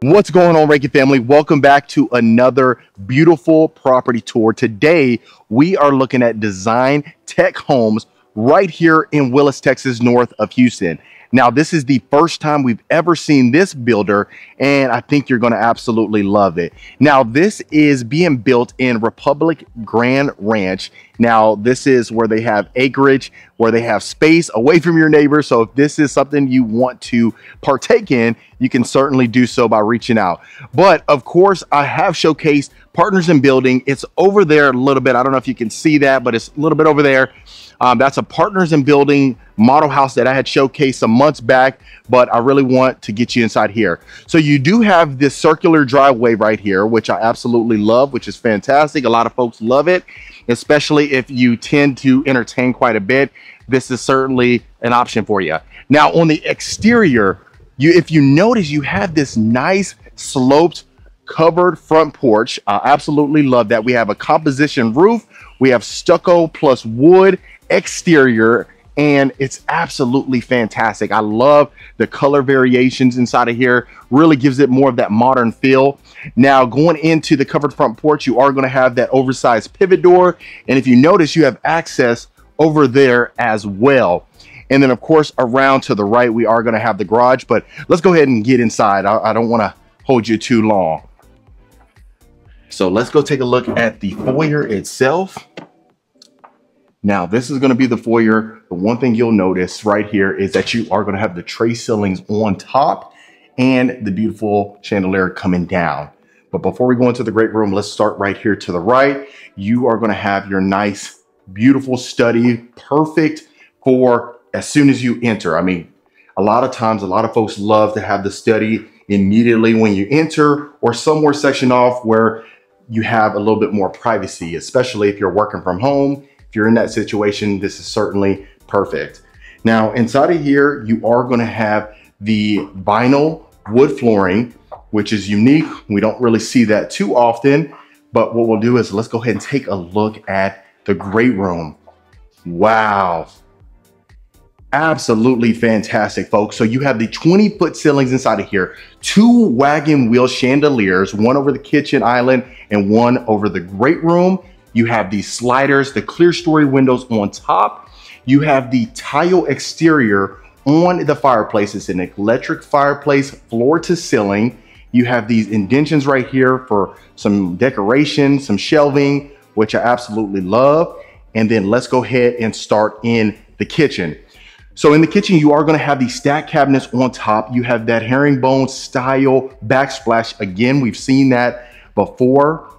What's going on, Reiki family? Welcome back to another beautiful property tour. Today, we are looking at Design Tech Homes right here in Willis, Texas, north of Houston. Now, this is the first time we've ever seen this builder, and I think you're going to absolutely love it. Now, this is being built in Republic Grand Ranch. Now, this is where they have acreage, where they have space away from your neighbors. So if this is something you want to partake in, you can certainly do so by reaching out. But of course, I have showcased Partners in Building. It's over there a little bit. I don't know if you can see that, but it's a little bit over there. That's a Partners in Building model house that I had showcased some months back, but I really want to get you inside here. So you do have this circular driveway right here, which I absolutely love, which is fantastic. A lot of folks love it, especially if you tend to entertain quite a bit. This is certainly an option for you. Now on the exterior, if you notice, you have this nice sloped covered front porch. I absolutely love that. We have a composition roof. We have stucco plus wood exterior, and it's absolutely fantastic. I love the color variations inside of here. Really gives it more of that modern feel. Now going into the covered front porch, you are going to have that oversized pivot door, and if you notice, you have access over there as well. And then of course around to the right, we are going to have the garage, but let's go ahead and get inside. I don't want to hold you too long. So let's go take a look at the foyer itself. Now, this is going to be the foyer. The one thing you'll notice right here is that you are going to have the tray ceilings on top and the beautiful chandelier coming down. But before we go into the great room, let's start right here to the right. You are going to have your nice, beautiful study, perfect for as soon as you enter. I mean, a lot of times, a lot of folks love to have the study immediately when you enter, or somewhere sectioned off where you have a little bit more privacy, especially if you're working from home. If you're in that situation, this is certainly perfect. Now, inside of here, you are going to have the vinyl wood flooring, which is unique. We don't really see that too often, but what we'll do is let's go ahead and take a look at the great room. Wow. Absolutely fantastic, folks. So you have the 20-foot ceilings inside of here, 2 wagon wheel chandeliers, one over the kitchen island and one over the great room. You have these sliders, the clear story windows on top. You have the tile exterior on the fireplace. It's an electric fireplace, floor to ceiling. You have these indentions right here for some decoration, some shelving, which I absolutely love. And then let's go ahead and start in the kitchen. So in the kitchen, you are going to have these stacked cabinets on top. You have that herringbone style backsplash. Again, we've seen that before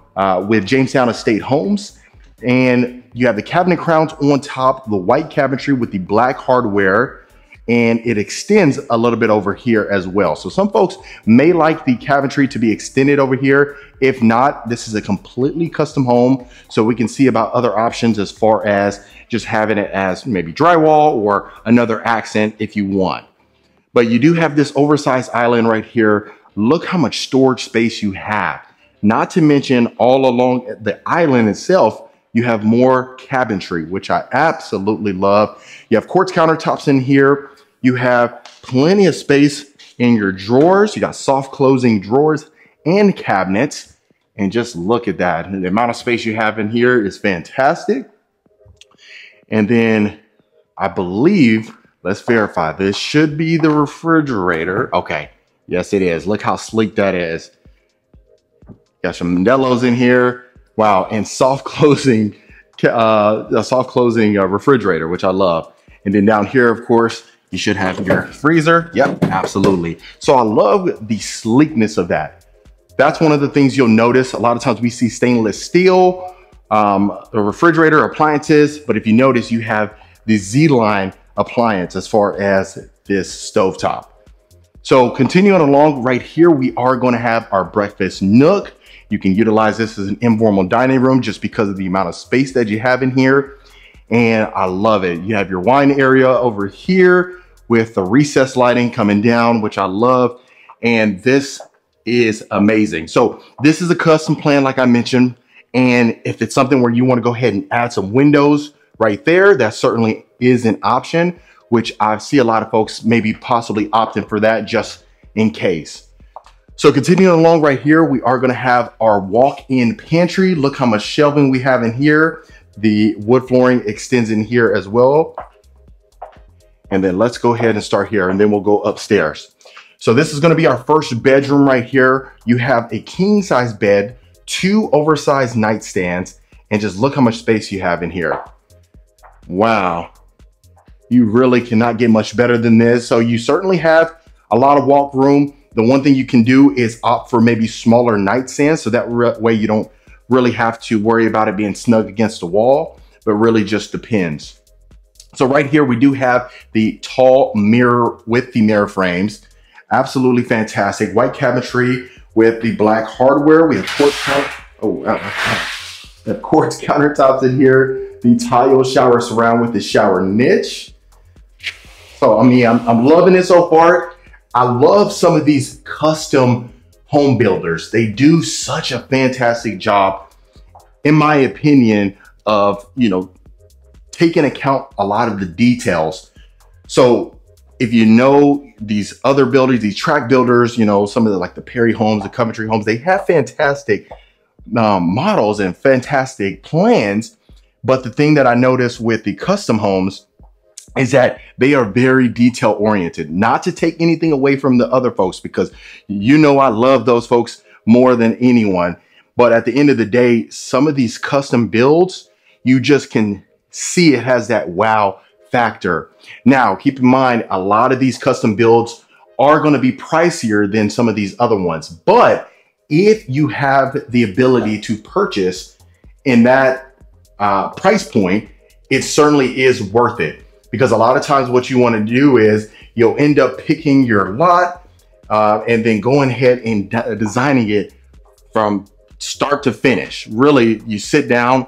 with Jamestown Estate Homes. And you have the cabinet crowns on top, the white cabinetry with the black hardware, and it extends a little bit over here as well. So some folks may like the cabinetry to be extended over here. If not, this is a completely custom home. So we can see about other options as far as just having it as maybe drywall or another accent if you want. But you do have this oversized island right here. Look how much storage space you have. Not to mention all along the island itself, you have more cabinetry, which I absolutely love. You have quartz countertops in here. You have plenty of space in your drawers. You got soft closing drawers and cabinets. And just look at that. The amount of space you have in here is fantastic. And then I believe, let's verify, this should be the refrigerator. Okay, yes it is. Look how sleek that is. Got some Modelo's in here. Wow, and soft closing, a soft closing refrigerator, which I love. And then down here, of course, you should have your freezer. Yep, absolutely. So I love the sleekness of that. That's one of the things you'll notice. A lot of times we see stainless steel, the refrigerator appliances, but if you notice, you have the Z-Line appliance as far as this stovetop. So continuing along right here, we are going to have our breakfast nook. You can utilize this as an informal dining room just because of the amount of space that you have in here. And I love it. You have your wine area over here with the recessed lighting coming down, which I love. And this is amazing. So this is a custom plan, like I mentioned. And if it's something where you want to go ahead and add some windows right there, that certainly is an option, which I see a lot of folks maybe possibly opting for that just in case. So continuing along right here, we are going to have our walk-in pantry. Look how much shelving we have in here. The wood flooring extends in here as well. And then let's go ahead and start here, and then we'll go upstairs. So this is going to be our first bedroom right here. You have a king size bed, 2 oversized nightstands, and just look how much space you have in here. Wow. You really cannot get much better than this. So you certainly have a lot of walk room. The one thing you can do is opt for maybe smaller nightstands, so that way you don't really have to worry about it being snug against the wall, but really just depends. So right here, we do have the tall mirror with the mirror frames. Absolutely fantastic. White cabinetry with the black hardware. We have quartz countertops in here. The tile shower surround with the shower niche. So, I mean, I'm loving it so far. I love some of these custom home builders. They do such a fantastic job, in my opinion, of, you know, taking account a lot of the details. So if you know these other builders, these tract builders, you know, some of the, like the Perry homes, the Coventry homes, they have fantastic models and fantastic plans. But the thing that I noticed with the custom homes is that they are very detail oriented. Not to take anything away from the other folks, because you know I love those folks more than anyone. But at the end of the day, some of these custom builds, you just can see it has that wow factor. Now, keep in mind, a lot of these custom builds are going to be pricier than some of these other ones. But if you have the ability to purchase in that price point, it certainly is worth it. Because a lot of times what you want to do is you'll end up picking your lot and then going ahead and designing it from start to finish. Really, you sit down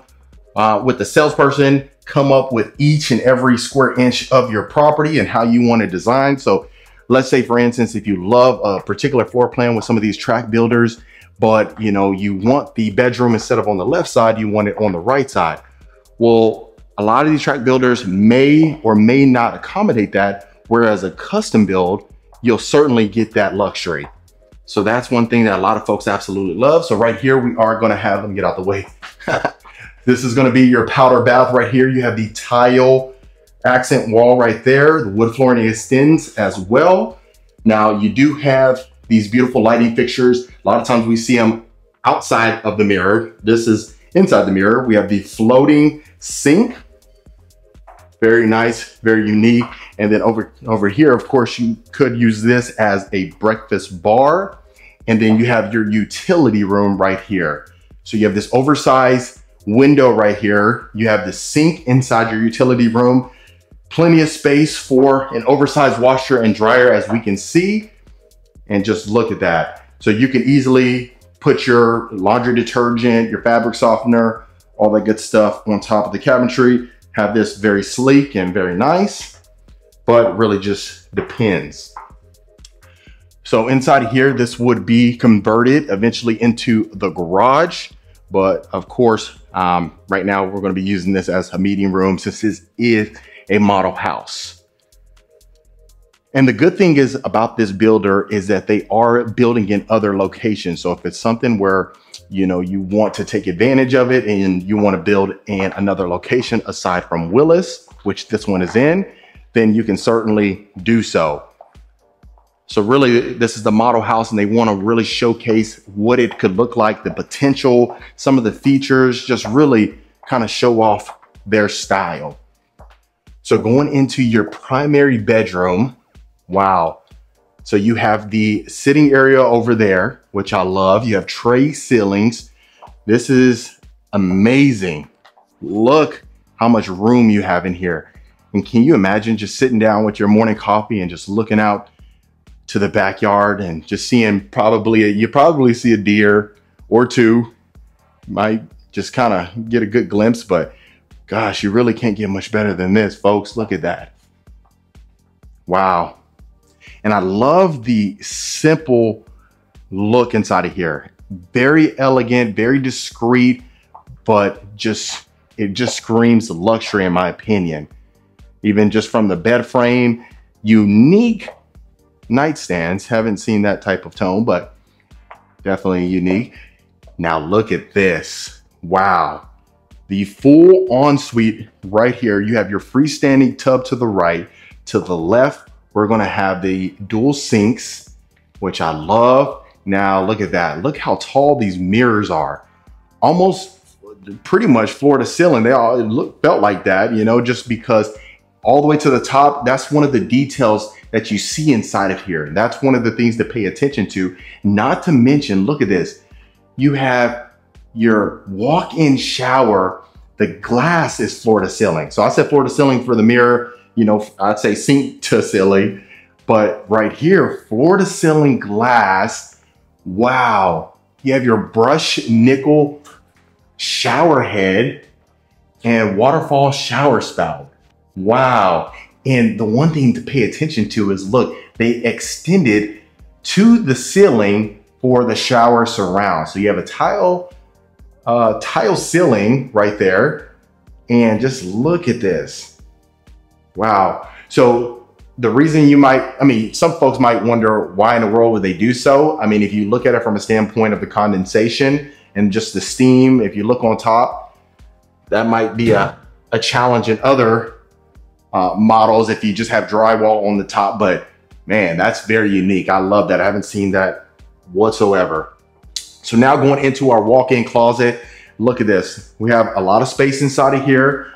with the salesperson, come up with each and every square inch of your property and how you want to design. So let's say, for instance, if you love a particular floor plan with some of these tract builders, but you know, you want the bedroom instead of on the left side, you want it on the right side. Well, a lot of these tract builders may or may not accommodate that, whereas a custom build, you'll certainly get that luxury. So that's one thing that a lot of folks absolutely love. So right here, we are going to have, let me get out the way. This is going to be your powder bath right here. You have the tile accent wall right there. The wood flooring extends as well. Now you do have these beautiful lighting fixtures. A lot of times we see them outside of the mirror. This is inside the mirror. We have the floating sink. Very nice, very unique. And then over here, of course, you could use this as a breakfast bar. And then you have your utility room right here. So you have this oversized window right here. You have the sink inside your utility room. Plenty of space for an oversized washer and dryer, as we can see. And just look at that. So you can easily put your laundry detergent, your fabric softener, all that good stuff on top of the cabinetry. Have this very sleek and very nice, but really just depends. So inside here, this would be converted eventually into the garage. But of course, right now we're going to be using this as a meeting room, since this is a model house. And the good thing is about this builder is that they are building in other locations. So if it's something where, you know, you want to take advantage of it and you want to build in another location aside from Willis, which this one is in, then you can certainly do so. So really, this is the model house, and they want to really showcase what it could look like, the potential, some of the features, just really kind of show off their style. So going into your primary bedroom, wow. So you have the sitting area over there, which I love. You have tray ceilings. This is amazing. Look how much room you have in here. And can you imagine just sitting down with your morning coffee and just looking out to the backyard and just seeing you probably see a deer or two. Might just kind of get a good glimpse, but gosh, you really can't get much better than this, folks. Look at that. Wow. And I love the simple look inside of here. Very elegant, very discreet, but it just screams luxury in my opinion. Even just from the bed frame, unique nightstands. Haven't seen that type of tone, but Definitely unique. Now look at this. Wow. The full ensuite right here. You have your freestanding tub to the right. To the left, we're gonna have the dual sinks, which I love. Now look at that. Look how tall these mirrors are. Almost pretty much floor to ceiling. They all felt like that, you know, just because all the way to the top, that's one of the details that you see inside of here. That's one of the things to pay attention to. Not to mention, look at this. You have your walk-in shower. The glass is floor to ceiling. So I said floor to ceiling for the mirror, you know, I'd say sink to ceiling, but right here, floor to ceiling glass. Wow. You have your brushed nickel shower head and waterfall shower spout. Wow. And the one thing to pay attention to is, look, they extended to the ceiling for the shower surround. So you have a tile ceiling right there. And just look at this. Wow. So the reason you might, I mean, some folks might wonder why in the world would they do so? I mean, if you look at it from a standpoint of the condensation and just the steam, if you look on top, that might be a challenge in other models if you just have drywall on the top, but man, that's very unique. I love that. I haven't seen that whatsoever. So now going into our walk-in closet, look at this. We have a lot of space inside of here.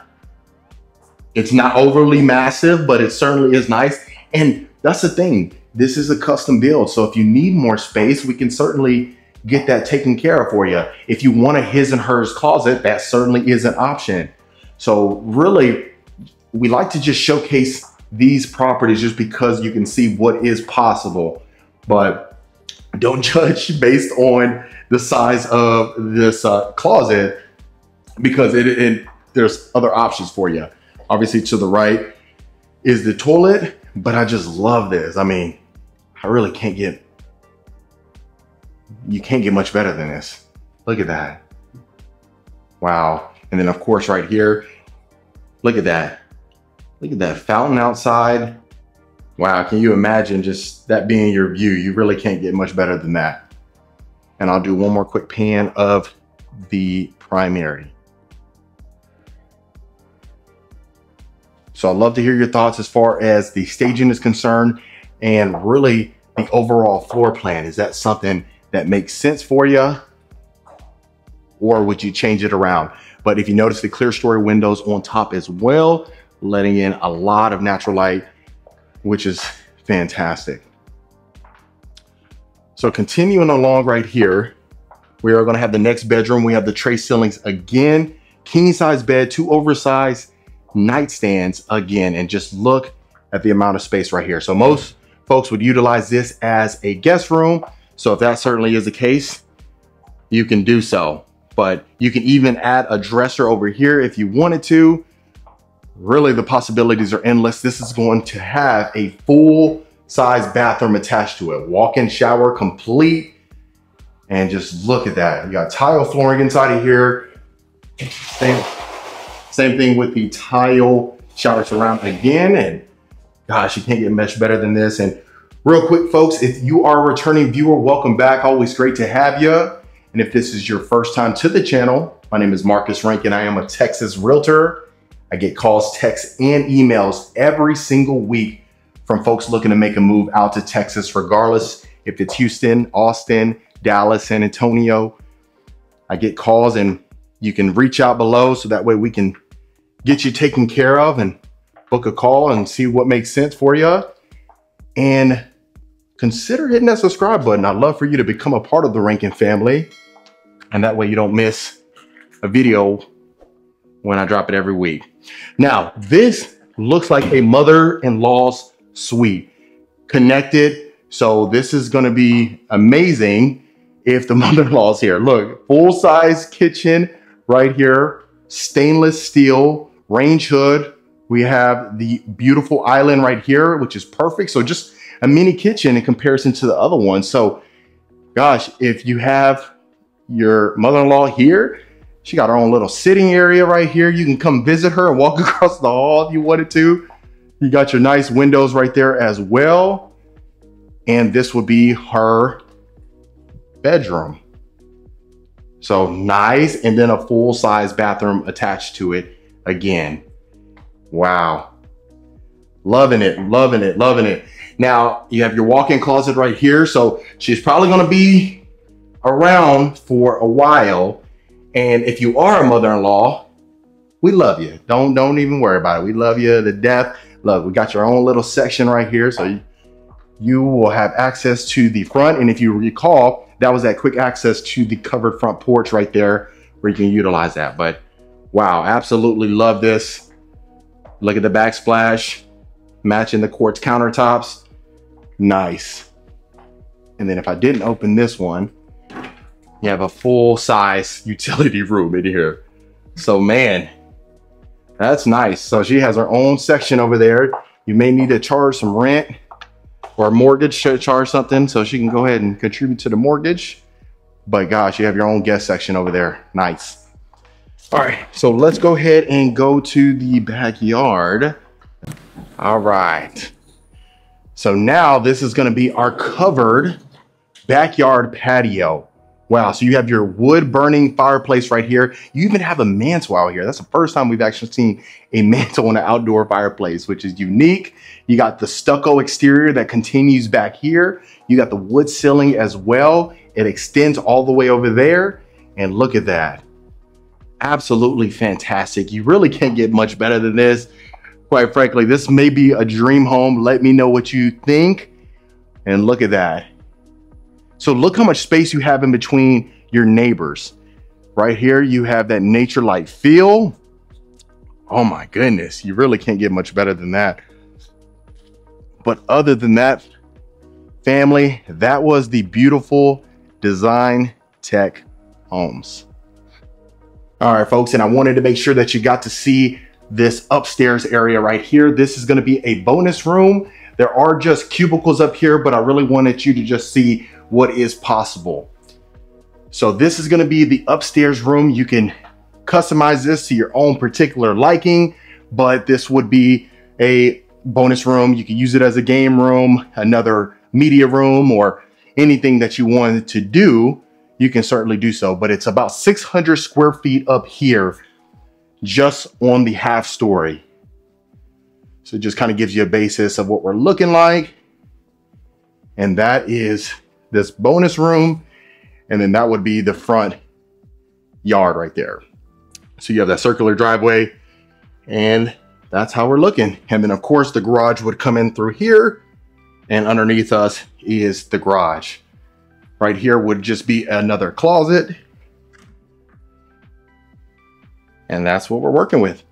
It's not overly massive, but it certainly is nice. And that's the thing. This is a custom build. So if you need more space, we can certainly get that taken care of for you. If you want a his and hers closet, that certainly is an option. So really, we like to just showcase these properties just because you can see what is possible, but don't judge based on the size of this closet, because there's other options for you. Obviously to the right is the toilet, but I just love this. I mean, I really can't get, you can't get much better than this. Look at that. Wow. And then of course right here, look at that. Look at that fountain outside. Wow, can you imagine just that being your view? You really can't get much better than that. And I'll do one more quick pan of the primary. So I'd love to hear your thoughts as far as the staging is concerned and really the overall floor plan. Is that something that makes sense for you, or would you change it around? But if you notice the clear story windows on top as well, letting in a lot of natural light, which is fantastic. So continuing along right here, we are going to have the next bedroom. We have the tray ceilings again, king size bed, 2 oversized nightstands again, and just look at the amount of space right here. So most folks would utilize this as a guest room. So if that certainly is the case, you can do so, but you can even add a dresser over here if you wanted to. Really, the possibilities are endless. This is going to have a full size bathroom attached to it. Walk-in shower complete. And just look at that. You got tile flooring inside of here. Same thing with the tile shower surround again. And gosh, you can't get much better than this. And real quick, folks, if you are a returning viewer, welcome back. Always great to have you. And if this is your first time to the channel, my name is Marcus Rankin. I am a Texas realtor. I get calls, texts, and emails every single week from folks looking to make a move out to Texas, regardless if it's Houston, Austin, Dallas, San Antonio. I get calls, and you can reach out below so that way we can get you taken care of and book a call and see what makes sense for you. And consider hitting that subscribe button. I'd love for you to become a part of the Rankin family. And that way you don't miss a video when I drop it every week. Now, this looks like a mother-in-law's suite connected. So this is going to be amazing if the mother-in-law's here. Look, full-size kitchen right here, stainless steel, range hood. We have the beautiful island right here, which is perfect. So just a mini kitchen in comparison to the other one. So gosh, if you have your mother-in-law here, she got her own little sitting area right here. You can come visit her and walk across the hall if you wanted to. You got your nice windows right there as well. And this would be her bedroom. So nice. And then a full-size bathroom attached to it again. Wow. Loving it, loving it, loving it. Now you have your walk-in closet right here. So she's probably going to be around for a while. And if you are a mother-in-law, we love you. Don't even worry about it. We love you to death. Look, we got your own little section right here. So you will have access to the front. And if you recall, that was that quick access to the covered front porch right there where you can utilize that. But wow, absolutely love this. Look at the backsplash, matching the quartz countertops. Nice. And then if I didn't open this one, you have a full size utility room in here. So man, that's nice. So she has her own section over there. You may need to charge some rent or a mortgage, to charge something so she can go ahead and contribute to the mortgage. But gosh, you have your own guest section over there. Nice. All right, so let's go ahead and go to the backyard. All right. So now this is gonna be our covered backyard patio. Wow, so you have your wood burning fireplace right here. You even have a mantle out here. That's the first time we've actually seen a mantle on an outdoor fireplace, which is unique. You got the stucco exterior that continues back here. You got the wood ceiling as well. It extends all the way over there. And look at that. Absolutely fantastic. You really can't get much better than this. Quite frankly, this may be a dream home. Let me know what you think. And look at that. So look how much space you have in between your neighbors. Right here, you have that nature-like feel. Oh my goodness, you really can't get much better than that. But other than that, family, that was the beautiful Design Tech Homes. All right, folks, and I wanted to make sure that you got to see this upstairs area right here. This is going to be a bonus room. There are just cubicles up here, but I really wanted you to just see what is possible. So this is going to be the upstairs room. You can customize this to your own particular liking, but this would be a bonus room. You can use it as a game room, another media room, or anything that you wanted to do, you can certainly do so. But it's about 600 square feet up here, just on the half story. So it just kind of gives you a basis of what we're looking like. And that is this bonus room. And then that would be the front yard right there. So you have that circular driveway, and that's how we're looking. And then of course the garage would come in through here, and underneath us is the garage. Right here would just be another closet. And that's what we're working with.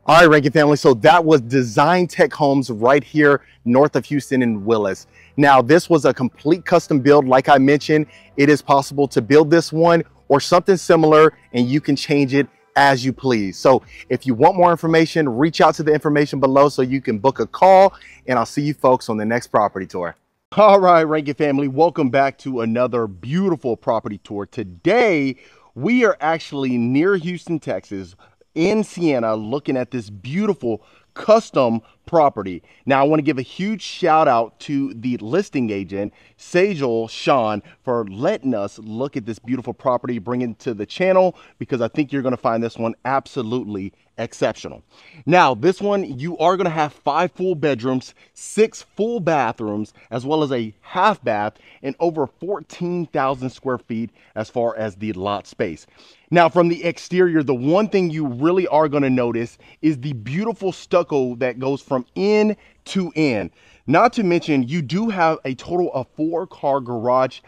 All right, Rankin family, so that was Design Tech Homes right here north of Houston in Willis. Now, this was a complete custom build. Like I mentioned, it is possible to build this one or something similar, and you can change it as you please. So if you want more information, reach out to the information below so you can book a call, and I'll see you folks on the next property tour. All right, Rankin family, welcome back to another beautiful property tour. Today, we are actually near Houston, Texas, in Sienna, looking at this beautiful custom property. Now, I want to give a huge shout out to the listing agent, Sejal Sean, for letting us look at this beautiful property, bring it to the channel, because I think you're going to find this one absolutely exceptional. Now, this one, you are going to have 5 full bedrooms, 6 full bathrooms, as well as a half bath, and over 14,000 square feet as far as the lot space. Now, from the exterior, the one thing you really are going to notice is the beautiful stucco that goes from end to end. Not to mention, you do have a total of 4-car garage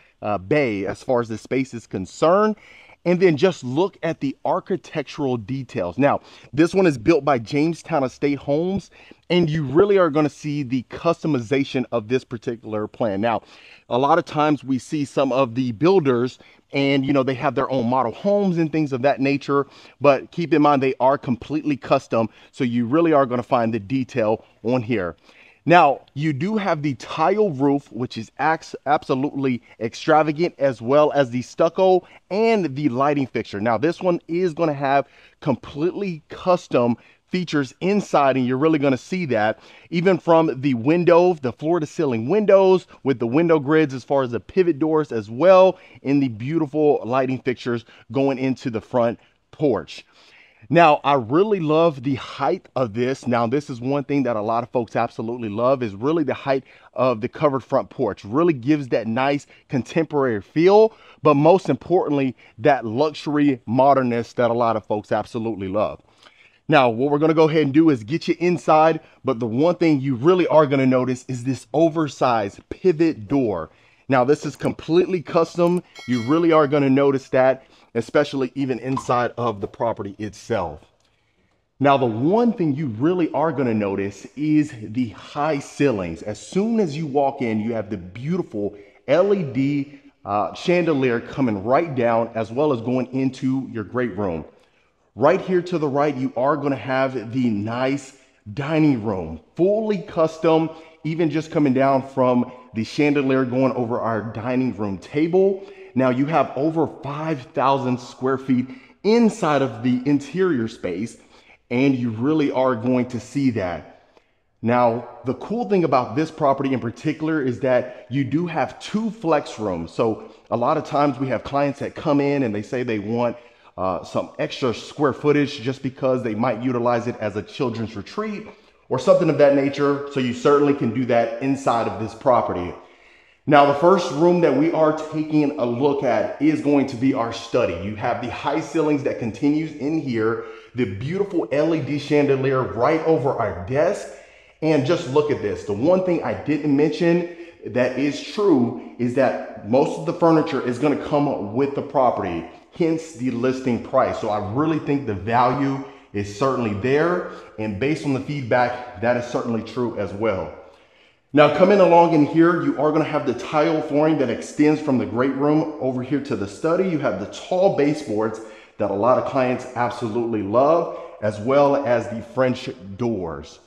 bay as far as the space is concerned. And then just look at the architectural details. Now, this one is built by Jamestown Estate Homes, and you really are going to see the customization of this particular plan. Now, a lot of times we see some of the builders, and you know, they have their own model homes and things of that nature, but keep in mind they are completely custom, so you really are going to find the detail on here. Now, you do have the tile roof, which is absolutely extravagant, as well as the stucco and the lighting fixture. Now, this one is going to have completely custom features inside, and you're really going to see that even from the window, the floor to ceiling windows with the window grids as far as the pivot doors as well, and the beautiful lighting fixtures going into the front porch. Now, I really love the height of this. Now, this is one thing that a lot of folks absolutely love, is really the height of the covered front porch. Really gives that nice contemporary feel, but most importantly, that luxury modernness that a lot of folks absolutely love. Now, what we're going to go ahead and do is get you inside, but the one thing you really are going to notice is this oversized pivot door. Now, this is completely custom. You really are going to notice that, especially even inside of the property itself. Now, the one thing you really are going to notice is the high ceilings. As soon as you walk in, you have the beautiful LED chandelier coming right down, as well as going into your great room. Right here to the right, you are going to have the nice dining room, fully custom, even just coming down from the chandelier going over our dining room table. Now you have over 5,000 square feet inside of the interior space, and you really are going to see that. Now, the cool thing about this property in particular is that you do have 2 flex rooms. So a lot of times we have clients that come in and they say they want some extra square footage just because they might utilize it as a children's retreat or something of that nature. So you certainly can do that inside of this property. Now, the first room that we are taking a look at is going to be our study. You have the high ceilings that continues in here, the beautiful LED chandelier right over our desk. And just look at this. The one thing I didn't mention that is true is that most of the furniture is going to come with the property, hence the listing price. So I really think the value is certainly there, and based on the feedback, that is certainly true as well. Now, coming along in here, you are going to have the tile flooring that extends from the great room over here to the study. You have the tall baseboards that a lot of clients absolutely love, as well as the French doors.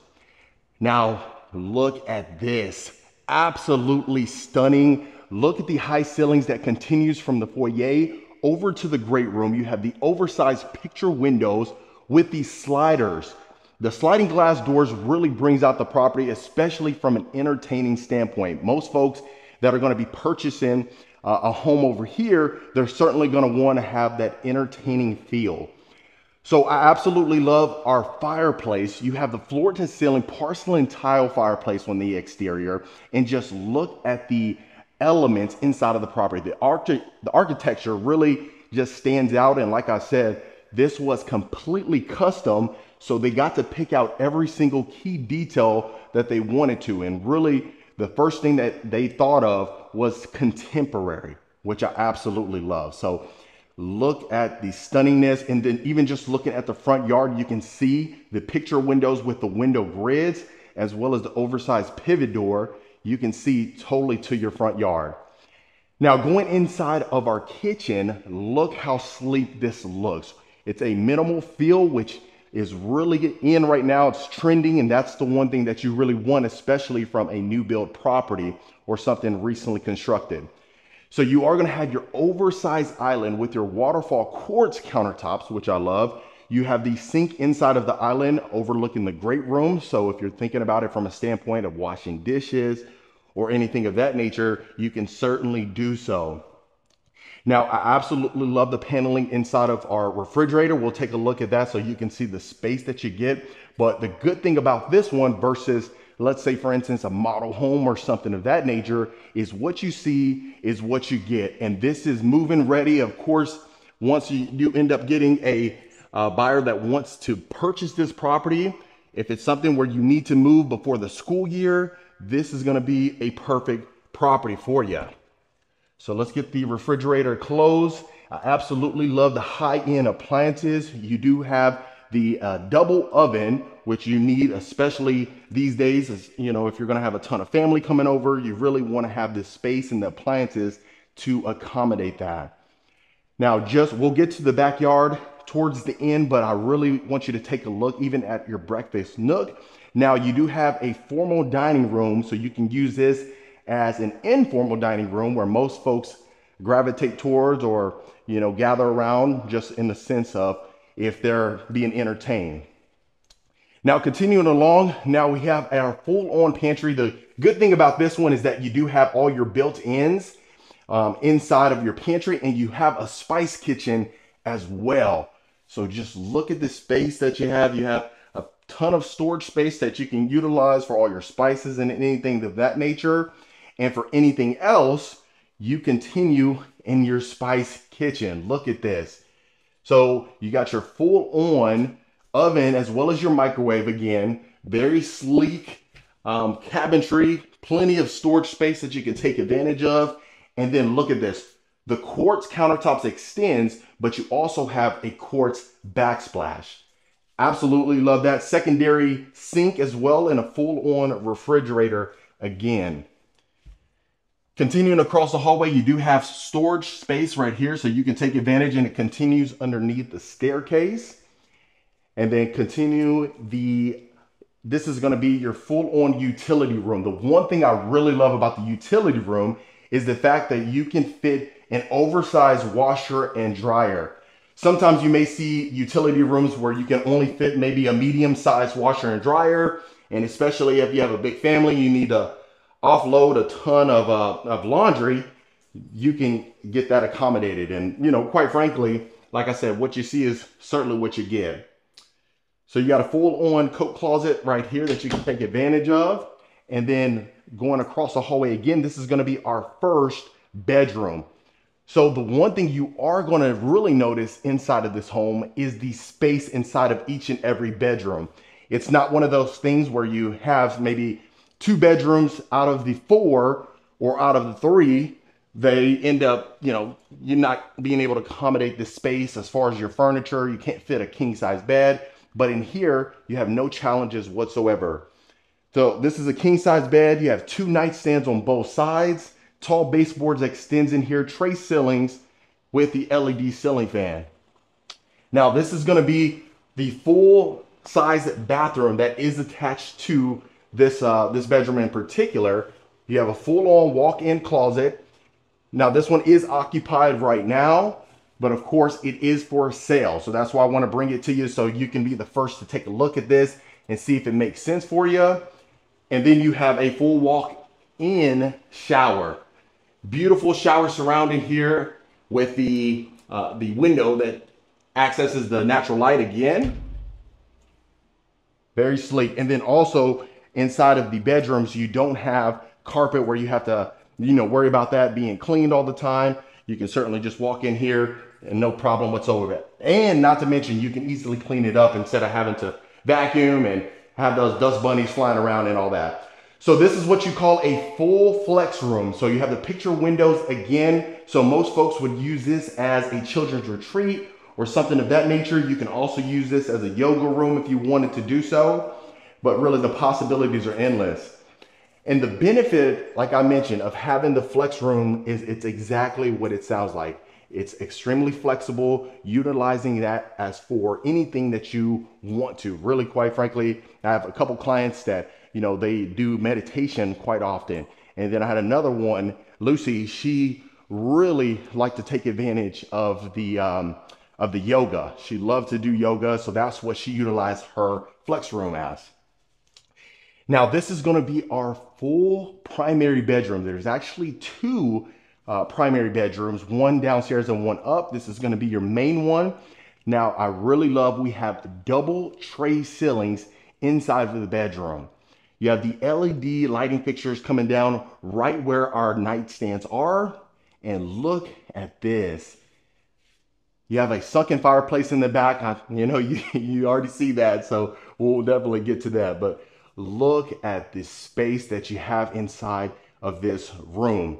Now, look at this. Absolutely stunning. Look at the high ceilings that continues from the foyer over to the great room. You have the oversized picture windows with these sliders. The sliding glass doors really brings out the property, especially from an entertaining standpoint. Most folks that are going to be purchasing a home over here, they're certainly going to want to have that entertaining feel. So I absolutely love our fireplace. You have the floor to ceiling porcelain tile fireplace on the exterior, and just look at the elements inside of the property. The architecture really just stands out. And like I said, this was completely custom. So they got to pick out every single key detail that they wanted to. And really the first thing that they thought of was contemporary, which I absolutely love. So look at the stunningness, and then even just looking at the front yard, you can see the picture windows with the window grids, as well as the oversized pivot door. You can see totally to your front yard. Now, going inside of our kitchen, look how sleek this looks. It's a minimal feel, which is really in right now. It's trending, and that's the one thing that you really want, especially from a new build property or something recently constructed. So you are going to have your oversized island with your waterfall quartz countertops, which I love. You have the sink inside of the island overlooking the great room. So if you're thinking about it from a standpoint of washing dishes or anything of that nature, you can certainly do so. Now, I absolutely love the paneling inside of our refrigerator. We'll take a look at that so you can see the space that you get. But the good thing about this one versus, let's say, for instance, a model home or something of that nature, is what you see is what you get. And this is move-in ready. Of course, once you end up getting a buyer that wants to purchase this property, if it's something where you need to move before the school year, this is going to be a perfect property for you. So let's get the refrigerator closed. I absolutely love the high-end appliances. You do have the double oven, which you need, especially these days, as you know, if you're going to have a ton of family coming over, you really want to have this space and the appliances to accommodate that. Now, we'll get to the backyard towards the end, but I really want you to take a look even at your breakfast nook. Now, you do have a formal dining room, so you can use this as an informal dining room where most folks gravitate towards, or, gather around, just in the sense of if they're being entertained. Now continuing along, now we have our full-on pantry. The good thing about this one is that you do have all your built-ins inside of your pantry, and you have a spice kitchen as well. So just look at the space that you have. You have a ton of storage space that you can utilize for all your spices and anything of that nature. And for anything else, you continue in your spice kitchen. Look at this. So you got your full-on oven as well as your microwave again. Very sleek cabinetry, plenty of storage space that you can take advantage of. And then look at this. The quartz countertops extends, but you also have a quartz backsplash. Absolutely love that. Secondary sink as well, and a full-on refrigerator again. Continuing across the hallway, you do have storage space right here, so you can take advantage, and it continues underneath the staircase. And then this is gonna be your full-on utility room. The one thing I really love about the utility room is the fact that you can fit an oversized washer and dryer. Sometimes you may see utility rooms where you can only fit maybe a medium-sized washer and dryer, and especially if you have a big family, you need to offload a ton of laundry, you can get that accommodated. And, you know, quite frankly, like I said, what you see is certainly what you get. So you got a full-on coat closet right here that you can take advantage of. And then going across the hallway again, this is going to be our first bedroom. So the one thing you are going to really notice inside of this home is the space inside of each and every bedroom. It's not one of those things where you have maybe 2 bedrooms out of the 4 or out of the 3, they end up, you know, you're not being able to accommodate the space as far as your furniture. You can't fit a king size bed, but in here you have no challenges whatsoever. So this is a king size bed. You have 2 nightstands on both sides. Tall baseboards extends in here, tray ceilings with the LED ceiling fan. Now this is going to be the full size bathroom that is attached to this bedroom in particular. You have a full-on walk-in closet. Now this one is occupied right now, but of course it is for sale. So that's why I want to bring it to you, so you can be the first to take a look at this and see if it makes sense for you. And then you have a full walk-in shower. Beautiful shower surrounding here with the window that accesses the natural light again. Very sleek. And then also inside of the bedrooms, you don't have carpet where you have to, you know, worry about that being cleaned all the time. You can certainly just walk in here and no problem whatsoever. And not to mention, you can easily clean it up instead of having to vacuum and have those dust bunnies flying around and all that. So this is what you call a full flex room. So you have the picture windows again. So most folks would use this as a children's retreat or something of that nature. You can also use this as a yoga room if you wanted to do so. But really the possibilities are endless. And the benefit, like I mentioned, of having the flex room is it's exactly what it sounds like. It's extremely flexible, utilizing that as for anything that you want to. Really, quite frankly, I have a couple clients that, you know, they do meditation quite often. And then I had another one, Lucy, she really liked to take advantage of the yoga. She loved to do yoga, so that's what she utilized her flex room as. Now, this is going to be our full primary bedroom. There's actually 2 primary bedrooms, one downstairs and one up. This is going to be your main one. Now, I really love we have double tray ceilings inside of the bedroom. You have the LED lighting fixtures coming down right where our nightstands are. And look at this. You have a sunken fireplace in the back. You know, you already see that, so we'll definitely get to that. But look at the space that you have inside of this room.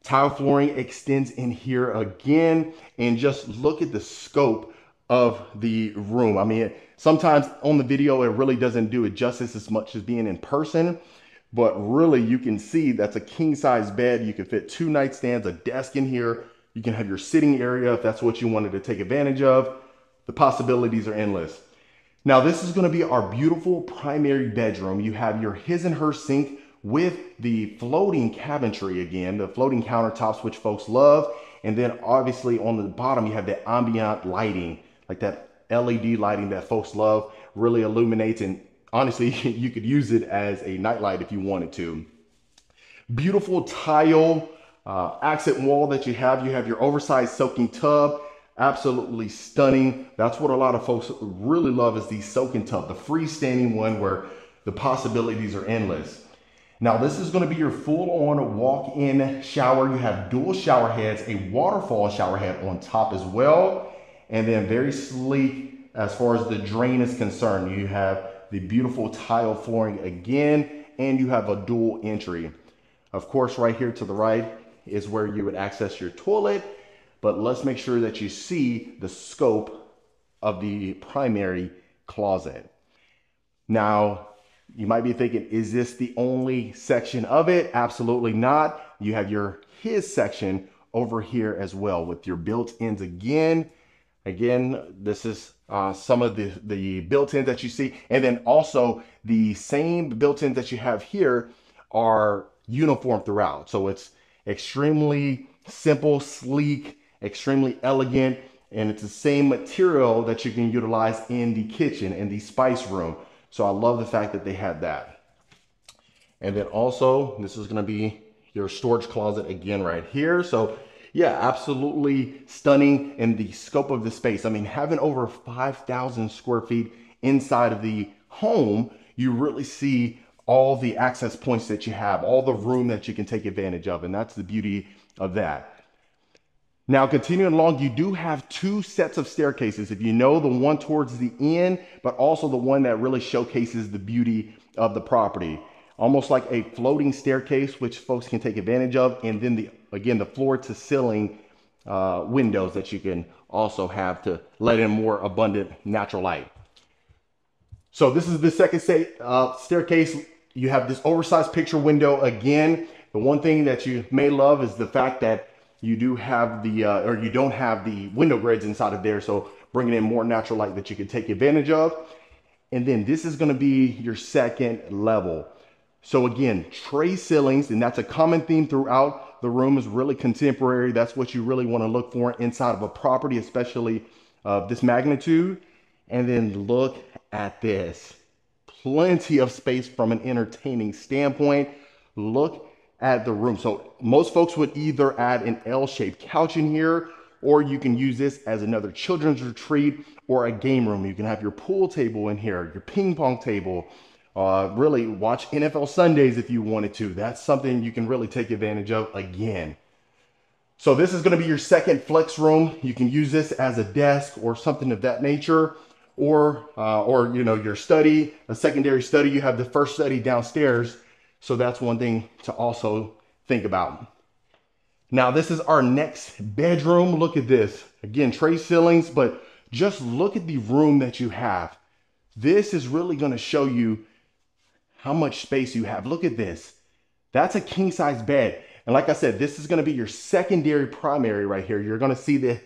Tile flooring extends in here again, and just look at the scope of the room. I mean, sometimes on the video, it really doesn't do it justice as much as being in person, but really you can see that's a king size bed. You can fit 2 nightstands, a desk in here. You can have your sitting area if that's what you wanted to take advantage of. The possibilities are endless. Now, this is going to be our beautiful primary bedroom. You have your his and her sink with the floating cabinetry again, the floating countertops, which folks love. And then obviously on the bottom, you have the ambient lighting, like that LED lighting that folks love, really illuminates and honestly, you could use it as a nightlight if you wanted to. Beautiful tile accent wall that you have. You have your oversized soaking tub. Absolutely stunning. That's what a lot of folks really love, is the soaking tub, the freestanding one where the possibilities are endless. Now this is going to be your full-on walk-in shower. You have dual shower heads, a waterfall shower head on top as well, and then very sleek as far as the drain is concerned. You have the beautiful tile flooring again, and you have a dual entry. Of course, right here to the right is where you would access your toilet, but let's make sure that you see the scope of the primary closet. Now, you might be thinking, is this the only section of it? Absolutely not. You have his section over here as well with your built-ins again. Again, this is some of the built-ins that you see. And then also the same built-ins that you have here are uniform throughout. So it's extremely simple, sleek, extremely elegant, and it's the same material that you can utilize in the kitchen, in the spice room. So I love the fact that they had that. And then also, this is gonna be your storage closet again right here. So yeah, absolutely stunning in the scope of the space. I mean, having over 5,000 square feet inside of the home, you really see all the access points that you have, all the room that you can take advantage of, and that's the beauty of that. Now, continuing along, you do have two sets of staircases. If you know, the one towards the end, but also the one that really showcases the beauty of the property. Almost like a floating staircase, which folks can take advantage of. And then again, the floor to ceiling windows that you can also have to let in more abundant natural light. So this is the second staircase. You have this oversized picture window again. The one thing that you may love is the fact that you do have or you don't have the window grids inside of there. So bringing in more natural light that you can take advantage of. And then this is going to be your second level. So again, tray ceilings, and that's a common theme throughout the room, is really contemporary. That's what you really want to look for inside of a property, especially of this magnitude. And then look at this. Plenty of space from an entertaining standpoint. Look at the room. So most folks would either add an L-shaped couch in here, or you can use this as another children's retreat or a game room. You can have your pool table in here, your ping pong table, really watch NFL Sundays if you wanted to. That's something you can really take advantage of again. So this is going to be your second flex room. You can use this as a desk or something of that nature, or you know, your study, a secondary study. You have the first study downstairs. So that's one thing to also think about. Now, this is our next bedroom. Look at this. Again, tray ceilings, but just look at the room that you have. This is really going to show you how much space you have. Look at this. That's a king size bed. And like I said, this is going to be your secondary primary right here. You're going to see the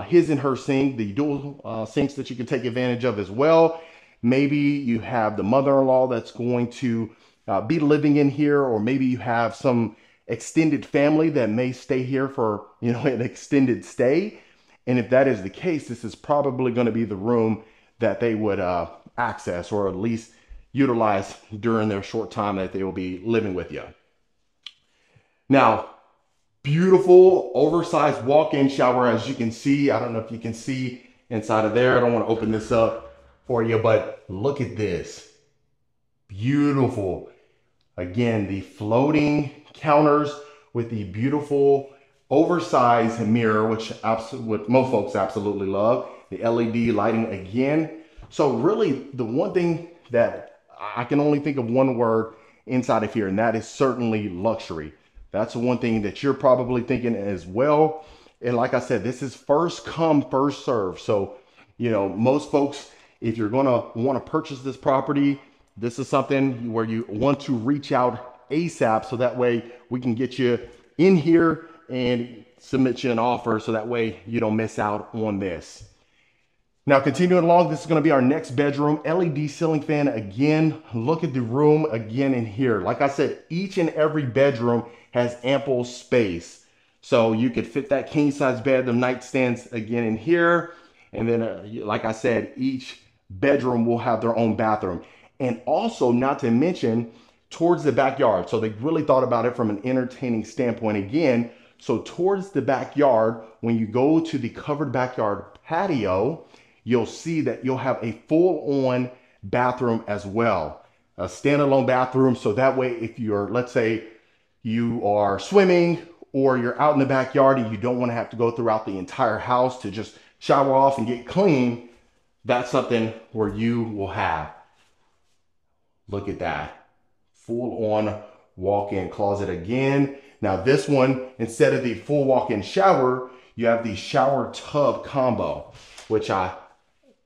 his and her sink, the dual sinks that you can take advantage of as well. Maybe you have the mother-in-law that's going to be living in here, or maybe you have some extended family that may stay here for, you know, an extended stay. And if that is the case, this is probably going to be the room that they would access, or at least utilize during their short time that they will be living with you. Now, beautiful oversized walk-in shower, as you can see. I don't know if you can see inside of there. I don't want to open this up for you, but look at this. Beautiful. Again, the floating counters with the beautiful oversized mirror, which most folks absolutely love. The LED lighting again. So really, the one thing that I can only think of one word inside of here, and that is certainly luxury. That's the one thing that you're probably thinking as well. And like I said, this is first come, first serve. So, you know, most folks, if you're going to want to purchase this property, this is something where you want to reach out ASAP, so that way we can get you in here and submit you an offer, so that way you don't miss out on this. Now, continuing along, this is going to be our next bedroom. LED ceiling fan again. Look at the room again in here. Like I said, each and every bedroom has ample space. So you could fit that king size bed, the nightstands again in here. And then, like I said, each bedroom will have their own bathroom. And also, not to mention, towards the backyard. So they really thought about it from an entertaining standpoint again. So towards the backyard, when you go to the covered backyard patio, you'll see that you'll have a full-on bathroom as well. A standalone bathroom. So that way, if you're, let's say you are swimming or you're out in the backyard and you don't want to have to go throughout the entire house to just shower off and get clean, that's something where you will have. Look at that. Full on walk-in closet again. Now this one, instead of the full walk-in shower, you have the shower tub combo, which I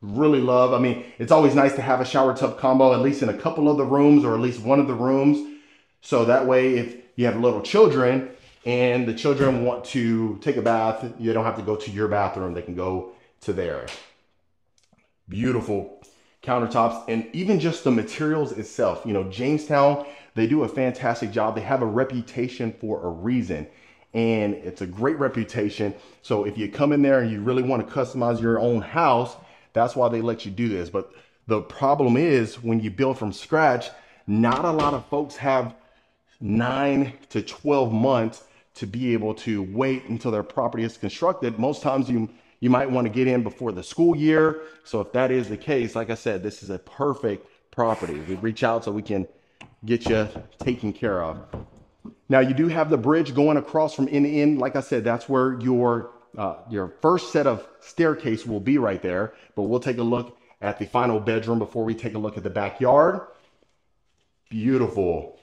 really love. I mean, it's always nice to have a shower tub combo, at least in a couple of the rooms or at least one of the rooms. So that way, if you have little children and the children want to take a bath, you don't have to go to your bathroom. They can go to theirs. Beautiful countertops, and even just the materials itself. You know, Jamestown, they do a fantastic job. They have a reputation for a reason, and it's a great reputation. So if you come in there and you really want to customize your own house, that's why they let you do this. But the problem is, when you build from scratch, not a lot of folks have 9 to 12 months to be able to wait until their property is constructed. Most times you might want to get in before the school year. So if that is the case, like I said, this is a perfect property. We reach out so we can get you taken care of. Now you do have the bridge going across from end to end. Like I said, that's where your first set of staircase will be right there. But we'll take a look at the final bedroom before we take a look at the backyard. Beautiful.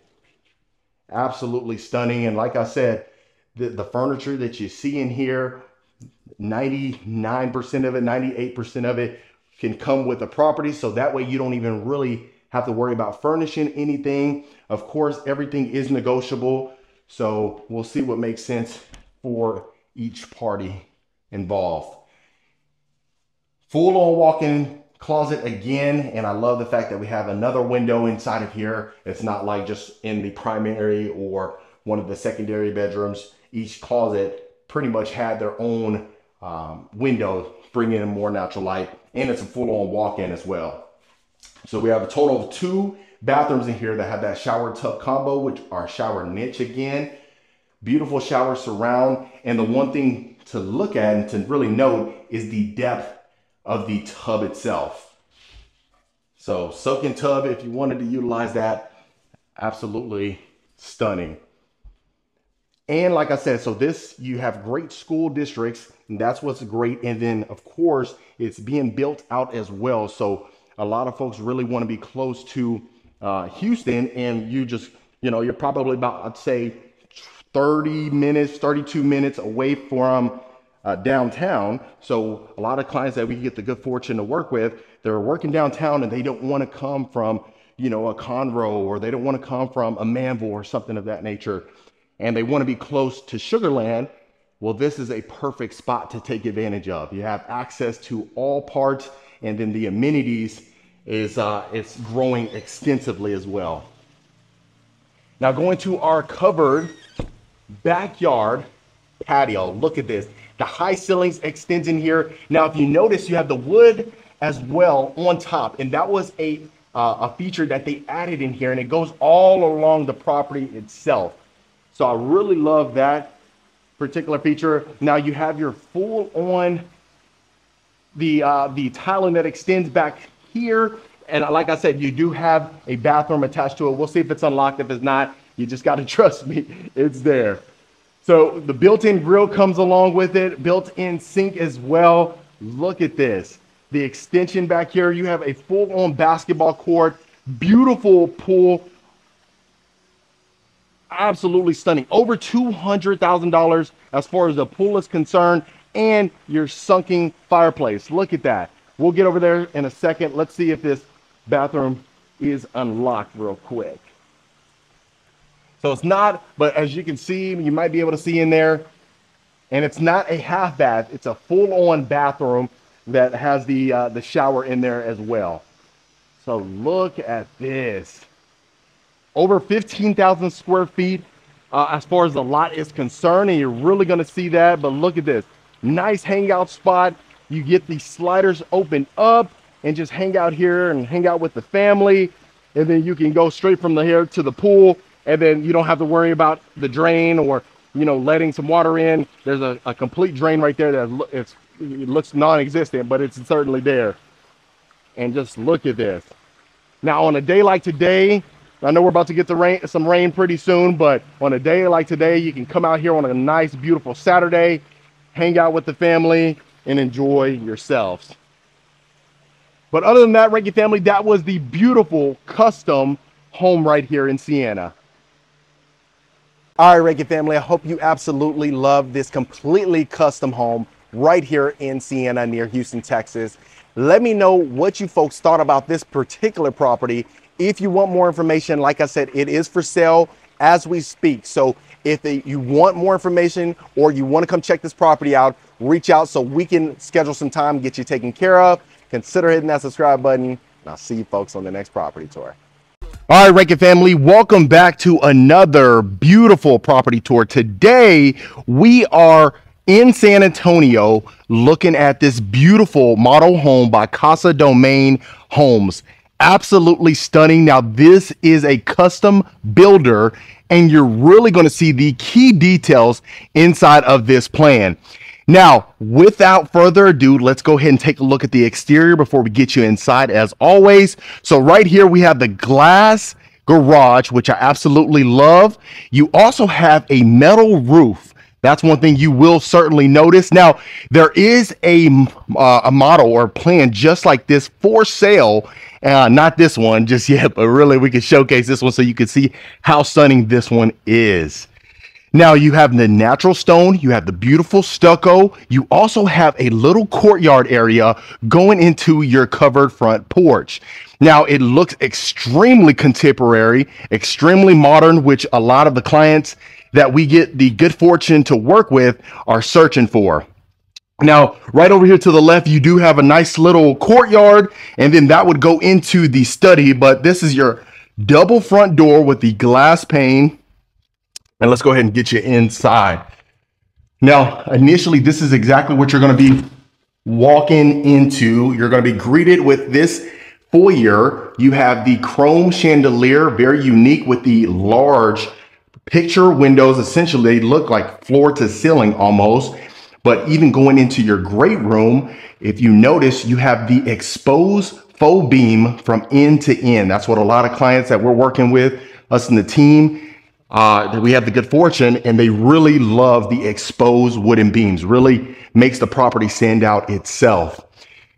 Absolutely stunning. And like I said, the furniture that you see in here, 99% of it, 98% of it can come with the property. So that way you don't even really have to worry about furnishing anything. Of course, everything is negotiable. So we'll see what makes sense for each party involved. Full on walk-in closet again. And I love the fact that we have another window inside of here. It's not like just in the primary or one of the secondary bedrooms. Each closet pretty much had their own window, bringing in more natural light, and it's a full-on walk-in as well. So we have a total of 2 bathrooms in here that have that shower tub combo, which are shower niche again. Beautiful shower surround, and the one thing to look at and to really note is the depth of the tub itself. So soak-in tub, if you wanted to utilize that, absolutely stunning. And like I said, so this, you have great school districts, and that's what's great. And then of course, it's being built out as well. So a lot of folks really want to be close to Houston, and you just, you know, you're probably about, I'd say 30 minutes, 32 minutes away from downtown. So a lot of clients that we get the good fortune to work with, they're working downtown and they don't want to come from, you know, a Conroe, or they don't want to come from a Manville or something of that nature, and they want to be close to Sugar Land. Well, this is a perfect spot to take advantage of. You have access to all parts, and then the amenities is it's growing extensively as well. Now going to our covered backyard patio. Look at this. The high ceilings extends in here. Now, if you notice, you have the wood as well on top, and that was a feature that they added in here, and it goes all along the property itself. So I really love that particular feature. Now you have your full on the tiling that extends back here. And like I said, you do have a bathroom attached to it. We'll see if it's unlocked. If it's not, you just got to trust me, it's there. So the built-in grill comes along with it, built-in sink as well. Look at this. The extension back here, you have a full-on basketball court, beautiful pool. Absolutely stunning. Over $200,000 as far as the pool is concerned, and your sunken fireplace. Look at that. We'll get over there in a second. Let's see if this bathroom is unlocked real quick. So it's not, but as you can see, you might be able to see in there, and it's not a half bath. It's a full-on bathroom that has the shower in there as well. So look at this. Over 15,000 square feet as far as the lot is concerned, and you're really going to see that. But look at this. Nice hangout spot. You get the sliders open up and just hang out here and hang out with the family. and then you can go straight from here to the pool, and then you don't have to worry about the drain or, you know, letting some water in. There's a complete drain right there that it looks non-existent, but it's certainly there. And just look at this. Now on a day like today, I know we're about to get some rain pretty soon, but on a day like today, you can come out here on a nice, beautiful Saturday, hang out with the family, and enjoy yourselves. But other than that, Reiki family, that was the beautiful custom home right here in Siena. All right, Reiki family, I hope you absolutely love this completely custom home right here in Siena near Houston, Texas. Let me know what you folks thought about this particular property. If you want more information, like I said, it is for sale as we speak. So if you want more information or you want to come check this property out, reach out so we can schedule some time, get you taken care of. Consider hitting that subscribe button, and I'll see you folks on the next property tour. All right, Reiki family, welcome back to another beautiful property tour. Today, we are in San Antonio looking at this beautiful model home by Casa Domain Homes. Absolutely stunning. Now, this is a custom builder, and you're really going to see the key details inside of this plan. Now, without further ado, let's go ahead and take a look at the exterior before we get you inside as always. So right here, we have the glass garage, which I absolutely love. You also have a metal roof. That's one thing you will certainly notice. Now, there is a model or plan just like this for sale. Not this one just yet, but really we can showcase this one so you can see how stunning this one is. Now you have the natural stone, you have the beautiful stucco, you also have a little courtyard area going into your covered front porch. Now it looks extremely contemporary, extremely modern, which a lot of the clients that we get the good fortune to work with are searching for. Now, right over here to the left, you do have a nice little courtyard, and then that would go into the study, but this is your double front door with the glass pane. And let's go ahead and get you inside. Now, initially, this is exactly what you're going to be walking into. You're going to be greeted with this foyer. You have the chrome chandelier, very unique with the large picture windows. Essentially, they look like floor to ceiling almost. But even going into your great room, if you notice, you have the exposed faux beam from end to end. That's what a lot of clients that we're working with, us and the team, we have the good fortune, and they really love the exposed wooden beams. Really makes the property stand out itself.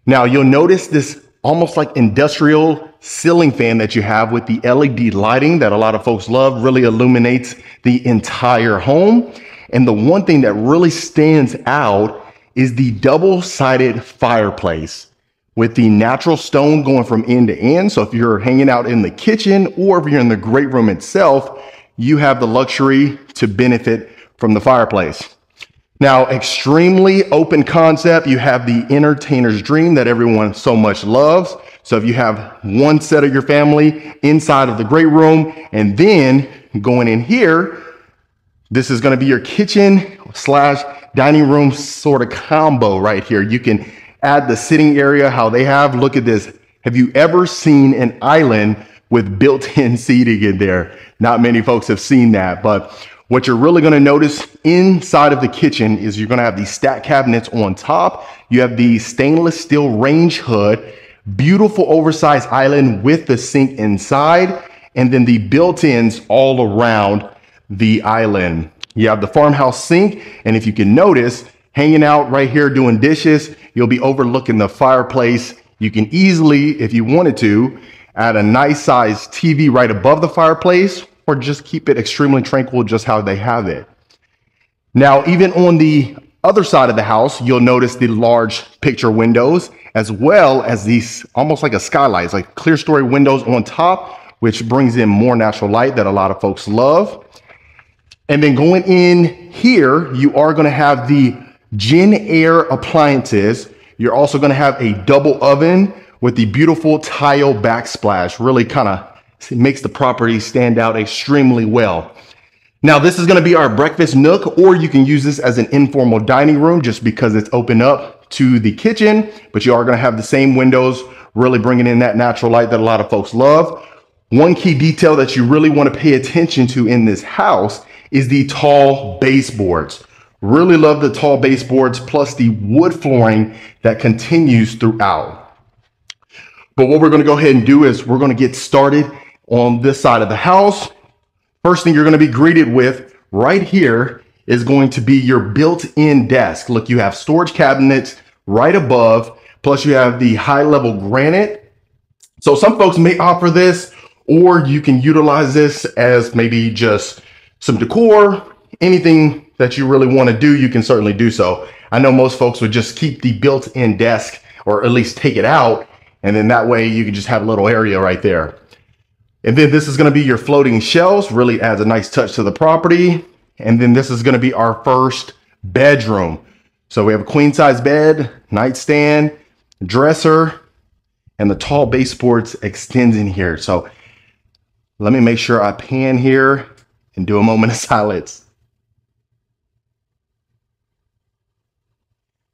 Now you'll notice this almost like industrial ceiling fan that you have with the LED lighting that a lot of folks love. Really illuminates the entire home. And the one thing that really stands out is the double-sided fireplace with the natural stone going from end to end. So if you're hanging out in the kitchen or if you're in the great room itself, you have the luxury to benefit from the fireplace. Now, extremely open concept. You have the entertainer's dream that everyone so much loves. So if you have one set of your family inside of the great room, and then going in here, this is going to be your kitchen slash dining room sort of combo right here. You can add the sitting area how they have. Look at this. Have you ever seen an island with built-in seating in there? Not many folks have seen that, but what you're really going to notice inside of the kitchen is you're going to have these stack cabinets on top. You have the stainless steel range hood, beautiful oversized island with the sink inside, and then the built-ins all around the island. You have the farmhouse sink, and if you can notice, hanging out right here doing dishes, you'll be overlooking the fireplace. You can easily, if you wanted to, add a nice sized TV right above the fireplace, or just keep it extremely tranquil just how they have it. Now, even on the other side of the house, you'll notice the large picture windows, as well as these almost like a skylight. It's like clear story windows on top, which brings in more natural light that a lot of folks love. And then going in here, you are going to have the JennAir appliances. You're also going to have a double oven with the beautiful tile backsplash. Really kind of makes the property stand out extremely well. Now, this is going to be our breakfast nook, or you can use this as an informal dining room just because it's open up to the kitchen, but you are going to have the same windows, really bringing in that natural light that a lot of folks love. One key detail that you really want to pay attention to in this house is the tall baseboards. Really love the tall baseboards plus the wood flooring that continues throughout. But what we're going to go ahead and do is we're going to get started on this side of the house. First thing you're going to be greeted with right here is going to be your built-in desk. Look, you have storage cabinets right above, plus you have the high-level granite. So some folks may offer this, or you can utilize this as maybe just some decor. Anything that you really want to do, you can certainly do so. I know most folks would just keep the built-in desk, or at least take it out, and then that way you can just have a little area right there. And then this is going to be your floating shelves, really adds a nice touch to the property. And then this is going to be our first bedroom. So we have a queen size bed, nightstand, dresser, and the tall baseboards extends in here. So let me make sure I pan here and do a moment of silence.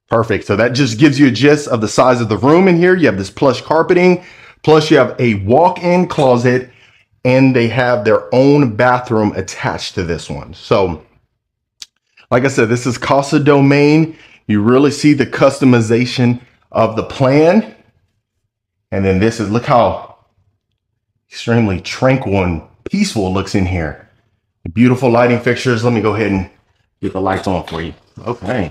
Perfect. So that just gives you a gist of the size of the room in here. You have this plush carpeting, plus you have a walk-in closet, and they have their own bathroom attached to this one. So like I said, this is Casa Domain. You really see the customization of the plan. And then this is, look how extremely tranquil and peaceful it looks in here. Beautiful lighting fixtures. Let me go ahead and get the lights on for you. Okay.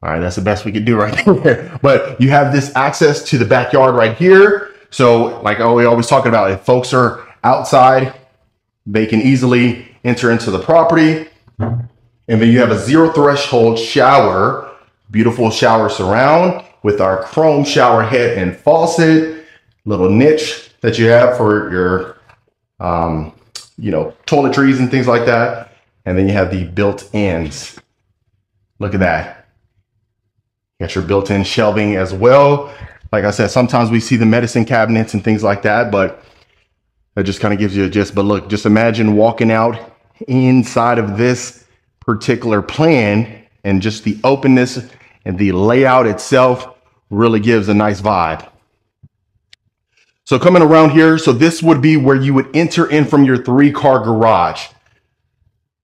All right, that's the best we could do right there. But you have this access to the backyard right here. So like we always talking about, if folks are outside, they can easily enter into the property. And then you have a zero threshold shower, beautiful shower surround with our chrome shower head and faucet, little niche that you have for your, toiletries and things like that. And then you have the built-ins. Look at that. You got your built-in shelving as well. Like I said, sometimes we see the medicine cabinets and things like that, but that just kind of gives you a gist. But look, just imagine walking out inside of this particular plan, and just the openness and the layout itself really gives a nice vibe. So coming around here, so this would be where you would enter in from your 3-car garage.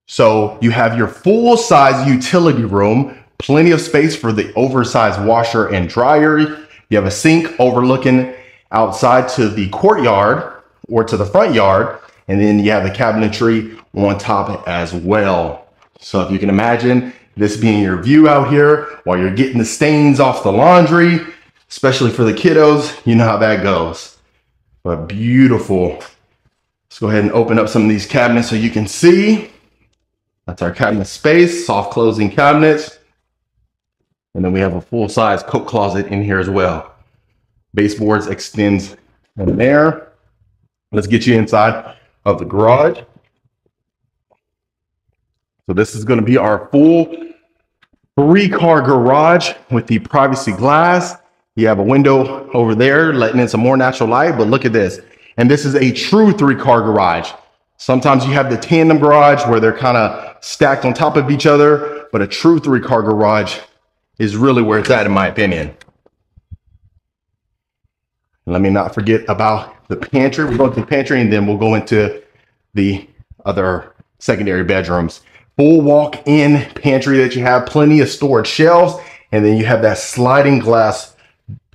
So you have your full-size utility room, plenty of space for the oversized washer and dryer. You have a sink overlooking outside to the courtyard or to the front yard. And then you have the cabinetry on top as well. So if you can imagine this being your view out here while you're getting the stains off the laundry, especially for the kiddos, you know how that goes. But beautiful. Let's go ahead and open up some of these cabinets so you can see. That's our cabinet space, soft closing cabinets. And then we have a full-size coat closet in here as well. Baseboards extends in there. Let's get you inside of the garage. So this is going to be our full 3-car garage with the privacy glass. You have a window over there letting in some more natural light, but look at this. And this is a true 3-car garage. Sometimes you have the tandem garage where they're kind of stacked on top of each other, but a true 3-car garage is really where it's at, in my opinion. Let me not forget about the pantry. We're going to the pantry and then we'll go into the other secondary bedrooms. Full walk-in pantry that you have, plenty of storage shelves, and then you have that sliding glass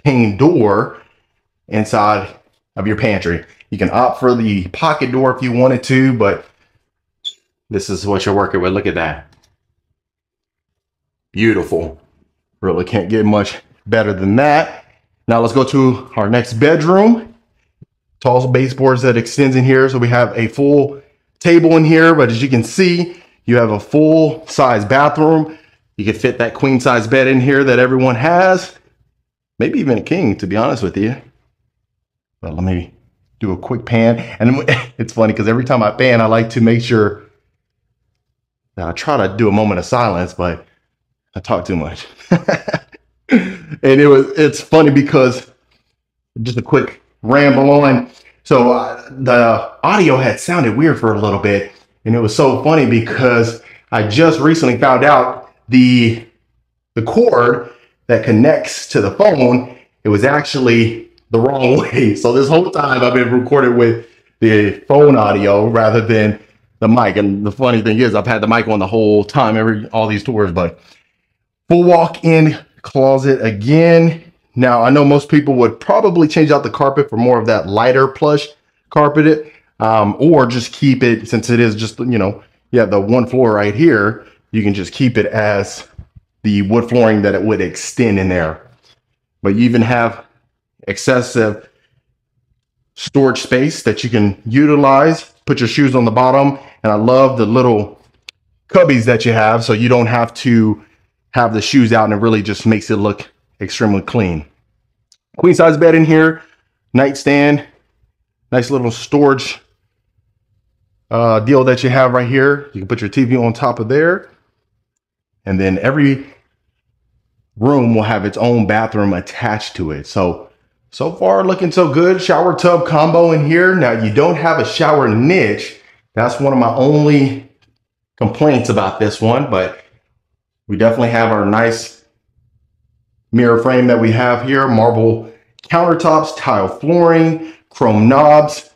pane door inside of your pantry. You can opt for the pocket door if you wanted to, but this is what you're working with. Look at that. Beautiful. Really can't get much better than that. Now let's go to our next bedroom. Tall baseboards that extends in here. So we have a full table in here, but as you can see, you have a full size bathroom. You can fit that queen size bed in here that everyone has. Maybe even a king, to be honest with you. But let me do a quick pan. And it's funny because every time I pan, I like to make sure that I try to do a moment of silence, but I talk too much. And it's funny because just a quick ramble on. So the audio had sounded weird for a little bit. And it was so funny because I just recently found out the cord that connects to the phone, it was actually the wrong way. So this whole time I've been recording with the phone audio rather than the mic. And the funny thing is I've had the mic on the whole time, all these tours, but full walk-in closet again. Now I know most people would probably change out the carpet for more of that lighter plush carpeted, or just keep it, since it is just, you know, yeah, the one floor right here, you can just keep it as the wood flooring that it would extend in there. But you even have excessive storage space that you can utilize, put your shoes on the bottom. And I love the little cubbies that you have, so you don't have to have the shoes out, and it really just makes it look extremely clean. Queen size bed in here, nightstand, nice little storage deal that you have right here. You can put your TV on top of there, and then every room will have its own bathroom attached to it. So far looking so good. Shower tub combo in here. Now you don't have a shower niche. That's one of my only complaints about this one, but we definitely have our nice mirror frame that we have here. Marble countertops, tile flooring, chrome knobs.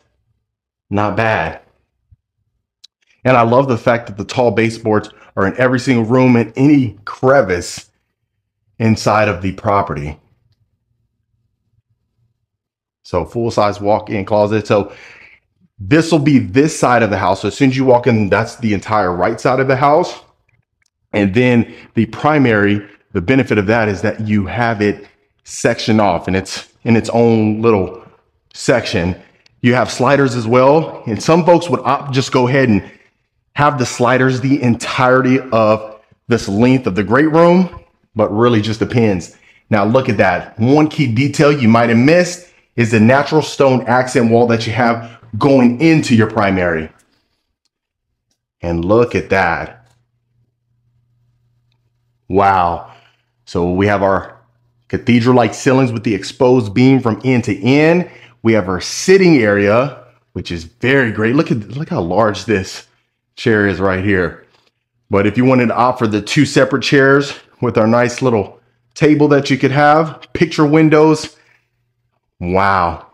Not bad. And I love the fact that the tall baseboards are in every single room and any crevice inside of the property. So full-size walk-in closet. So this will be this side of the house. So as soon as you walk in, that's the entire right side of the house. And then the primary, the benefit of that is that you have it sectioned off, and it's in its own little section. You have sliders as well. And some folks would opt just go ahead and have the sliders the entirety of this length of the great room, but really just depends. Now look at that. One key detail you might have missed is the natural stone accent wall that you have going into your primary. And look at that. Wow. So we have our cathedral-like ceilings with the exposed beam from end to end. We have our sitting area, which is very great. Look how large this chair is right here. But if you wanted to opt for the two separate chairs with our nice little table that you could have, picture windows. Wow.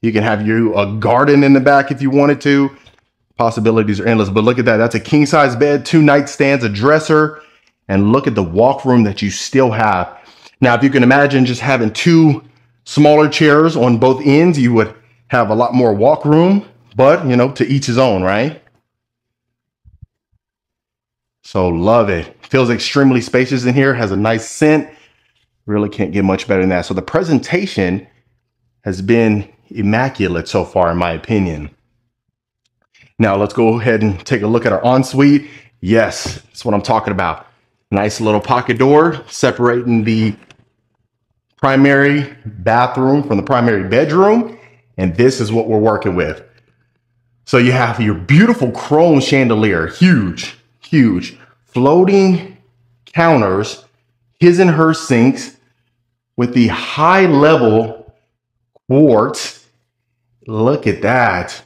You can have a garden in the back if you wanted to. Possibilities are endless, but look at that. That's a king size bed, 2 nightstands, a dresser, and look at the walk room that you still have. Now, if you can imagine just having 2 smaller chairs on both ends, you would have a lot more walk room, but you know, to each his own, right? So love it. Feels extremely spacious in here, has a nice scent. Really can't get much better than that. So the presentation has been immaculate so far, in my opinion. Now let's go ahead and take a look at our ensuite. Yes, that's what I'm talking about. Nice little pocket door separating the primary bathroom from the primary bedroom. And this is what we're working with. So you have your beautiful chrome chandelier, huge, huge, floating counters, his and her sinks with the high level quartz. Look at that.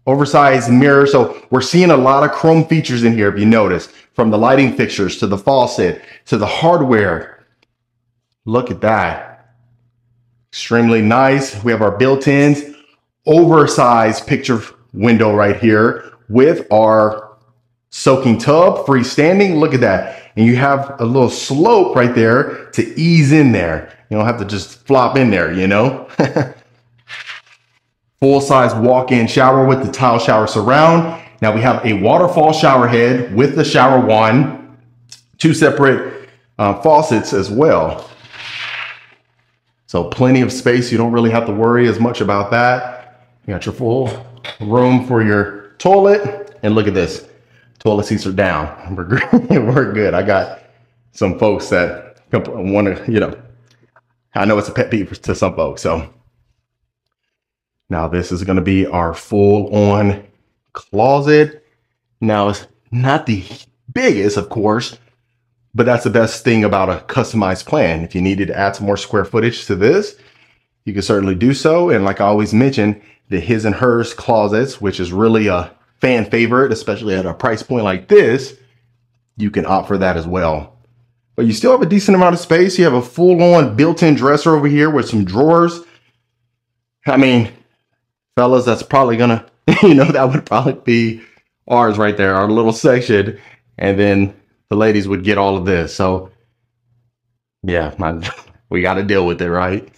Oversized mirror. So we're seeing a lot of chrome features in here, if you notice, from the lighting fixtures to the faucet to the hardware. Look at that. Extremely nice. We have our built-ins, oversized picture window right here with our soaking tub, freestanding. Look at that. And you have a little slope right there to ease in there. You don't have to just flop in there, you know? Full-size walk-in shower with the tile shower surround. Now we have a waterfall shower head with the shower wand, 2 separate faucets as well. So plenty of space. You don't really have to worry as much about that. You got your full room for your toilet. And look at this. Toilet seats are down. We're good. I got some folks that want to, you know, I know it's a pet peeve to some folks. So now this is going to be our full-on closet. Now it's not the biggest, of course, but that's the best thing about a customized plan. If you needed to add some more square footage to this, you can certainly do so. And like I always mention, the his and hers closets, which is really a fan favorite, especially at a price point like this, you can opt for that as well. But you still have a decent amount of space. You have a full-on built-in dresser over here with some drawers. I mean, fellas, that's probably gonna, that would probably be ours right there, our little section. And then the ladies would get all of this. So yeah, we got to deal with it, right?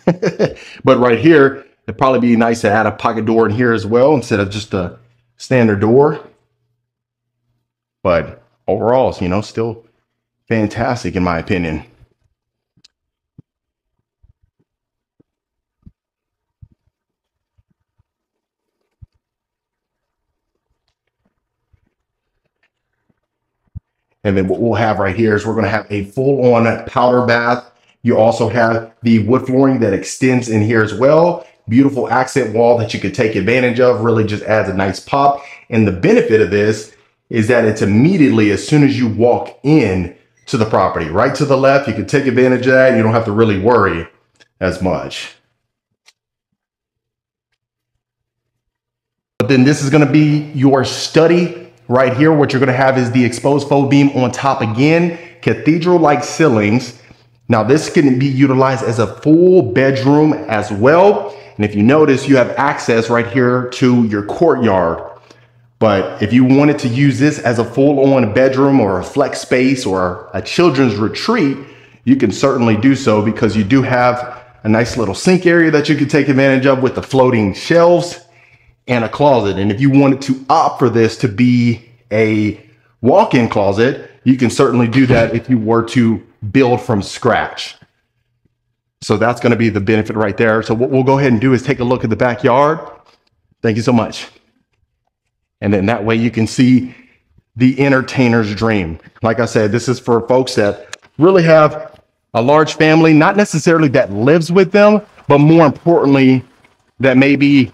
But right here, it'd probably be nice to add a pocket door in here as well instead of just a standard door. But overall, still fantastic in my opinion. And then what we'll have right here is we're going to have a full-on powder bath. You also have the wood flooring that extends in here as well. Beautiful accent wall that you could take advantage of. Really just adds a nice pop. And the benefit of this is that it's immediately, as soon as you walk in to the property, right to the left, you can take advantage of that. And you don't have to really worry as much. But then this is going to be your study. Right here, what you're going to have is the exposed faux beam on top again, cathedral-like ceilings. Now this can be utilized as a full bedroom as well. And if you notice, you have access right here to your courtyard. But if you wanted to use this as a full-on bedroom or a flex space or a children's retreat, you can certainly do so, because you do have a nice little sink area that you can take advantage of with the floating shelves and a closet. And if you wanted to opt for this to be a walk-in closet, you can certainly do that if you were to build from scratch. So that's going to be the benefit right there. So what we'll go ahead and do is take a look at the backyard. Thank you so much. And then that way you can see the entertainer's dream. Like I said, this is for folks that really have a large family, not necessarily that lives with them, but more importantly, that may be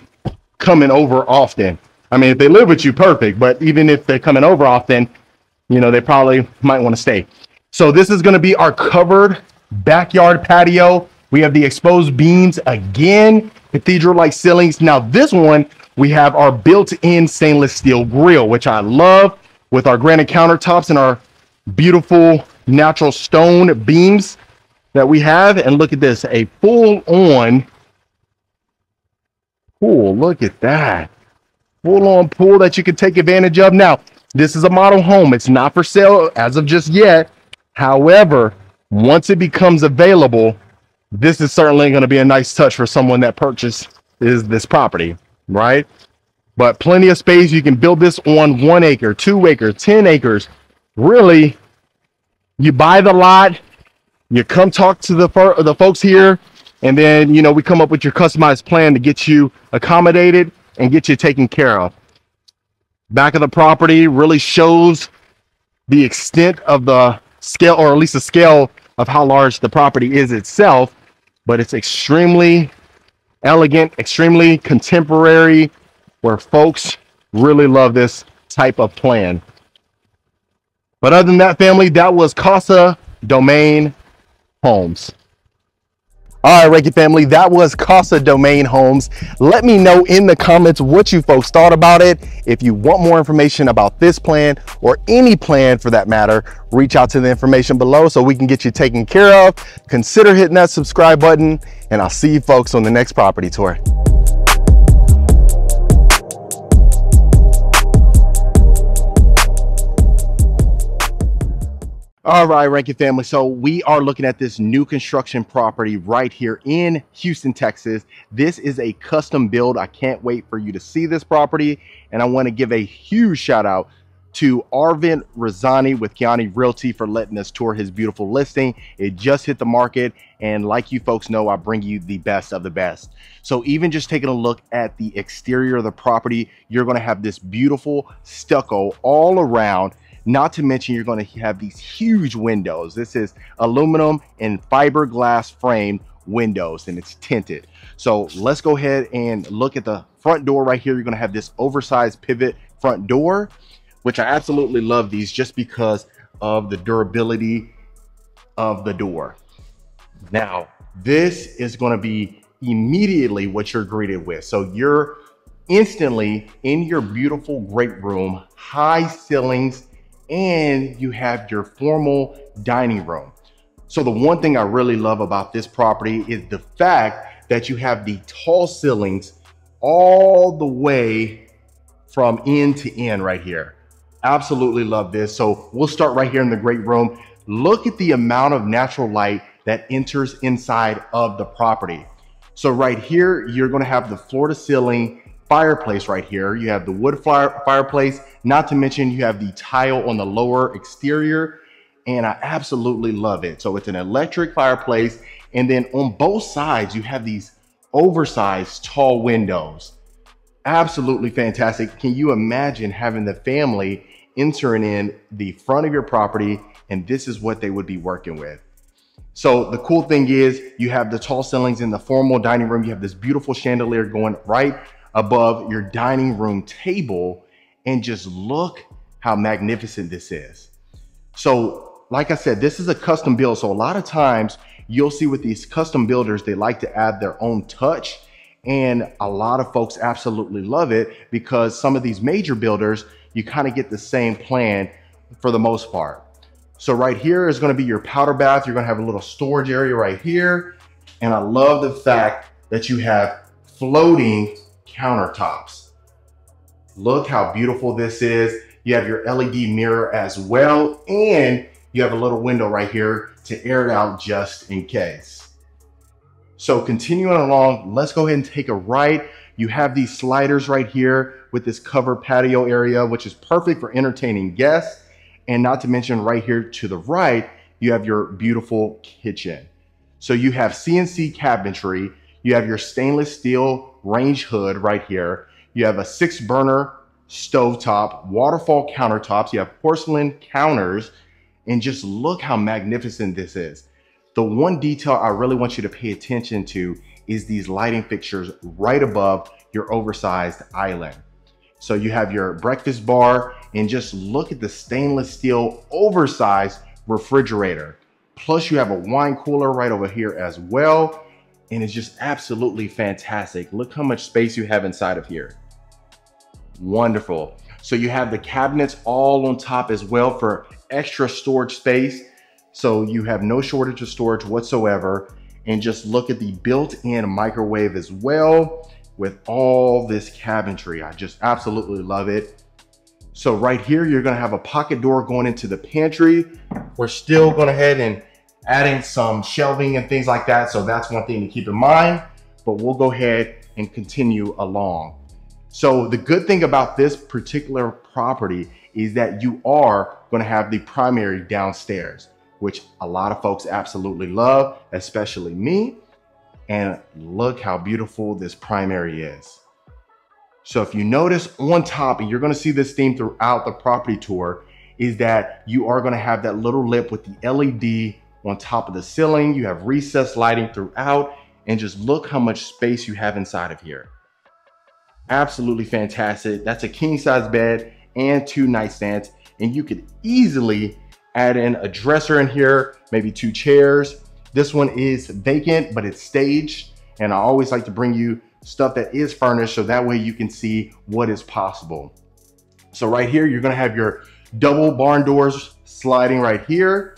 coming over often. I mean, if they live with you, perfect. But even if they're coming over often, they probably might want to stay. So this is going to be our covered backyard patio. We have the exposed beams again, cathedral-like ceilings. Now this one, we have our built-in stainless steel grill, which I love, with our granite countertops and our beautiful natural stone beams that we have. And look at this, a full-on pool. Look at that. Full-on pool that you can take advantage of. Now, this is a model home. It's not for sale as of just yet. However, once it becomes available, this is certainly going to be a nice touch for someone that purchases this property, right? But plenty of space. You can build this on 1 acre, 2 acres, 10 acres. Really, you buy the lot, you come talk to the folks here, and then, we come up with your customized plan to get you accommodated and get you taken care of. Back of the property really shows the extent of the scale, or at least the scale of how large the property is itself, but it's extremely elegant, extremely contemporary, where folks really love this type of plan. But other than that, family, that was Casa Domain Homes. All right, Reiki family, that was Casa Domain Homes. Let me know in the comments what you folks thought about it. If you want more information about this plan, or any plan for that matter, reach out to the information below so we can get you taken care of. Consider hitting that subscribe button, and I'll see you folks on the next property tour. All right, Rankin family. So we are looking at this new construction property right here in Houston, Texas. This is a custom build. I can't wait for you to see this property. And I want to give a huge shout out to Arvind Razani with Kiani Realty for letting us tour his beautiful listing. It just hit the market. And like you folks know, I bring you the best of the best. So even just taking a look at the exterior of the property, you're going to have this beautiful stucco all around. Not to mention, you're going to have these huge windows. This is aluminum and fiberglass framed windows, and it's tinted. So let's go ahead and look at the front door right here. You're going to have this oversized pivot front door, which I absolutely love these just because of the durability of the door. Now, this is going to be immediately what you're greeted with. So you're instantly in your beautiful great room, high ceilings, and you have your formal dining room. So the one thing I really love about this property is the fact that you have the tall ceilings all the way from end to end right here. Absolutely love this. So we'll start right here in the great room. Look at the amount of natural light that enters inside of the property. So right here, you're going to have the floor to ceiling fireplace right here. You have the wood fireplace, not to mention you have the tile on the lower exterior, and I absolutely love it. So it's an electric fireplace, and then on both sides, you have these oversized tall windows. Absolutely fantastic. Can you imagine having the family entering in the front of your property, and this is what they would be working with? So the cool thing is you have the tall ceilings in the formal dining room. You have this beautiful chandelier going right above your dining room table, and just look how magnificent this is. So like I said, this is a custom build. So a lot of times you'll see with these custom builders, they like to add their own touch. And a lot of folks absolutely love it because some of these major builders, you kind of get the same plan for the most part. So right here is going to be your powder bath. You're going to have a little storage area right here. And I love the fact that you have floating countertops. Look how beautiful this is. You have your LED mirror as well. And you have a little window right here to air it out just in case. So continuing along, let's go ahead and take a right. You have these sliders right here with this covered patio area, which is perfect for entertaining guests. And not to mention right here to the right, you have your beautiful kitchen. So you have CNC cabinetry. You have your stainless steel range hood right here. You have a 6-burner stovetop, waterfall countertops. You have porcelain counters, and just look how magnificent this is. The one detail I really want you to pay attention to is these lighting fixtures right above your oversized island. So you have your breakfast bar, and just look at the stainless steel oversized refrigerator. Plus you have a wine cooler right over here as well. And it's just absolutely fantastic. Look how much space you have inside of here. Wonderful. So you have the cabinets all on top as well for extra storage space. So you have no shortage of storage whatsoever. And just look at the built-in microwave as well with all this cabinetry. I just absolutely love it. So right here, you're gonna have a pocket door going into the pantry. We're still going ahead and adding some shelving and things like that. So that's one thing to keep in mind, but we'll go ahead and continue along. So the good thing about this particular property is that you are going to have the primary downstairs, which a lot of folks absolutely love, especially me. And look how beautiful this primary is. So if you notice on top, and you're going to see this theme throughout the property tour, is that you are going to have that little lip with the LED on top of the ceiling. You have recessed lighting throughout, and just look how much space you have inside of here. Absolutely fantastic. That's a king size bed and 2 nightstands, and you could easily add in a dresser in here, maybe 2 chairs. This one is vacant, but it's staged, and I always like to bring you stuff that is furnished so that way you can see what is possible. So right here, you're going to have your double barn doors sliding right here,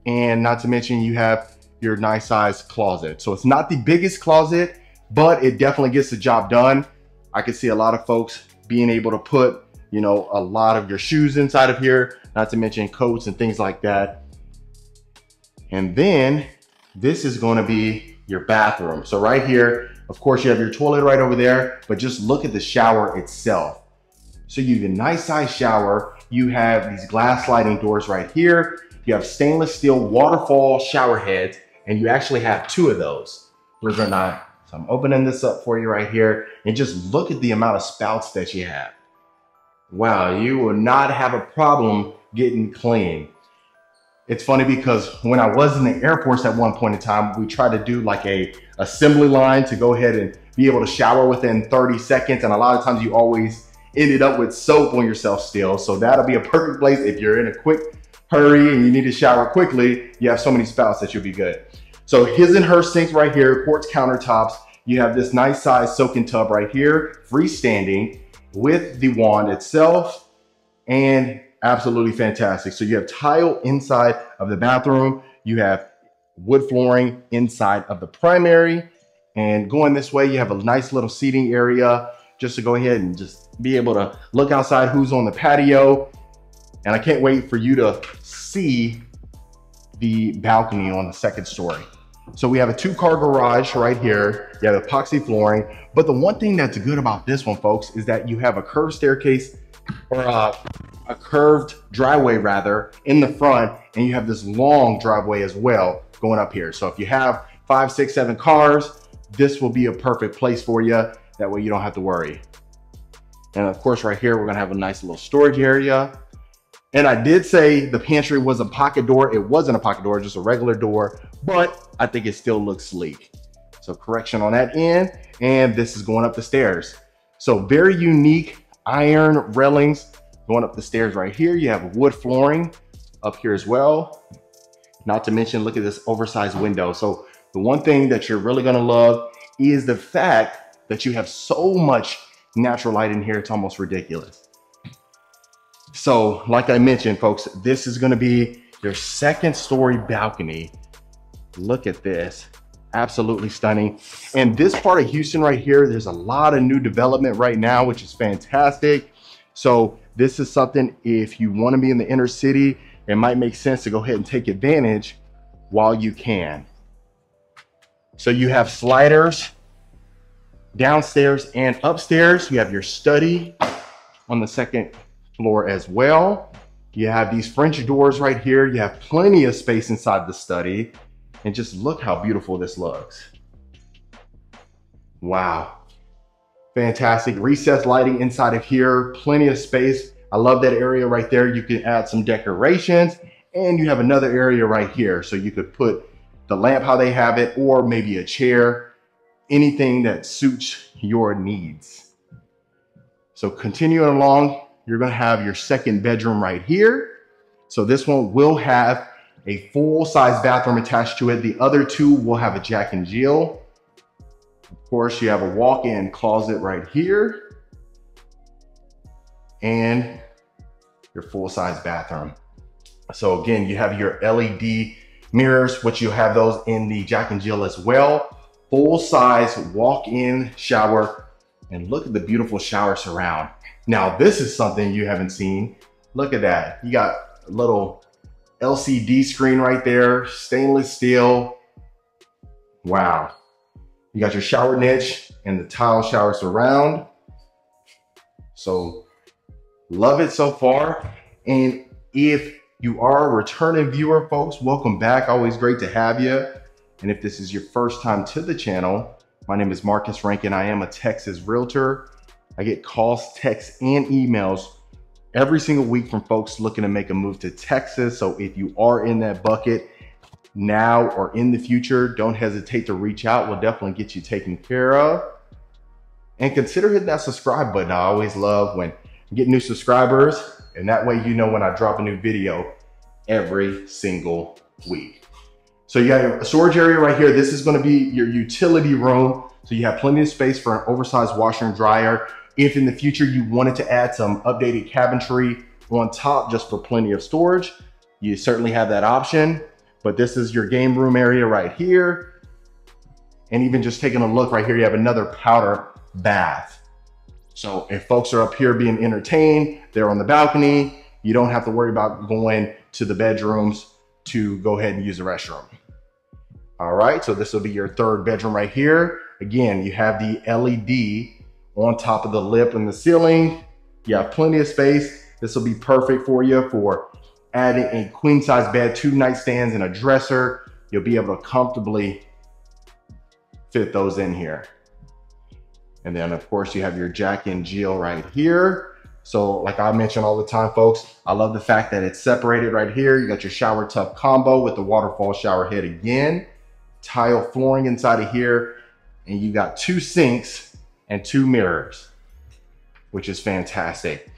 and not to mention you have your nice size closet. So it's not the biggest closet, but it definitely gets the job done. I can see a lot of folks being able to put, you know, a lot of your shoes inside of here, not to mention coats and things like that. And then this is going to be your bathroom. So right here, of course, you have your toilet right over there, but just look at the shower itself. So you have a nice size shower. You have these glass sliding doors right here. You have stainless steel waterfall shower heads, and you actually have 2 of those. Believe it or not. So I'm opening this up for you right here, and just look at the amount of spouts that you have. Wow, you will not have a problem getting clean. It's funny because when I was in the Air Force at one point in time, we tried to do like a assembly line to go ahead and be able to shower within 30 seconds. And a lot of times you always ended up with soap on yourself still. So that'll be a perfect place if you're in a quick hurry and you need to shower quickly. You have so many spouts that you'll be good. So his and her sinks right here, quartz countertops. You have this nice size soaking tub right here, freestanding with the wand itself, and absolutely fantastic. So you have tile inside of the bathroom. You have wood flooring inside of the primary, And going this way, you have a nice little seating area just to go ahead and just be able to look outside who's on the patio. And I can't wait for you to see the balcony on the second story. So we have a 2-car garage right here. You have epoxy flooring. But the one thing that's good about this one, folks, is that you have a curved staircase, or a curved driveway rather, in the front, and you have this long driveway as well going up here. So if you have 5, 6, 7 cars, this will be a perfect place for you. That way you don't have to worry. And of course, right here, we're gonna have a nice little storage area. And I did say the pantry was a pocket door. It wasn't a pocket door, just a regular door, but I think it still looks sleek. So correction on that end. And this is going up the stairs. So very unique iron railings going up the stairs right here. You have wood flooring up here as well. Not to mention, look at this oversized window. So the one thing that you're really gonna love is the fact that you have so much natural light in here. It's almost ridiculous. So like I mentioned, folks, this is gonna be your second story balcony. Look at this, absolutely stunning. And this part of Houston right here, there's a lot of new development right now, which is fantastic. So this is something, if you wanna be in the inner city, it might make sense to go ahead and take advantage while you can. So you have sliders downstairs and upstairs. You have your study on the second floor as well. You have these French doors right here. You have plenty of space inside the study. And just look how beautiful this looks. Wow. Fantastic. Recessed lighting inside of here. Plenty of space. I love that area right there. You can add some decorations, and you have another area right here. So you could put the lamp how they have it, or maybe a chair, anything that suits your needs. So continuing along, you're gonna have your second bedroom right here. So this one will have a full-size bathroom attached to it. The other two will have a Jack and Jill. Of course, you have a walk-in closet right here and your full-size bathroom. So again, you have your LED mirrors, which you have those in the Jack and Jill as well. Full-size walk-in shower, and look at the beautiful shower surround. Now, this is something you haven't seen. Look at that. You got a little LCD screen right there, stainless steel. Wow. You got your shower niche and the tile shower surround. So love it so far. And if you are a returning viewer, folks, welcome back. Always great to have you. And if this is your first time to the channel, my name is Marcus Rankin. I am a Texas realtor. I get calls, texts, and emails every single week from folks looking to make a move to Texas. So if you are in that bucket now or in the future, don't hesitate to reach out. We'll definitely get you taken care of. And consider hitting that subscribe button. I always love when I get new subscribers, and that way you know when I drop a new video every single week. So you got a storage area right here. This is going to be your utility room. So you have plenty of space for an oversized washer and dryer. If in the future you wanted to add some updated cabinetry on top just for plenty of storage, you certainly have that option. But this is your game room area right here. And even just taking a look right here, you have another powder bath. So if folks are up here being entertained, they're on the balcony, you don't have to worry about going to the bedrooms to go ahead and use the restroom. All right, so this will be your third bedroom right here. Again, you have the LED on top of the lip and the ceiling. You have plenty of space. This will be perfect for you for adding a queen size bed, 2 nightstands, and a dresser. You'll be able to comfortably fit those in here. And then of course you have your Jack and Jill right here. So like I mention all the time, folks, I love the fact that it's separated right here. You got your shower tub combo with the waterfall shower head again, tile flooring inside of here, and you got 2 sinks and 2 mirrors, which is fantastic.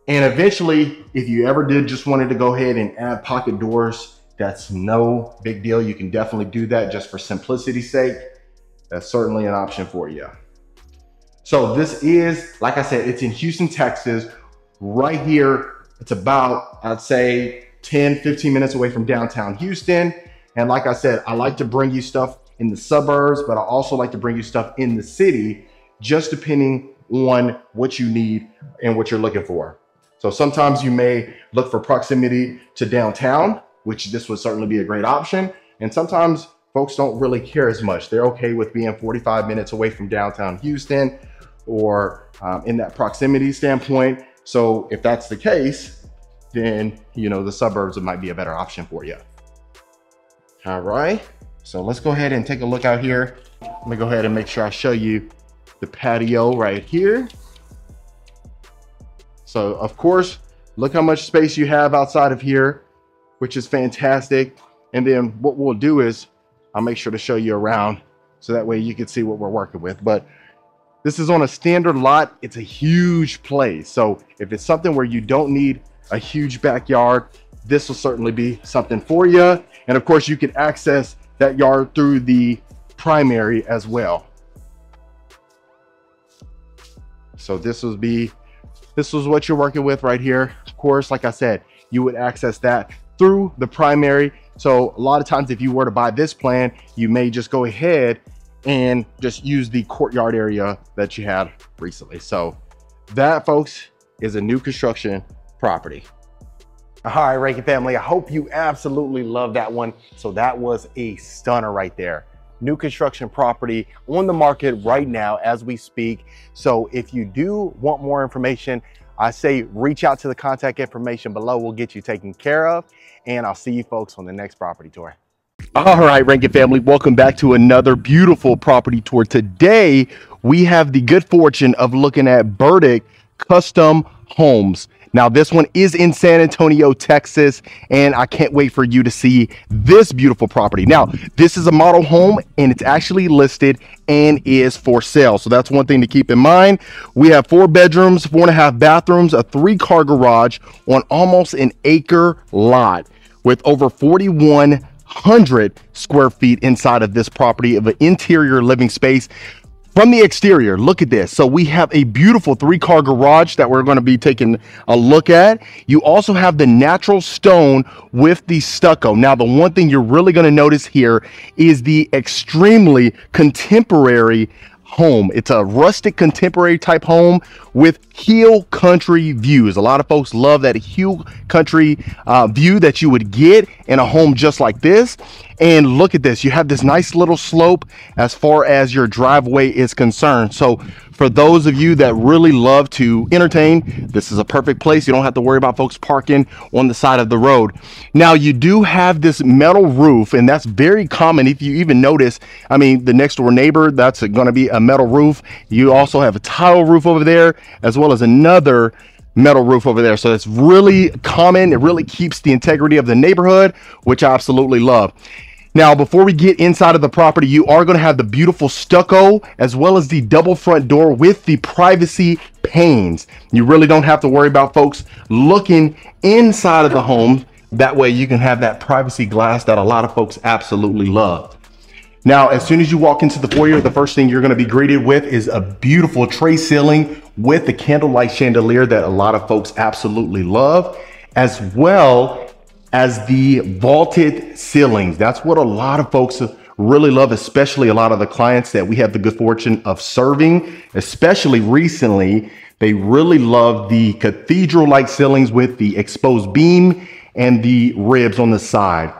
And eventually, if you ever did just wanted to go ahead and add pocket doors, that's no big deal. You can definitely do that just for simplicity's sake. That's certainly an option for you. So this is, like I said, it's in Houston, Texas, right here. It's about, I'd say 10, 15 minutes away from downtown Houston. And like I said, I like to bring you stuff in the suburbs, but I also like to bring you stuff in the city, just depending on what you need and what you're looking for. So sometimes you may look for proximity to downtown, which this would certainly be a great option. And sometimes folks don't really care as much. They're okay with being 45 minutes away from downtown Houston or in that proximity standpoint. So if that's the case, then, you know, the suburbs might be a better option for you. All right, so let's go ahead and take a look out here. Let me go ahead and make sure I show you the patio right here. So of course, look how much space you have outside of here, which is fantastic. And then what we'll do is I'll make sure to show you around so that way you can see what we're working with. But this is on a standard lot. It's a huge place. So if it's something where you don't need a huge backyard, this will certainly be something for you. And of course, you can access that yard through the primary as well. So this was what you're working with right here. Of course, like I said, you would access that through the primary. So a lot of times if you were to buy this plan, you may just go ahead and just use the courtyard area that you had recently. So that, folks, is a new construction property. All right, Rankin family, I hope you absolutely love that one. So that was a stunner right there. New construction property on the market right now as we speak. So if you do want more information, I say reach out to the contact information below. We'll get you taken care of. And I'll see you folks on the next property tour. All right, Rankin family, welcome back to another beautiful property tour. Today, we have the good fortune of looking at Burdick Custom Homes. Now, this one is in San Antonio, Texas, and I can't wait for you to see this beautiful property. Now, this is a model home, and it's actually listed and is for sale. So that's one thing to keep in mind. We have 4 bedrooms, 4.5 bathrooms, a 3-car garage on almost an acre lot with over 4,100 square feet inside of this property of an interior living space. From the exterior, look at this. So we have a beautiful 3-car garage that we're going to be taking a look at. You also have the natural stone with the stucco. Now, the one thing you're really going to notice here is the extremely contemporary home. It's a rustic contemporary type home with hill country views. A lot of folks love that hill country view that you would get in a home just like this. And look at this, you have this nice little slope as far as your driveway is concerned. So for those of you that really love to entertain, this is a perfect place. You don't have to worry about folks parking on the side of the road. Now, you do have this metal roof, and that's very common. If you even notice, I mean, the next door neighbor, that's going to be a metal roof. You also have a tile roof over there, as well as another metal roof over there. So it's really common. It really keeps the integrity of the neighborhood, which I absolutely love. Now, before we get inside of the property, you are going to have the beautiful stucco as well as the double front door with the privacy panes. You really don't have to worry about folks looking inside of the home. That way you can have that privacy glass that a lot of folks absolutely love. Now, as soon as you walk into the foyer, the first thing you're going to be greeted with is a beautiful tray ceiling with the candlelight chandelier that a lot of folks absolutely love, as well as the vaulted ceilings. That's what a lot of folks really love, especially a lot of the clients that we have the good fortune of serving, especially recently. They really love the cathedral-like ceilings with the exposed beam and the ribs on the side.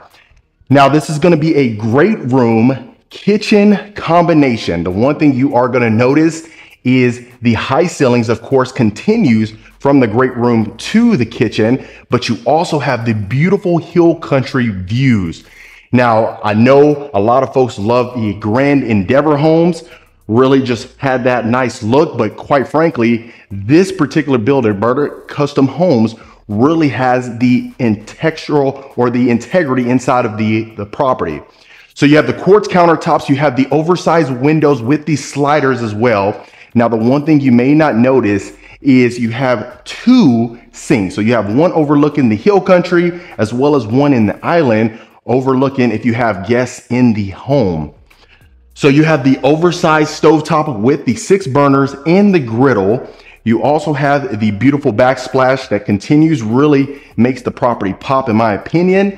Now, this is going to be a great room kitchen combination. The one thing you are going to notice is the high ceilings, of course, continues from the great room to the kitchen, but you also have the beautiful hill country views. Now, I know a lot of folks love the Grand Endeavor homes, really just had that nice look, but quite frankly, this particular builder, Burdick Custom Homes, really has the textural or the integrity inside of the property. So you have the quartz countertops, you have the oversized windows with these sliders as well. Now, the one thing you may not notice is you have 2 sinks. So you have one overlooking the hill country as well as one in the island overlooking if you have guests in the home. So you have the oversized stovetop with the 6 burners and the griddle. You also have the beautiful backsplash that continues, really makes the property pop in my opinion.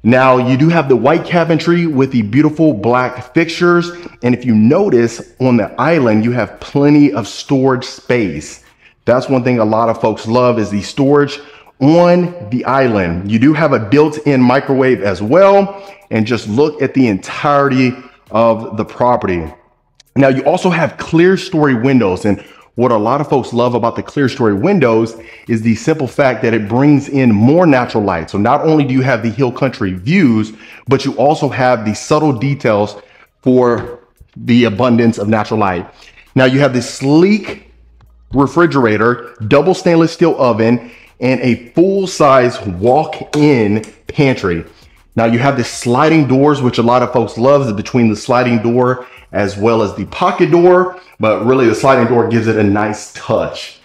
Now you do have the white cabinetry with the beautiful black fixtures. And if you notice on the island, you have plenty of storage space. That's one thing a lot of folks love is the storage on the island. You do have a built-in microwave as well. And just look at the entirety of the property. Now you also have clear story windows, and what a lot of folks love about the clear story windows is the simple fact that it brings in more natural light. So not only do you have the hill country views, but you also have the subtle details for the abundance of natural light. Now you have this sleek refrigerator, double stainless steel oven, and a full-size walk-in pantry. Now you have the sliding doors, which a lot of folks love, between the sliding door as well as the pocket door, but really the sliding door gives it a nice touch.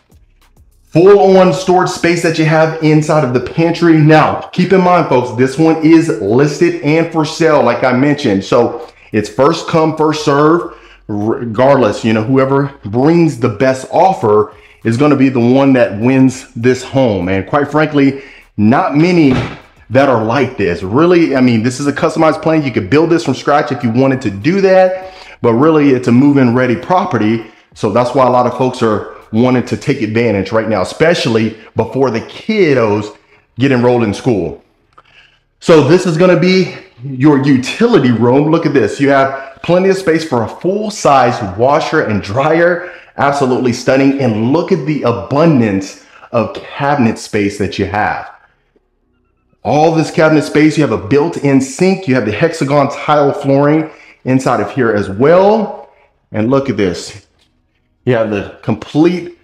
Full on storage space that you have inside of the pantry. Now, keep in mind, folks, this one is listed and for sale, like I mentioned. So it's first come, first serve, regardless, you know, whoever brings the best offer is going to be the one that wins this home. And quite frankly, not many that are like this. Really, I mean, this is a customized plan. You could build this from scratch if you wanted to do that, but really it's a move-in ready property. So that's why a lot of folks are wanting to take advantage right now, especially before the kiddos get enrolled in school. So this is going to be your utility room. Look at this. You have plenty of space for a full-size washer and dryer. Absolutely stunning. And look at the abundance of cabinet space that you have. All this cabinet space, you have a built-in sink, you have the hexagon tile flooring inside of here as well. And look at this. You have the complete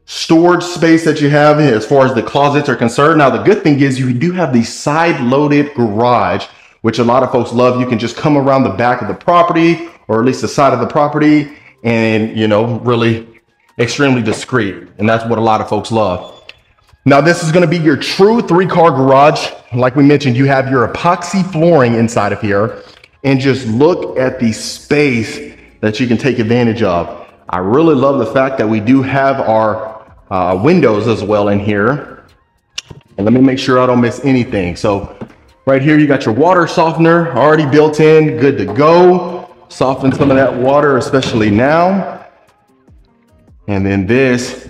storage space that you have as far as the closets are concerned. Now, the good thing is you do have the side-loaded garage, which a lot of folks love. You can just come around the back of the property, or at least the side of the property, and, you know, really extremely discreet. And that's what a lot of folks love. Now, this is going to be your true 3-car garage. Like we mentioned, you have your epoxy flooring inside of here, and just look at the space that you can take advantage of. I really love the fact that we do have our windows as well in here. And let me make sure I don't miss anything. So right here, you got your water softener already built in, good to go. Soften some of that water, especially now. And then this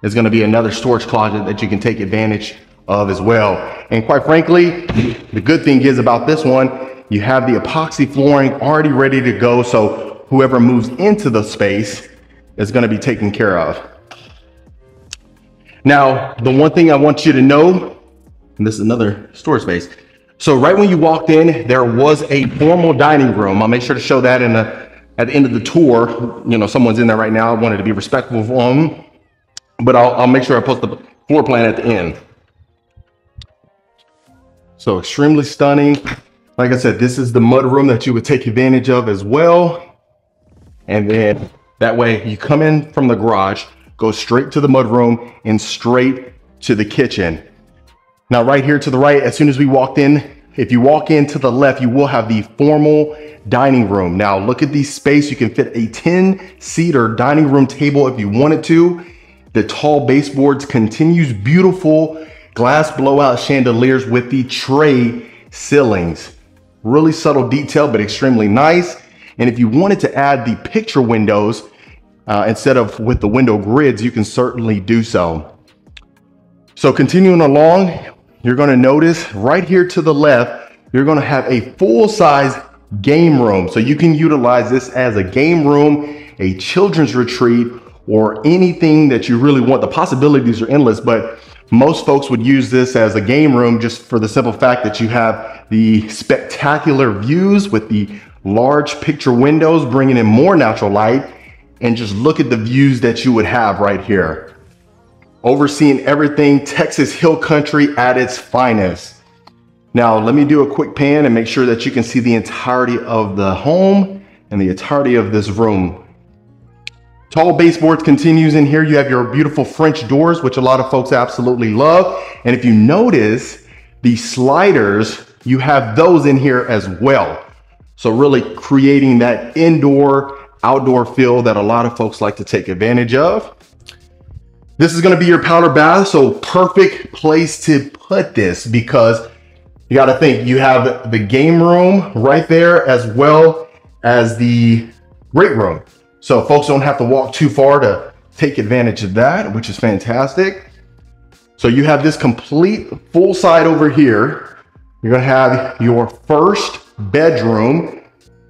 is going to be another storage closet that you can take advantage of as well. And quite frankly, the good thing is about this one, you have the epoxy flooring already ready to go. So whoever moves into the space is going to be taken care of. Now, the one thing I want you to know, and this is another storage space. So right when you walked in, there was a formal dining room. I'll make sure to show that at the end of the tour. You know, someone's in there right now. I wanted to be respectful of them. But I'll make sure I post the floor plan at the end. So extremely stunning. Like I said, this is the mud room that you would take advantage of as well. And then that way you come in from the garage, go straight to the mud room and straight to the kitchen. Now right here to the right, as soon as we walked in, if you walk in to the left, you will have the formal dining room. Now look at the space. You can fit a 10-seater dining room table if you wanted to. The tall baseboards continues, beautiful glass blowout chandeliers with the tray ceilings. Really subtle detail, but extremely nice. And if you wanted to add the picture windows instead of with the window grids, you can certainly do so. So continuing along, you're going to notice right here to the left, you're going to have a full-size game room. So you can utilize this as a game room, a children's retreat, or anything that you really want. The possibilities are endless, but most folks would use this as a game room just for the simple fact that you have the spectacular views with the large picture windows, bringing in more natural light. And just look at the views that you would have right here. Overseeing everything Texas Hill Country at its finest. Now, let me do a quick pan and make sure that you can see the entirety of the home and the entirety of this room. Tall baseboards continues in here. You have your beautiful French doors, which a lot of folks absolutely love. And if you notice the sliders, you have those in here as well. So really creating that indoor, outdoor feel that a lot of folks like to take advantage of. This is going to be your powder bath. So perfect place to put this because You got to think, you have the game room right there as well as the great room. So folks don't have to walk too far to take advantage of that, which is fantastic. So you have this complete full side over here. You're gonna have your first bedroom.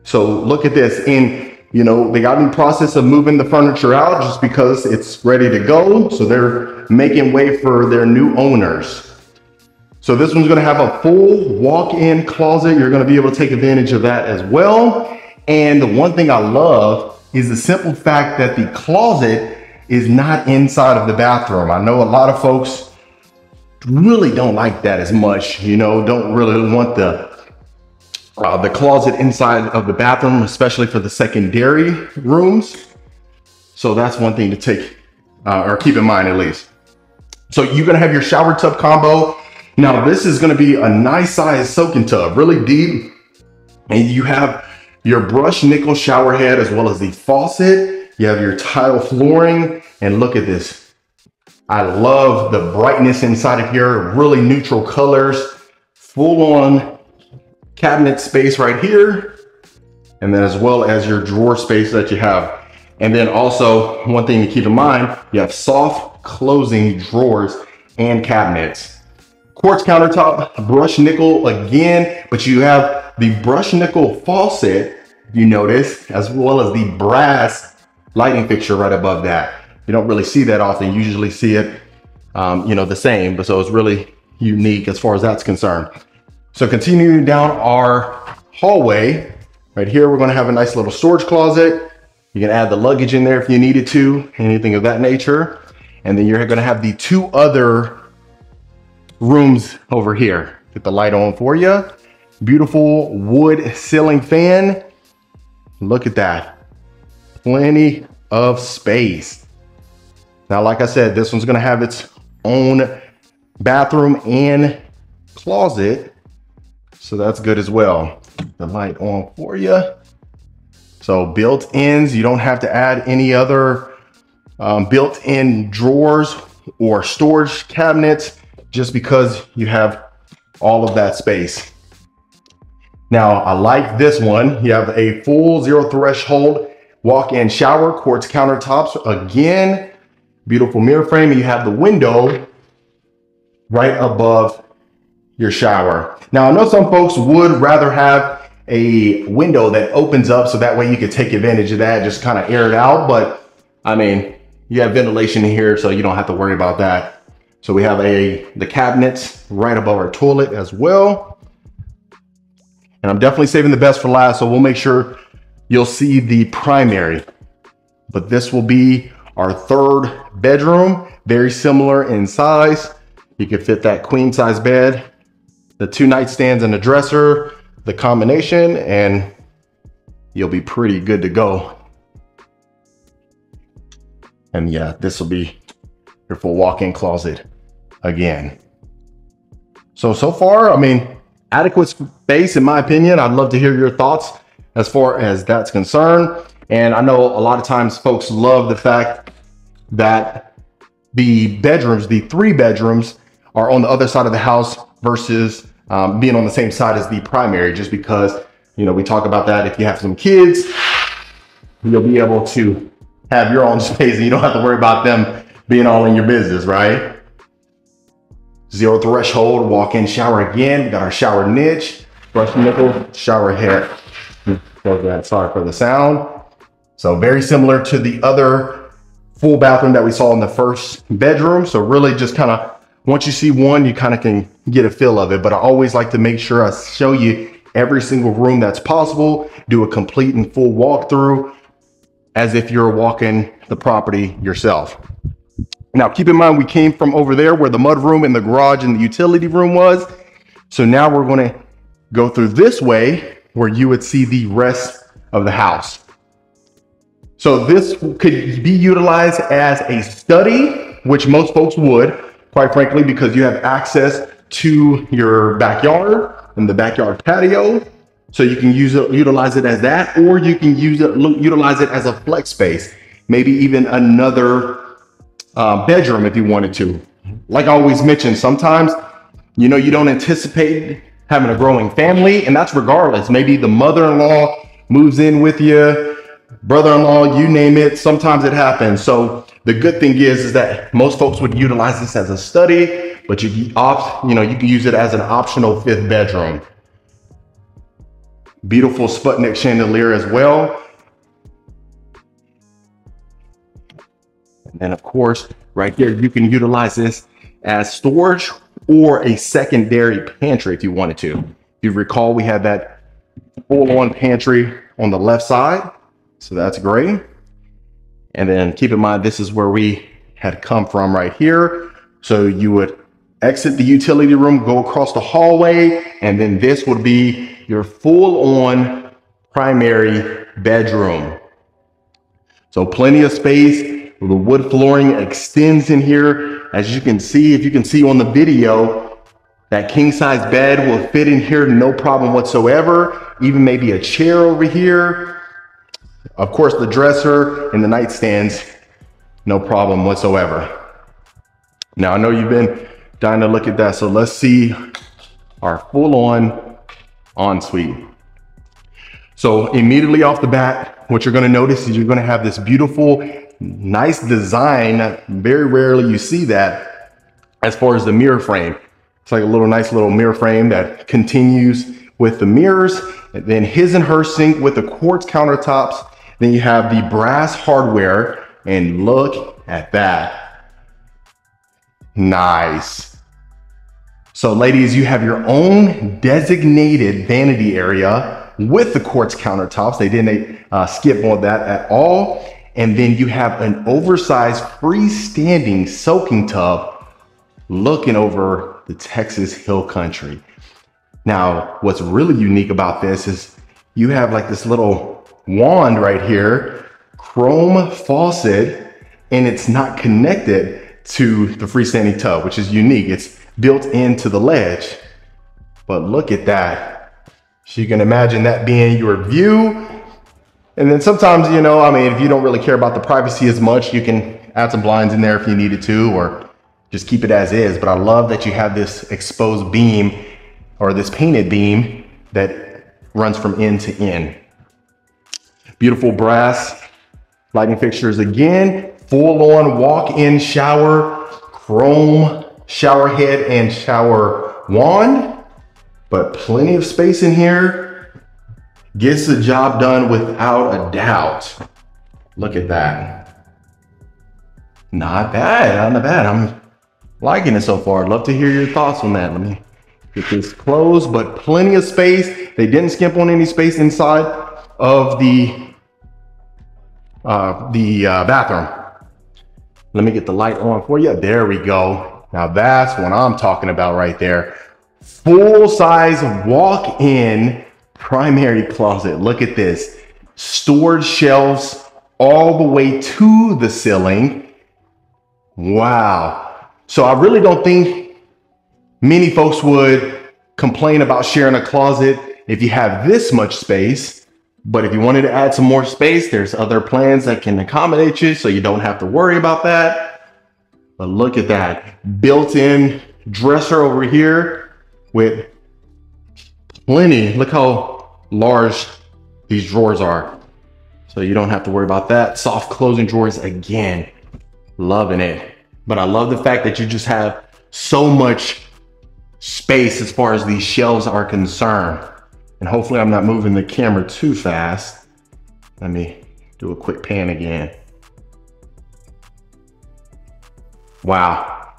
So look at this. And you know, they got in the process of moving the furniture out just because it's ready to go. So they're making way for their new owners. So this one's gonna have a full walk-in closet. You're gonna be able to take advantage of that as well. And the one thing I love is the simple fact that the closet is not inside of the bathroom. I know a lot of folks really don't like that as much, you know, don't really want the closet inside of the bathroom, especially for the secondary rooms. So that's one thing to take or keep in mind at least. So you're gonna have your shower tub combo. Now this is gonna be a nice size soaking tub, really deep. And you have your brushed nickel shower head as well as the faucet. You have your tile flooring, and look at this. I love the brightness inside of here, really neutral colors, full on cabinet space right here. And then as well as your drawer space that you have. And then also one thing to keep in mind, you have soft closing drawers and cabinets. Quartz countertop, brushed nickel again, but you have the brushed nickel faucet, you notice, as well as the brass lighting fixture right above that. You don't really see that often. You usually see it, you know, the same, but so it's really unique as far as that's concerned. So continuing down our hallway, right here, we're gonna have a nice little storage closet. You can add the luggage in there if you needed to, anything of that nature. And then you're gonna have the two other rooms over here. Get the light on for you. Beautiful wood ceiling fan. Look at that. Plenty of space. Now, like I said, this one's gonna have its own bathroom and closet. So that's good as well. The light on for you. So built-ins, you don't have to add any other built-in drawers or storage cabinets just because you have all of that space. Now, I like this one. You have a full zero threshold walk-in shower, quartz countertops. Again, beautiful mirror frame, and you have the window right above your shower. Now, I know some folks would rather have a window that opens up so that way you could take advantage of that, just kind of air it out. But I mean, you have ventilation in here, so you don't have to worry about that. So we have the cabinets right above our toilet as well. And I'm definitely saving the best for last, so we'll make sure you'll see the primary. But this will be our third bedroom, very similar in size. You can fit that queen size bed, the 2 nightstands and a dresser, the combination, and you'll be pretty good to go. And yeah, this will be your full walk-in closet again. So far, I mean, adequate space in my opinion. I'd love to hear your thoughts as far as that's concerned. And I know a lot of times folks love the fact that the bedrooms, the 3 bedrooms, are on the other side of the house versus being on the same side as the primary, just because, you know, we talk about that. If you have some kids, you'll be able to have your own space and you don't have to worry about them being all in your business, right? Zero threshold walk-in shower again. We got our shower niche, brushed nickel, shower head. Sorry for the sound. So very similar to the other full bathroom that we saw in the first bedroom. So really just kind of, once you see one, you kind of can get a feel of it. But I always like to make sure I show you every single room that's possible, do a complete and full walkthrough as if you're walking the property yourself. Now, keep in mind, we came from over there where the mud room and the garage and the utility room was. So now we're going to go through this way where you would see the rest of the house. So this could be utilized as a study, which most folks would, quite frankly, because you have access to your backyard and the backyard patio. So you can utilize it as that, or you can utilize it as a flex space, maybe even another bedroom if you wanted to. Like I always mention, sometimes, you know, you don't anticipate having a growing family, and that's regardless. Maybe the mother-in-law moves in with you, brother-in-law, you name it. Sometimes it happens. So the good thing is that most folks would utilize this as a study, but you can use it as an optional 5th bedroom. Beautiful Sputnik chandelier as well. And then of course, right here, you can utilize this as storage or a secondary pantry if you wanted to. If you recall, we had that full-on pantry on the left side. So that's great. And then keep in mind, this is where we had come from right here. So you would exit the utility room, go across the hallway, and then this would be your full-on primary bedroom. So plenty of space. The wood flooring extends in here. As you can see, if you can see on the video, that king-size bed will fit in here, no problem whatsoever. Even maybe a chair over here. Of course, the dresser and the nightstands, no problem whatsoever. Now, I know you've been dying to look at that, so let's see our full-on ensuite. So immediately off the bat, what you're gonna notice is you're gonna have this beautiful, nice design. Very rarely you see that as far as the mirror frame. It's like a nice little mirror frame that continues with the mirrors, and then his and her sink with the quartz countertops. Then you have the brass hardware, and look at that. Nice. So ladies, you have your own designated vanity area with the quartz countertops. They didn't skip on that at all. And then you have an oversized freestanding soaking tub looking over the Texas Hill Country. Now, what's really unique about this is you have like this little wand right here, chrome faucet, and it's not connected to the freestanding tub, which is unique. It's built into the ledge. But look at that. So you can imagine that being your view. And then sometimes, if you don't really care about the privacy as much, you can add some blinds in there if you needed to, or just keep it as is. But I love that you have this exposed beam, or this painted beam that runs from end to end. Beautiful brass lighting fixtures again, full-on walk-in shower, chrome shower head and shower wand, but plenty of space in here. Gets the job done without a doubt. Look at that. Not bad, not bad. I'm liking it so far. I'd love to hear your thoughts on that. Let me get this closed, but plenty of space. They didn't skimp on any space inside of the bathroom. Let me get the light on for you. There we go. Now that's what I'm talking about right there. Full-size walk-in primary closet. Look at this. Storage shelves all the way to the ceiling. Wow. So I really don't think many folks would complain about sharing a closet if you have this much space. But if you wanted to add some more space, there's other plans that can accommodate you, so you don't have to worry about that. But look at that. Built-in dresser over here with plenty. Look how large these drawers are. So you don't have to worry about that. Soft closing drawers again. Loving it. But I love the fact that you just have so much space as far as these shelves are concerned. And hopefully I'm not moving the camera too fast. Let me do a quick pan again. Wow.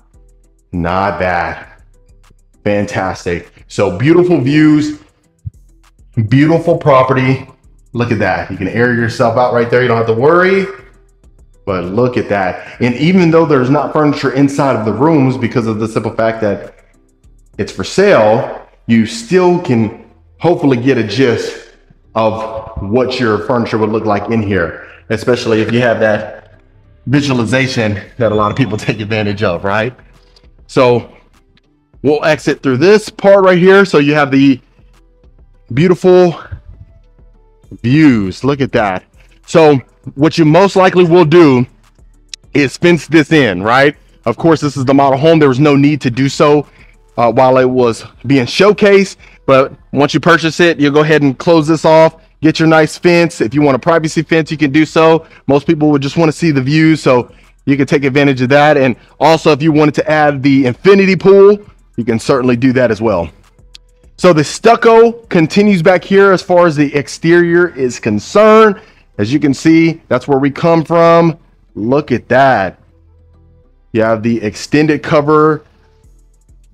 Not bad. Fantastic. So beautiful views, beautiful property. Look at that. You can air yourself out right there. You don't have to worry. But look at that. And even though there's not furniture inside of the rooms because of the simple fact that it's for sale, you still can hopefully get a gist of what your furniture would look like in here, especially if you have that visualization that a lot of people take advantage of, right? So we'll exit through this part right here. So you have the beautiful views. Look at that. So what you most likely will do is fence this in, right? Of course, this is the model home. There was no need to do so while it was being showcased, But once you purchase it, you'll go ahead and close this off, get your nice fence. If you want a privacy fence, you can do so. Most people would just want to see the view, so you can take advantage of that. And also, if you wanted to add the infinity pool, you can certainly do that as well. So the stucco continues back here as far as the exterior is concerned. As you can see, that's where we come from. Look at that. You have the extended cover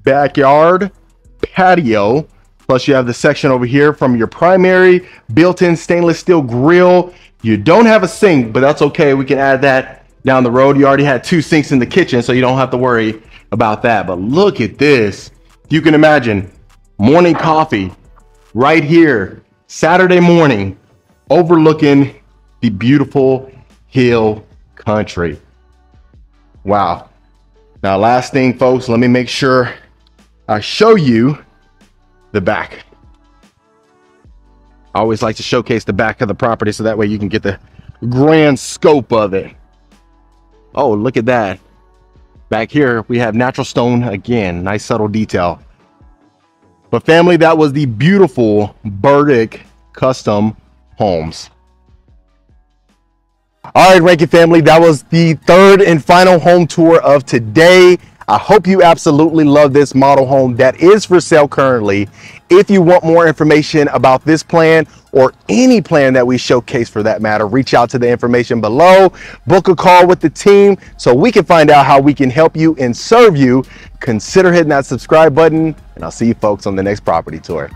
backyard patio, plus you have the section over here from your primary built-in stainless steel grill. You don't have a sink, but that's okay. We can add that down the road. You already had 2 sinks in the kitchen, so you don't have to worry about that. But look at this. You can imagine morning coffee right here, Saturday morning, overlooking the beautiful hill country. Wow. Now, last thing, folks, let me make sure I show you the back. I always like to showcase the back of the property so that way you can get the grand scope of it. Oh, look at that. Back here, we have natural stone again. Nice subtle detail. But family, that was the beautiful Burdick Custom Homes. All right, Rankin family, that was the 3rd and final home tour of today. I hope you absolutely love this model home that is for sale currently. If you want more information about this plan or any plan that we showcase for that matter, reach out to the information below, book a call with the team so we can find out how we can help you and serve you. Consider hitting that subscribe button, and I'll see you folks on the next property tour.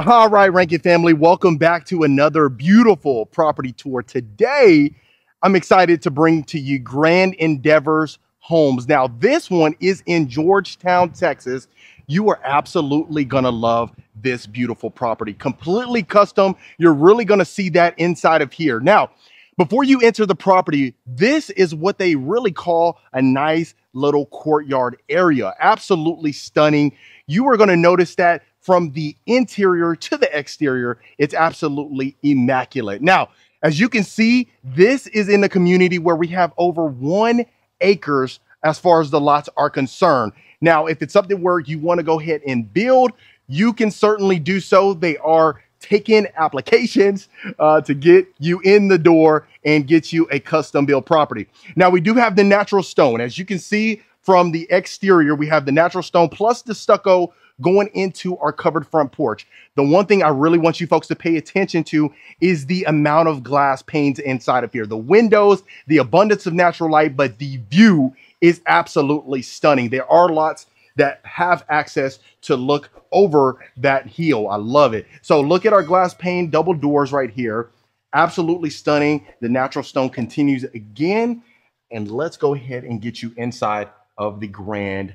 All right, Rankin family, welcome back to another beautiful property tour. Today, I'm excited to bring to you Grand Endeavors Homes. Now, this one is in Georgetown, Texas. You are absolutely gonna love this beautiful property. Completely custom. You're really gonna see that inside of here. Now, before you enter the property, this is what they really call a nice little courtyard area. Absolutely stunning. You are gonna notice that from the interior to the exterior, it's absolutely immaculate. Now, as you can see, this is in the community where we have over 1 acres as far as the lots are concerned. Now, if it's something where you want to go ahead and build, you can certainly do so. They are taking applications to get you in the door and get you a custom built property. Now, we do have the natural stone. As you can see from the exterior, we have the natural stone plus the stucco going into our covered front porch. The one thing I really want you folks to pay attention to is the amount of glass panes inside of here. The windows, the abundance of natural light, but the view is absolutely stunning. There are lots that have access to look over that hill. I love it. So look at our glass pane double doors right here. Absolutely stunning. The natural stone continues again. And let's go ahead and get you inside of the grand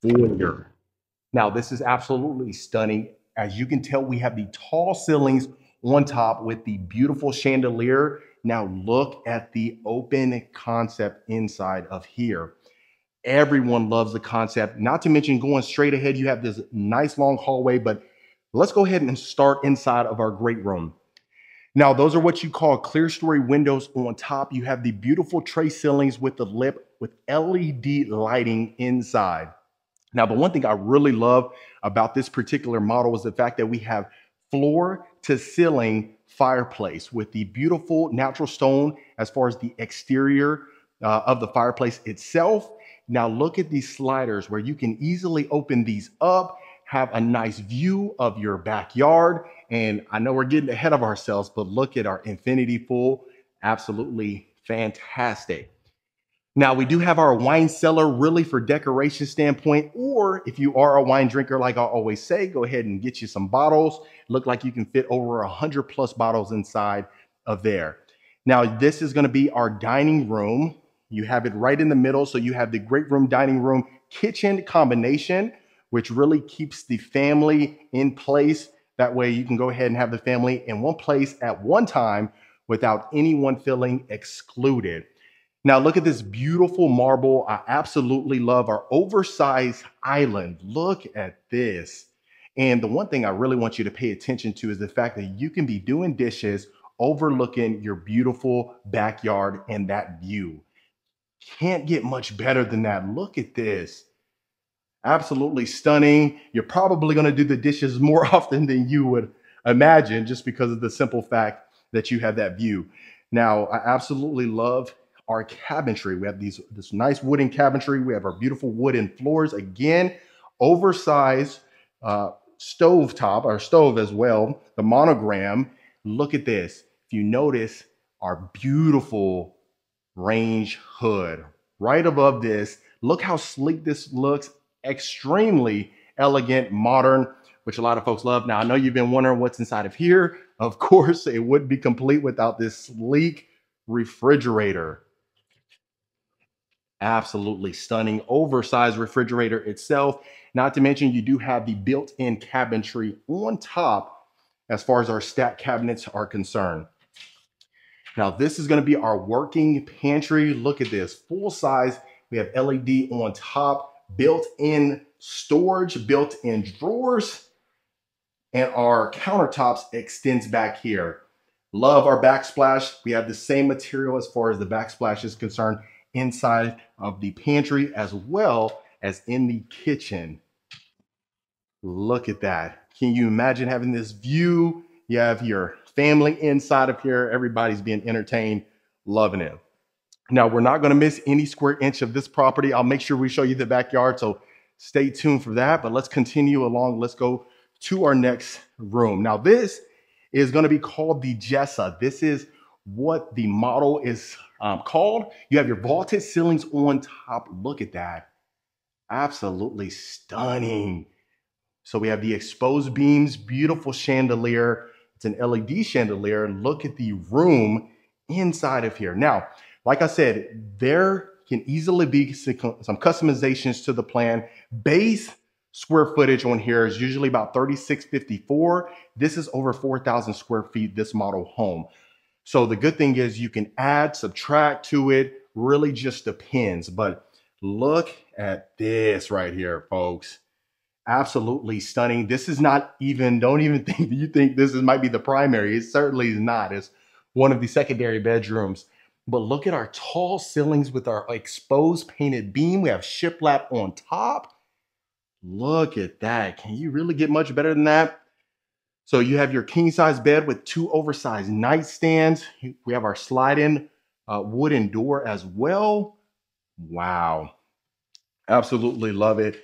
foyer. Now, this is absolutely stunning. As you can tell, we have the tall ceilings on top with the beautiful chandelier. Now look at the open concept inside of here. Everyone loves the concept, not to mention going straight ahead. You have this nice long hallway, but let's go ahead and start inside of our great room. Now, those are what you call clear story windows on top. You have the beautiful tray ceilings with the lip with LED lighting inside. Now, the one thing I really love about this particular model is the fact that we have floor to ceiling fireplace with the beautiful natural stone as far as the exterior of the fireplace itself. Now look at these sliders where you can easily open these up, have a nice view of your backyard. And I know we're getting ahead of ourselves, but look at our infinity pool. Absolutely fantastic. Now we do have our wine cellar really for decoration standpoint, or if you are a wine drinker, like I always say, go ahead and get you some bottles. Look like you can fit over 100+ bottles inside of there. Now this is going to be our dining room. You have it right in the middle. So you have the great room, dining room, kitchen combination, which really keeps the family in place. That way you can go ahead and have the family in one place at one time without anyone feeling excluded. Now look at this beautiful marble. I absolutely love our oversized island. Look at this. And the one thing I really want you to pay attention to is the fact that you can be doing dishes overlooking your beautiful backyard and that view. Can't get much better than that. Look at this. Absolutely stunning. You're probably going to do the dishes more often than you would imagine just because of the simple fact that you have that view. Now, I absolutely love our cabinetry. We have this nice wooden cabinetry. We have our beautiful wooden floors. Again, oversized stove top, our stove as well, the monogram. Look at this. If you notice, our beautiful range hood right above this. Look how sleek this looks. Extremely elegant, modern, which a lot of folks love. Now, I know you've been wondering what's inside of here. Of course, it wouldn't be complete without this sleek refrigerator. Absolutely stunning, oversized refrigerator itself. Not to mention, you do have the built-in cabinetry on top as far as our stack cabinets are concerned. Now, this is going to be our working pantry. Look at this, full size. We have LED on top, built-in storage, built-in drawers, and our countertops extends back here. Love our backsplash. We have the same material as far as the backsplash is concerned inside of the pantry as well as in the kitchen. Look at that. Can you imagine having this view? You have your family inside of here. Everybody's being entertained, loving it. Now, we're not going to miss any square inch of this property. I'll make sure we show you the backyard, so stay tuned for that. But let's continue along. Let's go to our next room. Now, this is going to be called the Jessa. This is what the model is called. You have your vaulted ceilings on top. Look at that. Absolutely stunning. So we have the exposed beams, beautiful chandelier. It's an LED chandelier. Look at the room inside of here. Now, like I said, there can easily be some customizations to the plan. Base square footage on here is usually about 3,654. This is over 4,000 square feet, this model home. So the good thing is you can add, subtract to it, really just depends. But look at this right here, folks. Absolutely stunning. This is not even, don't even think you think this might be the primary. It certainly is not. It's one of the secondary bedrooms. But look at our tall ceilings with our exposed painted beam. We have shiplap on top. Look at that. Can you really get much better than that? So you have your king size bed with two oversized nightstands. We have our slide-in wooden door as well. Wow. Absolutely love it.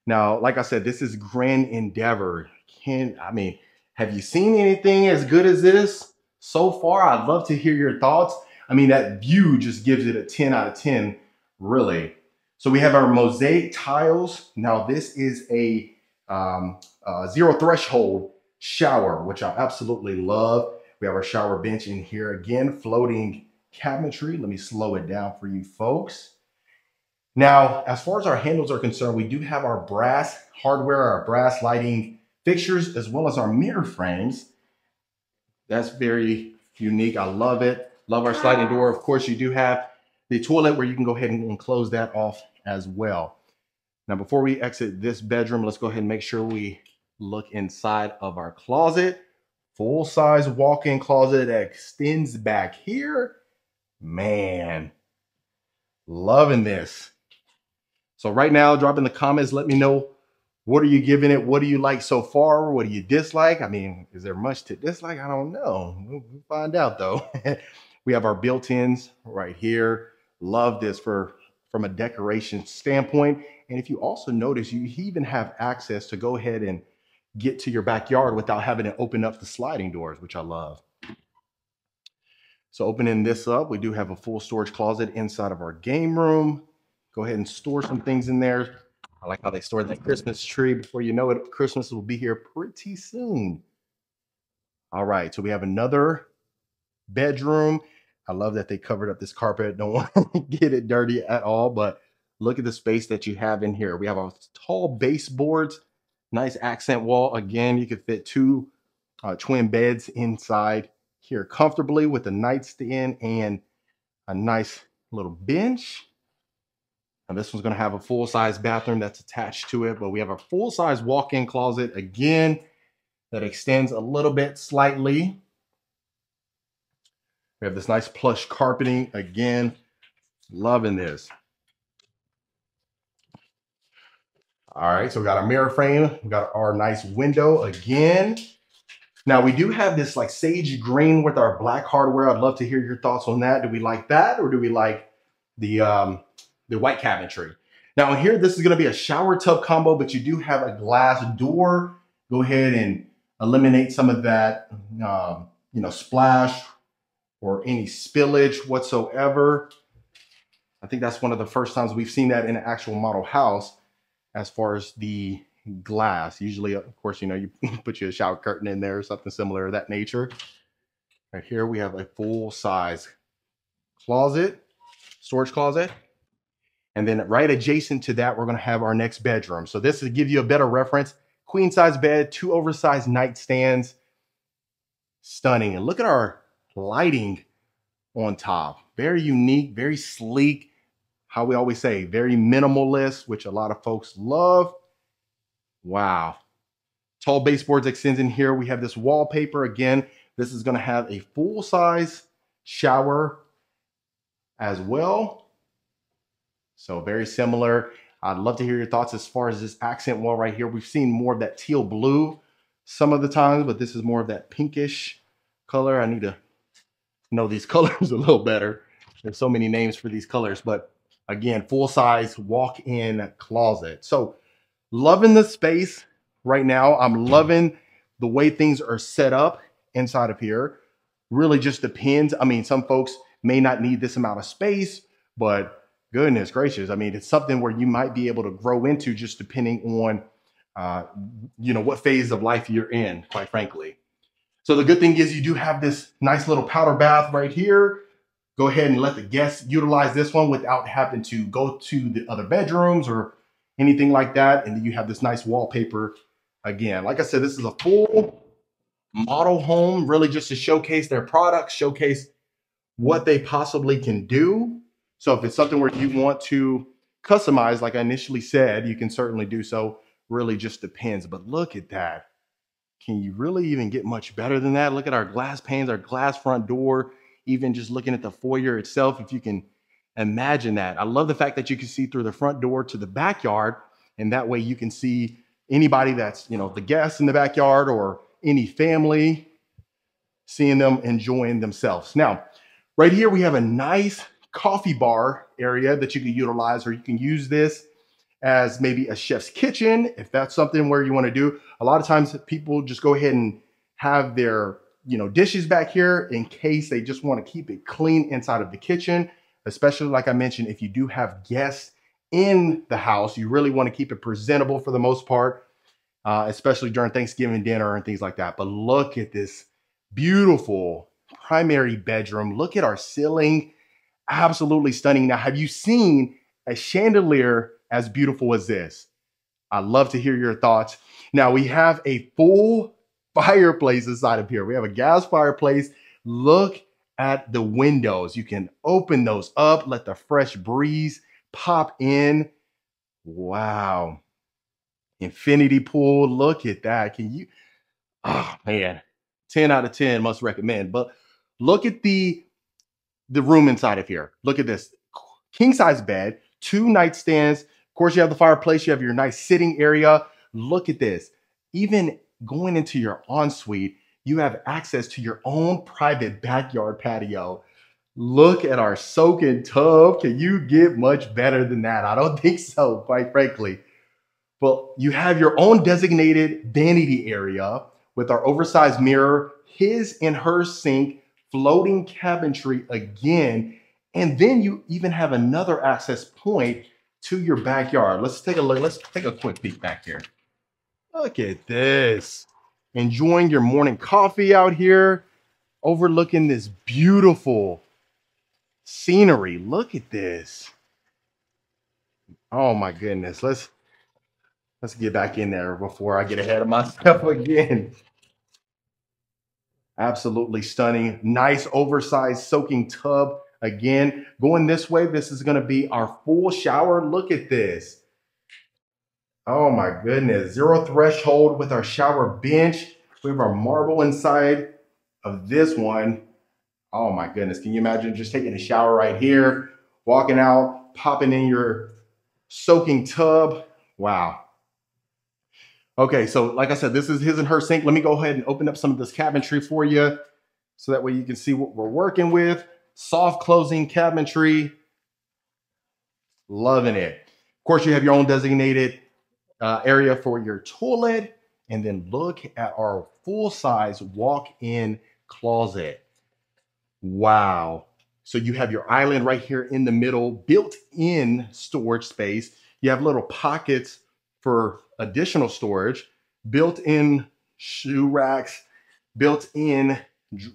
Now, like I said, this is Grand Endeavor. Have you seen anything as good as this so far? I'd love to hear your thoughts. I mean, that view just gives it a 10 out of 10, really. So we have our mosaic tiles. Now, this is a zero threshold shower, which I absolutely love. We have our shower bench in here again, floating cabinetry. Let me slow it down for you folks. Now, as far as our handles are concerned, we do have our brass hardware, our brass lighting fixtures, as well as our mirror frames. That's very unique. I love it. Love our sliding door. Of course, you do have the toilet where you can go ahead and close that off as well. Now, before we exit this bedroom, let's go ahead and make sure we look inside of our closet. Full-size walk-in closet that extends back here. Man, loving this. So right now, drop in the comments. Let me know, what are you giving it? What do you like so far? What do you dislike? I mean, is there much to dislike? I don't know. We'll find out though. We have our built-ins right here. Love this from a decoration standpoint. And if you also notice, you even have access to go ahead and get to your backyard without having to open up the sliding doors, which I love. So opening this up, we do have a full storage closet inside of our game room. Go ahead and store some things in there. I like how they stored that Christmas tree. Before you know it, Christmas will be here pretty soon. All right, so we have another bedroom. I love that they covered up this carpet. Don't want to get it dirty at all, but look at the space that you have in here. We have our tall baseboards, nice accent wall. Again, you could fit two twin beds inside here comfortably with a nightstand and a nice little bench. Now this one's going to have a full-size bathroom that's attached to it, but we have a full-size walk-in closet again that extends a little bit slightly. We have this nice plush carpeting. Again, loving this. All right, so we got our mirror frame. We got our nice window again. Now we do have this like sage green with our black hardware. I'd love to hear your thoughts on that. Do we like that, or do we like the white cabinetry? Now in here, this is gonna be a shower tub combo, but you do have a glass door. Go ahead and eliminate some of that, splash or any spillage whatsoever. I think that's one of the first times we've seen that in an actual model house as far as the glass. Usually, of course, you put a shower curtain in there or something similar of that nature. Right here, we have a full size closet, storage closet. And then right adjacent to that, we're gonna have our next bedroom. So this will give you a better reference. Queen size bed, 2 oversized nightstands. Stunning. And look at our lighting on top. Very unique, very sleek. How we always say, very minimalist, which a lot of folks love. Wow. Tall baseboards extends in here. We have this wallpaper. Again, this is going to have a full-size shower as well. So very similar. I'd love to hear your thoughts as far as this accent wall right here. We've seen more of that teal blue some of the times, but this is more of that pinkish color. I need to know these colors a little better. There's so many names for these colors, but again, full-size walk-in closet. So loving the space right now. I'm loving the way things are set up inside of here. Really just depends. I mean, some folks may not need this amount of space, but goodness gracious. I mean, it's something where you might be able to grow into just depending on, what phase of life you're in, quite frankly. So the good thing is you do have this nice little powder bath right here. Go ahead and let the guests utilize this one without having to go to the other bedrooms or anything like that. And then you have this nice wallpaper. Again, like I said, this is a full model home, really just to showcase their products, showcase what they possibly can do. So if it's something where you want to customize, like I initially said, you can certainly do so. Really just depends. But look at that. Can you really even get much better than that? Look at our glass panes, our glass front door, even just looking at the foyer itself, if you can imagine that. I love the fact that you can see through the front door to the backyard, and that way you can see anybody that's, the guests in the backyard or any family, seeing them enjoying themselves. Now, right here, we have a nice coffee bar area that you can utilize, or you can use this as maybe a chef's kitchen, if that's something where you want to do. A lot of times people just go ahead and have their dishes back here in case they just want to keep it clean inside of the kitchen, especially like I mentioned, if you do have guests in the house, you really want to keep it presentable for the most part, especially during Thanksgiving dinner and things like that. But look at this beautiful primary bedroom. Look at our ceiling. Absolutely stunning. Now, have you seen a chandelier as beautiful as this? I'd love to hear your thoughts. Now, we have a full fireplace inside of here. We have a gas fireplace. Look at the windows. You can open those up, let the fresh breeze pop in. Wow. Infinity pool. Look at that. Oh man, 10 out of 10 must recommend. But look at the room inside of here. Look at this. King size bed, 2 nightstands. Of course, you have the fireplace. You have your nice sitting area. Look at this. Even going into your ensuite, you have access to your own private backyard patio. Look at our soaking tub. Can you get much better than that? I don't think so, quite frankly. But you have your own designated vanity area with our oversized mirror, his and her sink, floating cabinetry again. And then you even have another access point to your backyard. Let's take a look. Let's take a quick peek back here. Look at this. Enjoying your morning coffee out here, overlooking this beautiful scenery. Look at this. Oh my goodness. Let's get back in there before I get ahead of myself again. Absolutely stunning. Nice oversized soaking tub. Again, going this way, this is going to be our full shower. Look at this. Oh my goodness. 0 threshold with our shower bench. We have our marble inside of this one. Oh my goodness. Can you imagine just taking a shower right here, walking out, popping in your soaking tub? Wow. Okay, so like I said, this is his and her sink. Let me go ahead and open up some of this cabinetry for you so that way you can see what we're working with. Soft closing cabinetry. Loving it. Of course, you have your own designated area for your toilet. And then look at our full-size walk-in closet. Wow. So you have your island right here in the middle, built-in storage space. You have little pockets for additional storage, built-in shoe racks, built-in,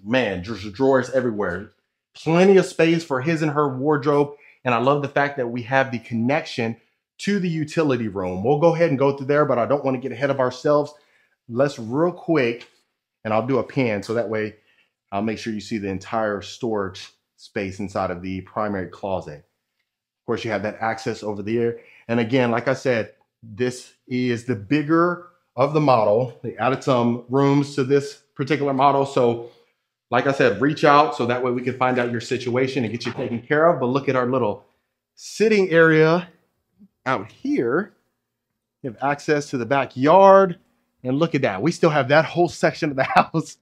man, drawers everywhere. Plenty of space for his and her wardrobe. And I love the fact that we have the connection to the utility room. We'll go ahead and go through there, but I don't want to get ahead of ourselves. Let's real quick, and I'll do a pan so that way I'll make sure you see the entire storage space inside of the primary closet. Of course, you have that access over there. And again, like I said, this is the bigger of the model. They added some rooms to this particular model. So like I said, reach out so that way we can find out your situation and get you taken care of. But look at our little sitting area out here. You have access to the backyard. And look at that. We still have that whole section of the house.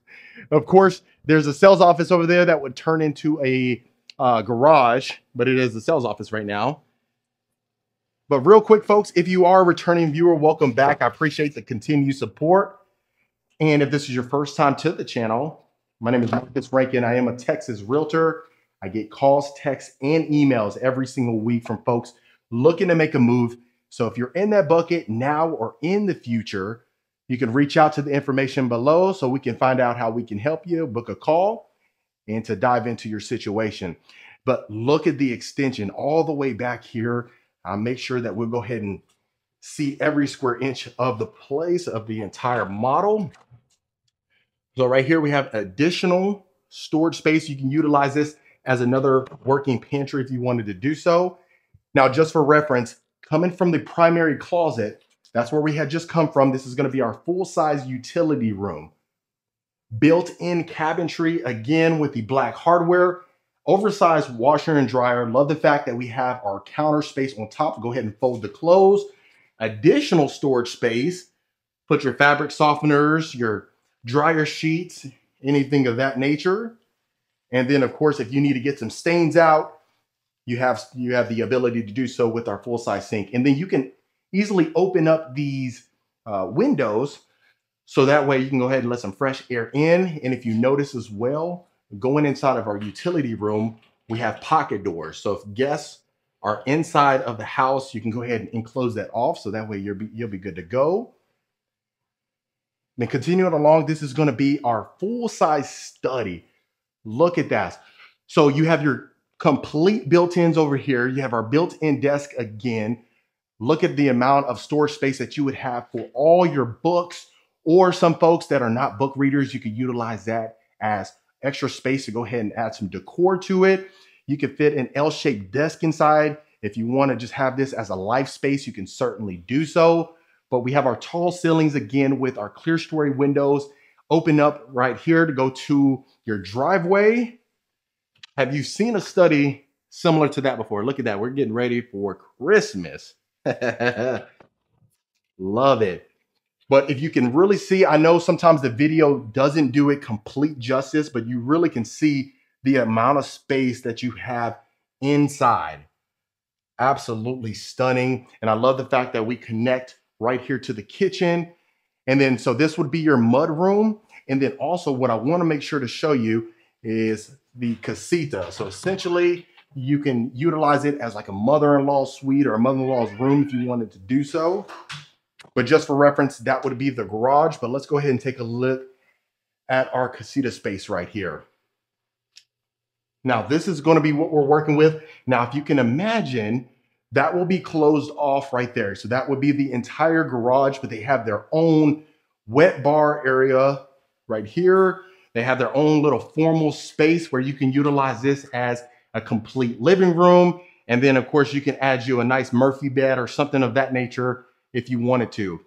Of course, there's a sales office over there that would turn into a garage, but it is the sales office right now. But real quick, folks, if you are a returning viewer, welcome back. I appreciate the continued support. And if this is your first time to the channel, my name is Marcus Rankin. I am a Texas realtor. I get calls, texts, and emails every single week from folks looking to make a move. So if you're in that bucket now or in the future, you can reach out to the information below so we can find out how we can help you, book a call, and to dive into your situation. But look at the extension all the way back here. I'll make sure that we'll go ahead and see every square inch of the place of the entire model. So right here, we have additional storage space. You can utilize this as another working pantry if you wanted to do so. Now, just for reference, coming from the primary closet, that's where we had just come from. This is going to be our full-size utility room. Built-in cabinetry, again, with the black hardware. Oversized washer and dryer. Love the fact that we have our counter space on top. Go ahead and fold the clothes. Additional storage space. Put your fabric softeners, your dryer sheets, anything of that nature. And then, of course, if you need to get some stains out, you have the ability to do so with our full-size sink. And then you can easily open up these windows so that way you can go ahead and let some fresh air in. And if you notice as well, going inside of our utility room, we have pocket doors. So if guests are inside of the house, you can go ahead and close that off. So that way you'll be good to go. Then continuing along, this is going to be our full-size study. Look at that. So you have your complete built-ins over here. You have our built-in desk again. Look at the amount of storage space that you would have for all your books, or some folks that are not book readers, you could utilize that as extra space to go ahead and add some decor to it. You could fit an L-shaped desk inside. If you want to just have this as a life space, you can certainly do so. But we have our tall ceilings again with our clear story windows. Open up right here to go to your driveway. Have you seen a study similar to that before? Look at that. We're getting ready for Christmas. Love it. But if you can really see, I know sometimes the video doesn't do it complete justice, but you really can see the amount of space that you have inside. Absolutely stunning. And I love the fact that we connect right here to the kitchen. And then, so this would be your mud room. And then also what I want to make sure to show you is the casita. So essentially, you can utilize it as like a mother-in-law suite or a mother-in-law's room if you wanted to do so. But just for reference, that would be the garage. But let's go ahead and take a look at our casita space right here. Now, this is going to be what we're working with. Now, if you can imagine, that will be closed off right there. So that would be the entire garage, but they have their own wet bar area right here. They have their own little formal space where you can utilize this as a complete living room. And then, of course, you can add you a nice Murphy bed or something of that nature if you wanted to.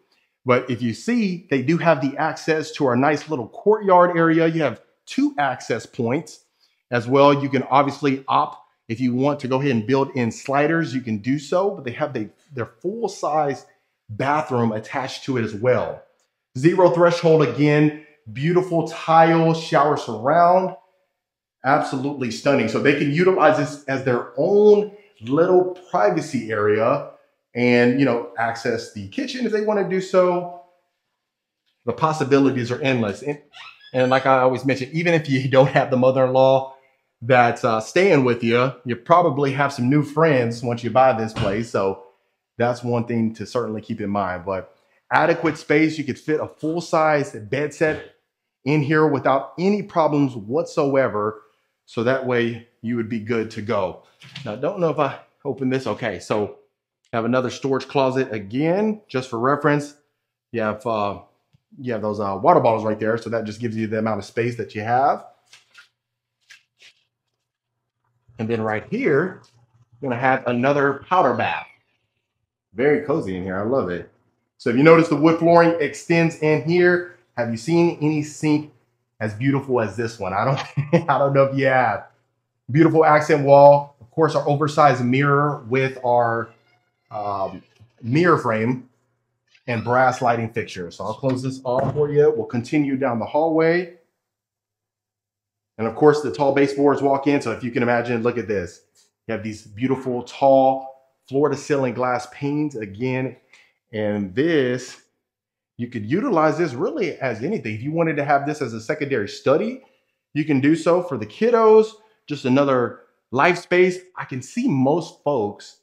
But if you see, they do have the access to our nice little courtyard area. You have 2 access points. as well. You can obviously opt if you want to go ahead and build in sliders, you can do so, but they have their full-size bathroom attached to it as well. Zero threshold again, beautiful tile shower surround, absolutely stunning. So they can utilize this as their own little privacy area and, you know, access the kitchen if they want to do so. The possibilities are endless. And like I always mention, even if you don't have the mother-in-law that's staying with you, you probably have some new friends once you buy this place. So that's one thing to certainly keep in mind. But adequate space, you could fit a full-size bed set in here without any problems whatsoever. So that way you would be good to go. Now, I don't know if I open this. Okay, so have another storage closet again, just for reference. You have those water bottles right there. So that just gives you the amount of space that you have. And then right here, you're gonna have another powder bath. Very cozy in here, I love it. So if you notice the wood flooring extends in here, have you seen any sink as beautiful as this one? I don't know if you have. Beautiful accent wall. Of course, our oversized mirror with our mirror frame and brass lighting fixtures. So I'll close this off for you. We'll continue down the hallway. And of course, the tall baseboards walk in. So if you can imagine, look at this. You have these beautiful, tall, floor-to-ceiling glass panes again. And this, you could utilize this really as anything. If you wanted to have this as a secondary study, you can do so for the kiddos. Just another life space. I can see most folks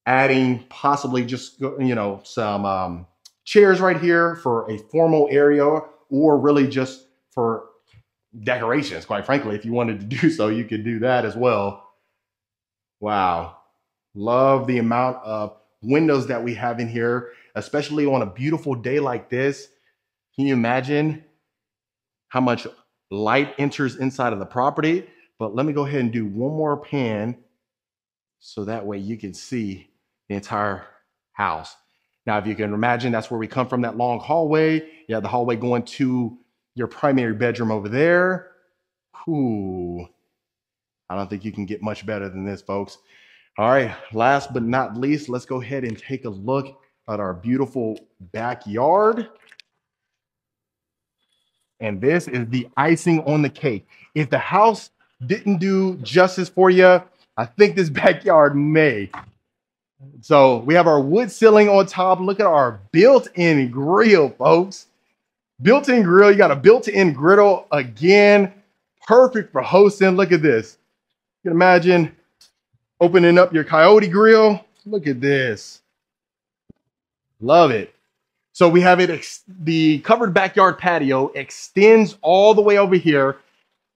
adding possibly just, you know, some chairs right here for a formal area, or really just for decorations. Quite frankly, if you wanted to do so, you could do that as well. Wow. Love the amount of windows that we have in here, especially on a beautiful day like this. Can you imagine how much light enters inside of the property? But let me go ahead and do one more pan so that way you can see the entire house. Now, if you can imagine, that's where we come from, that long hallway. You have the hallway going to your primary bedroom over there. Ooh, I don't think you can get much better than this, folks. All right, last but not least, let's go ahead and take a look at our beautiful backyard. And this is the icing on the cake. If the house didn't do justice for you, I think this backyard may. So we have our wood ceiling on top. Look at our built-in grill, folks. Built-in grill. You got a built-in griddle again. Perfect for hosting. Look at this. You can imagine opening up your Coyote grill. Look at this. Love it. So we have it, the covered backyard patio extends all the way over here,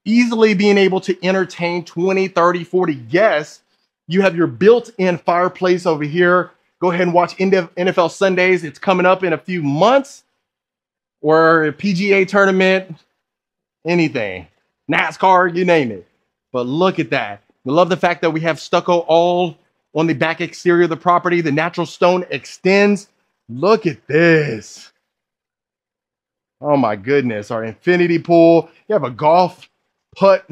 easily being able to entertain 20, 30, 40 guests. You have your built-in fireplace over here. Go ahead and watch NFL Sundays. It's coming up in a few months. Or a PGA tournament, anything. NASCAR, you name it. But look at that. We love the fact that we have stucco all on the back exterior of the property. The natural stone extends. Look at this. Oh my goodness. Our infinity pool. You have a golf putt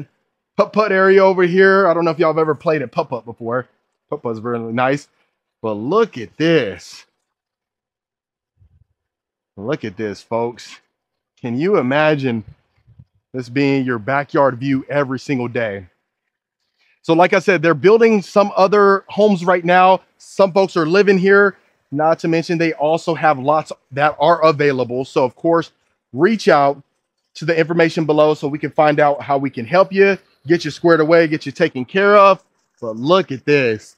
area over here. I don't know if y'all have ever played at putt before. Putt-putt's really nice. But look at this. Look at this, folks. Can you imagine this being your backyard view every single day? So like I said, they're building some other homes right now. Some folks are living here. Not to mention, they also have lots that are available. So of course, reach out to the information below so we can find out how we can help you, get you squared away, get you taken care of. But look at this.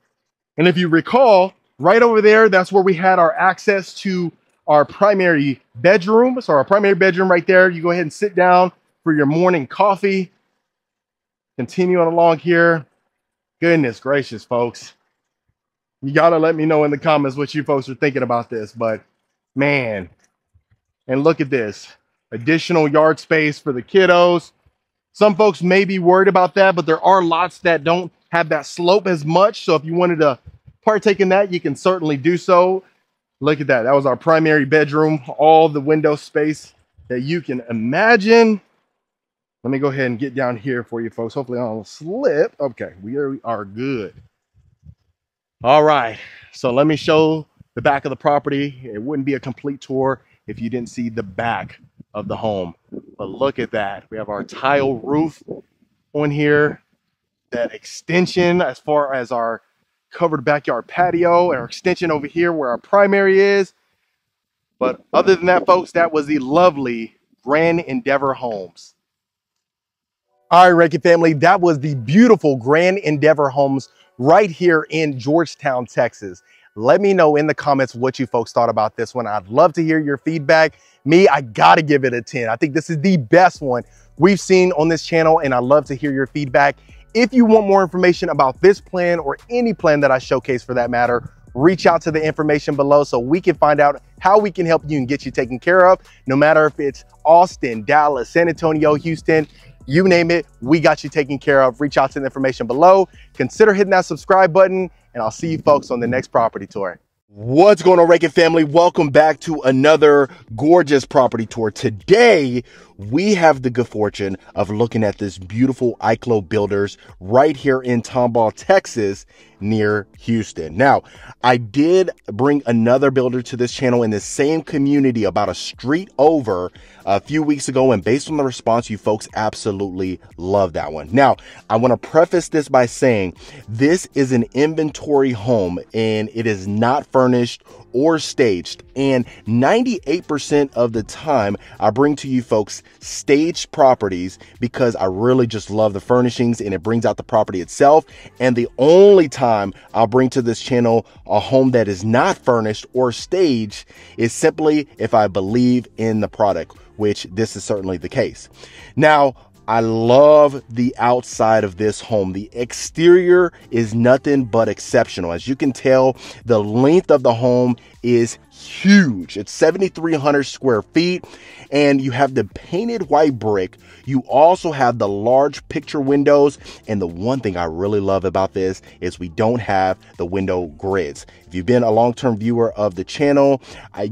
And if you recall, right over there, that's where we had our access to our primary bedroom. So our primary bedroom right there, you go ahead and sit down for your morning coffee. Continue on along here. Goodness gracious, folks. You got to let me know in the comments what you folks are thinking about this. But man, and look at this. Additional yard space for the kiddos. Some folks may be worried about that, but there are lots that don't have that slope as much. So if you wanted to partake in that, you can certainly do so. Look at that. That was our primary bedroom. All the window space that you can imagine. Let me go ahead and get down here for you folks. Hopefully I don't slip. Okay, we are good. All right, so let me show the back of the property. It wouldn't be a complete tour if you didn't see the back of the home. But look at that. We have our tile roof on here, that extension as far as our covered backyard patio, and our extension over here where our primary is. But other than that, folks, that was the lovely Grand Endeavor Homes. All right, Reiki family, that was the beautiful Grand Endeavor Homes right here in Georgetown, Texas. Let me know in the comments what you folks thought about this one. I'd love to hear your feedback. Me, I gotta give it a 10. I think this is the best one we've seen on this channel, and I'd love to hear your feedback. If you want more information about this plan or any plan that I showcase for that matter, reach out to the information below so we can find out how we can help you and get you taken care of. No matter if it's Austin, Dallas, San Antonio, Houston, you name it, we got you taken care of. Reach out to the information below. Consider hitting that subscribe button, and I'll see you folks on the next property tour. What's going on, Reiki family? Welcome back to another gorgeous property tour. Today, we have the good fortune of looking at this beautiful Eiklo Builders right here in Tomball, Texas, near Houston. Now, I did bring another builder to this channel in the same community about a street over a few weeks ago, and based on the response, you folks absolutely love that one. Now, I want to preface this by saying this is an inventory home and it is not furnished or staged, and 98% of the time I bring to you folks staged properties because I really just love the furnishings and it brings out the property itself. And the only time I'll bring to this channel a home that is not furnished or staged is simply if I believe in the product, which this is certainly the case. Now, I love the outside of this home. The exterior is nothing but exceptional. As you can tell, the length of the home is huge. It's 7,300 square feet, and you have the painted white brick. You also have the large picture windows, and the one thing I really love about this is we don't have the window grids. If you've been a long-term viewer of the channel, I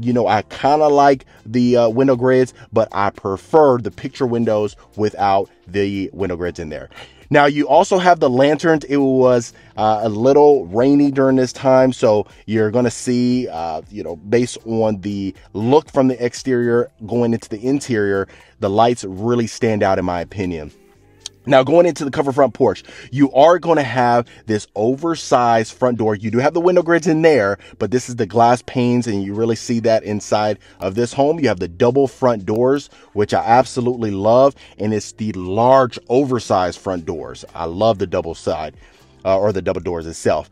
kind of like the window grids, but I prefer the picture windows without the window grids in there. Now, you also have the lanterns. It was a little rainy during this time, so you're going to see, based on the look from the exterior going into the interior, the lights really stand out in my opinion. Now, going into the cover front porch, you are going to have this oversized front door. You do have the window grids in there, but this is the glass panes, and you really see that inside of this home. You have the double front doors, which I absolutely love, and it's the large oversized front doors. I love the double side or the double doors itself.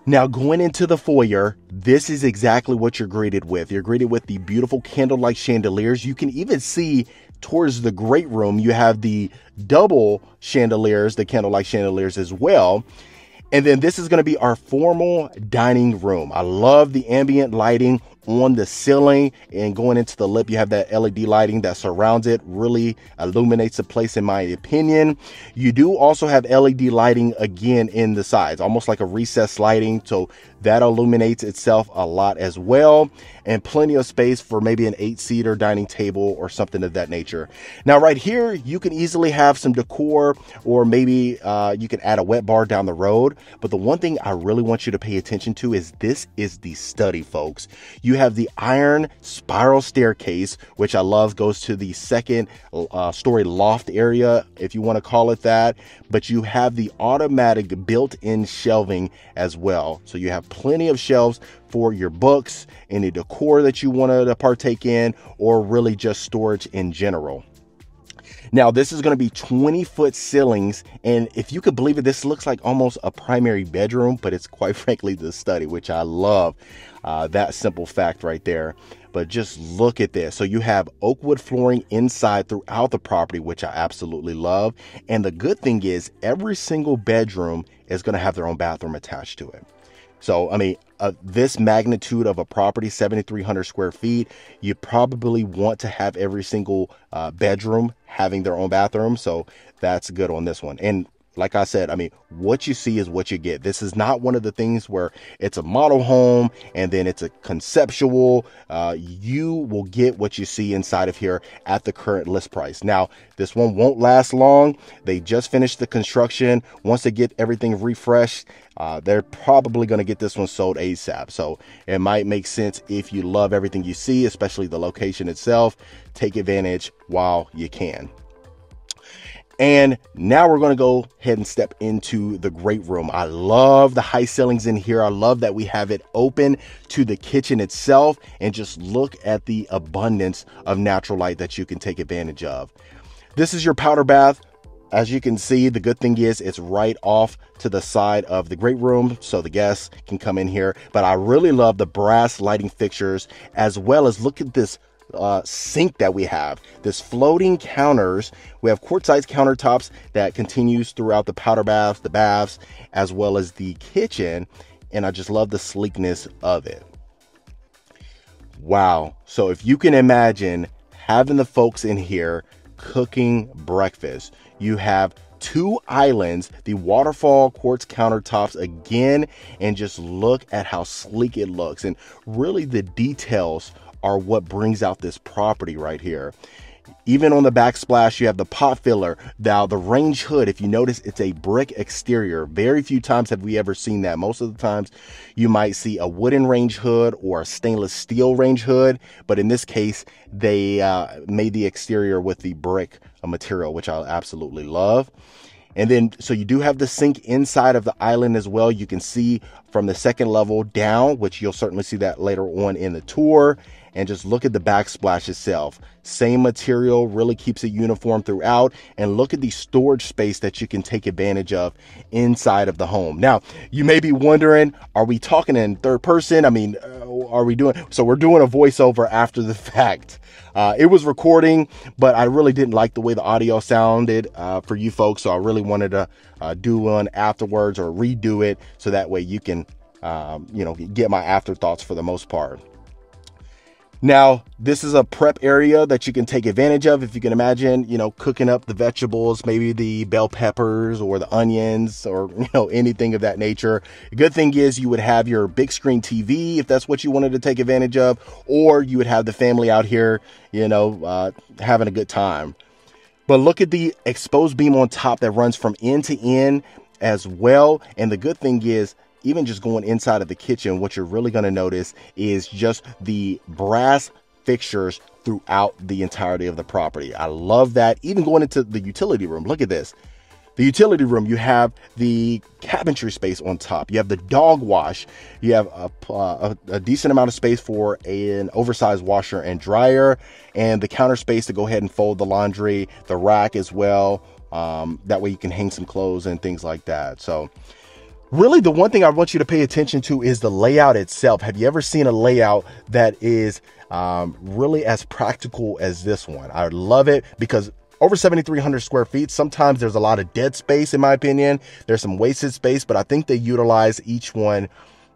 Now, going into the foyer, this is exactly what you're greeted with. You're greeted with the beautiful candlelight chandeliers. You can even see towards the great room, you have the double chandeliers, the candlelight chandeliers as well. And then this is going to be our formal dining room. I love the ambient lighting on the ceiling, and going into the lip, you have that LED lighting that surrounds it, really illuminates the place in my opinion. You do also have LED lighting again in the sides, almost like a recessed lighting, so that illuminates itself a lot as well, and plenty of space for maybe an 8-seater dining table or something of that nature. Now, right here, you can easily have some decor, or maybe you can add a wet bar down the road. But the one thing I really want you to pay attention to is this is the study, folks. You have the iron spiral staircase, which I love, goes to the second story loft area, if you want to call it that. But you have the automatic built-in shelving as well. So you have plenty of shelves for your books, any decor that you want to partake in, or really just storage in general. Now, this is going to be 20-foot ceilings, and if you could believe it, this looks like almost a primary bedroom, but it's quite frankly the study, which I love. That simple fact right there. But just look at this. So you have oak wood flooring inside throughout the property, which I absolutely love. And the good thing is every single bedroom is going to have their own bathroom attached to it. So, I mean, this magnitude of a property, 7,300 square feet, you probably want to have every single bedroom having their own bathroom. So that's good on this one. And like I said, I mean, what you see is what you get. This is not one of the things where it's a model home and then it's a conceptual. You will get what you see inside of here at the current list price. Now, this one won't last long. They just finished the construction. Once they get everything refreshed, they're probably going to get this one sold ASAP. So it might make sense if you love everything you see, especially the location itself. Take advantage while you can. And now we're going to go ahead and step into the great room. I love the high ceilings in here. I love that we have it open to the kitchen itself, and just look at the abundance of natural light that you can take advantage of. This is your powder bath. As you can see, the good thing is it's right off to the side of the great room, so the guests can come in here. But I really love the brass lighting fixtures, as well as look at this sink that we have. This floating counters. We have quartzite countertops that continues throughout the powder baths, the baths, as well as the kitchen. And I just love the sleekness of it. Wow. So if you can imagine having the folks in here cooking breakfast, you have 2 islands, the waterfall quartz countertops again, and just look at how sleek it looks. And really the details are what brings out this property right here. Even on the backsplash, you have the pot filler. Now the range hood, if you notice, it's a brick exterior. Very few times have we ever seen that. Most of the times you might see a wooden range hood or a stainless steel range hood, but in this case they made the exterior with the brick material, which I absolutely love. And then, so you do have the sink inside of the island as well. You can see from the second level down, which you'll certainly see that later on in the tour. And just look at the backsplash itself. Same material, really keeps it uniform throughout. And look at the storage space that you can take advantage of inside of the home. Now, you may be wondering, are we talking in third person? I mean, are we doing, so we're doing a voiceover after the fact. It was recording, but I really didn't like the way the audio sounded for you folks. So I really wanted to do one afterwards or redo it, so that way you can, get my afterthoughts for the most part. Now, this is a prep area that you can take advantage of. If you can imagine, cooking up the vegetables, maybe the bell peppers or the onions or, anything of that nature. The good thing is you would have your big screen TV if that's what you wanted to take advantage of, or you would have the family out here, having a good time. But look at the exposed beam on top that runs from end to end as well. And the good thing is, even just going inside of the kitchen, what you're really going to notice is just the brass fixtures throughout the entirety of the property. I love that. Even going into the utility room, look at this. The utility room, you have the cabinetry space on top. You have the dog wash. You have a decent amount of space for an oversized washer and dryer, and the counter space to go ahead and fold the laundry, the rack as well. That way you can hang some clothes and things like that. So really, the one thing I want you to pay attention to is the layout itself. Have you ever seen a layout that is really as practical as this one? I love it because over 7,300 square feet, sometimes there's a lot of dead space, in my opinion. There's some wasted space, but I think they utilize each one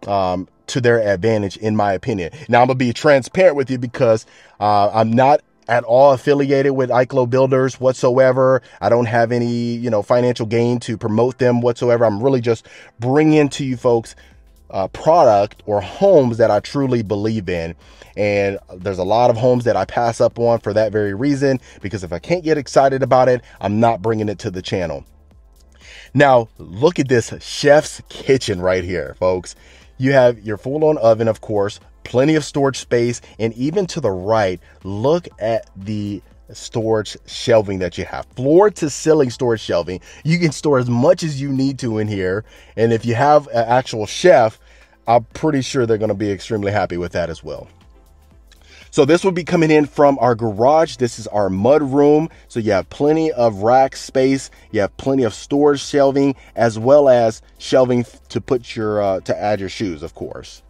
to their advantage, in my opinion. Now, I'm going to be transparent with you because I'm not at all affiliated with Eiclo Builders whatsoever. I don't have any, financial gain to promote them whatsoever. I'm really just bringing to you folks product or homes that I truly believe in. And there's a lot of homes that I pass up on for that very reason, because if I can't get excited about it, I'm not bringing it to the channel. Now, look at this chef's kitchen right here, folks. You have your full-on oven, of course, plenty of storage space, and even to the right, look at the storage shelving that you have. Floor to ceiling storage shelving. You can store as much as you need to in here. And if you have an actual chef, I'm pretty sure they're going to be extremely happy with that as well. So this will be coming in from our garage. This is our mud room. So you have plenty of rack space. You have plenty of storage shelving, as well as shelving to put your, to add your shoes, of course.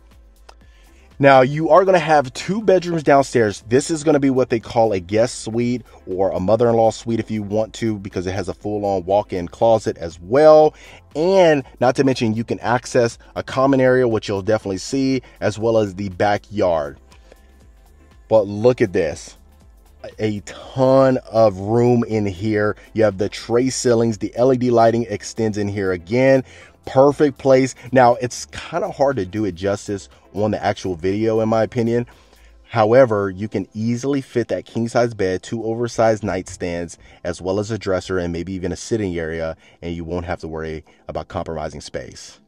Now, you are going to have 2 bedrooms downstairs. This is going to be what they call a guest suite or a mother-in-law suite if you want to, because it has a full-on walk-in closet as well. And not to mention, you can access a common area, which you'll definitely see, as well as the backyard. But look at this. a ton of room in here. You have the tray ceilings, the LED lighting extends in here again. Perfect place. Now, it's kind of hard to do it justice on the actual video, in my opinion. However, you can easily fit that king size bed, 2 oversized nightstands, as well as a dresser and maybe even a sitting area, and you won't have to worry about compromising space.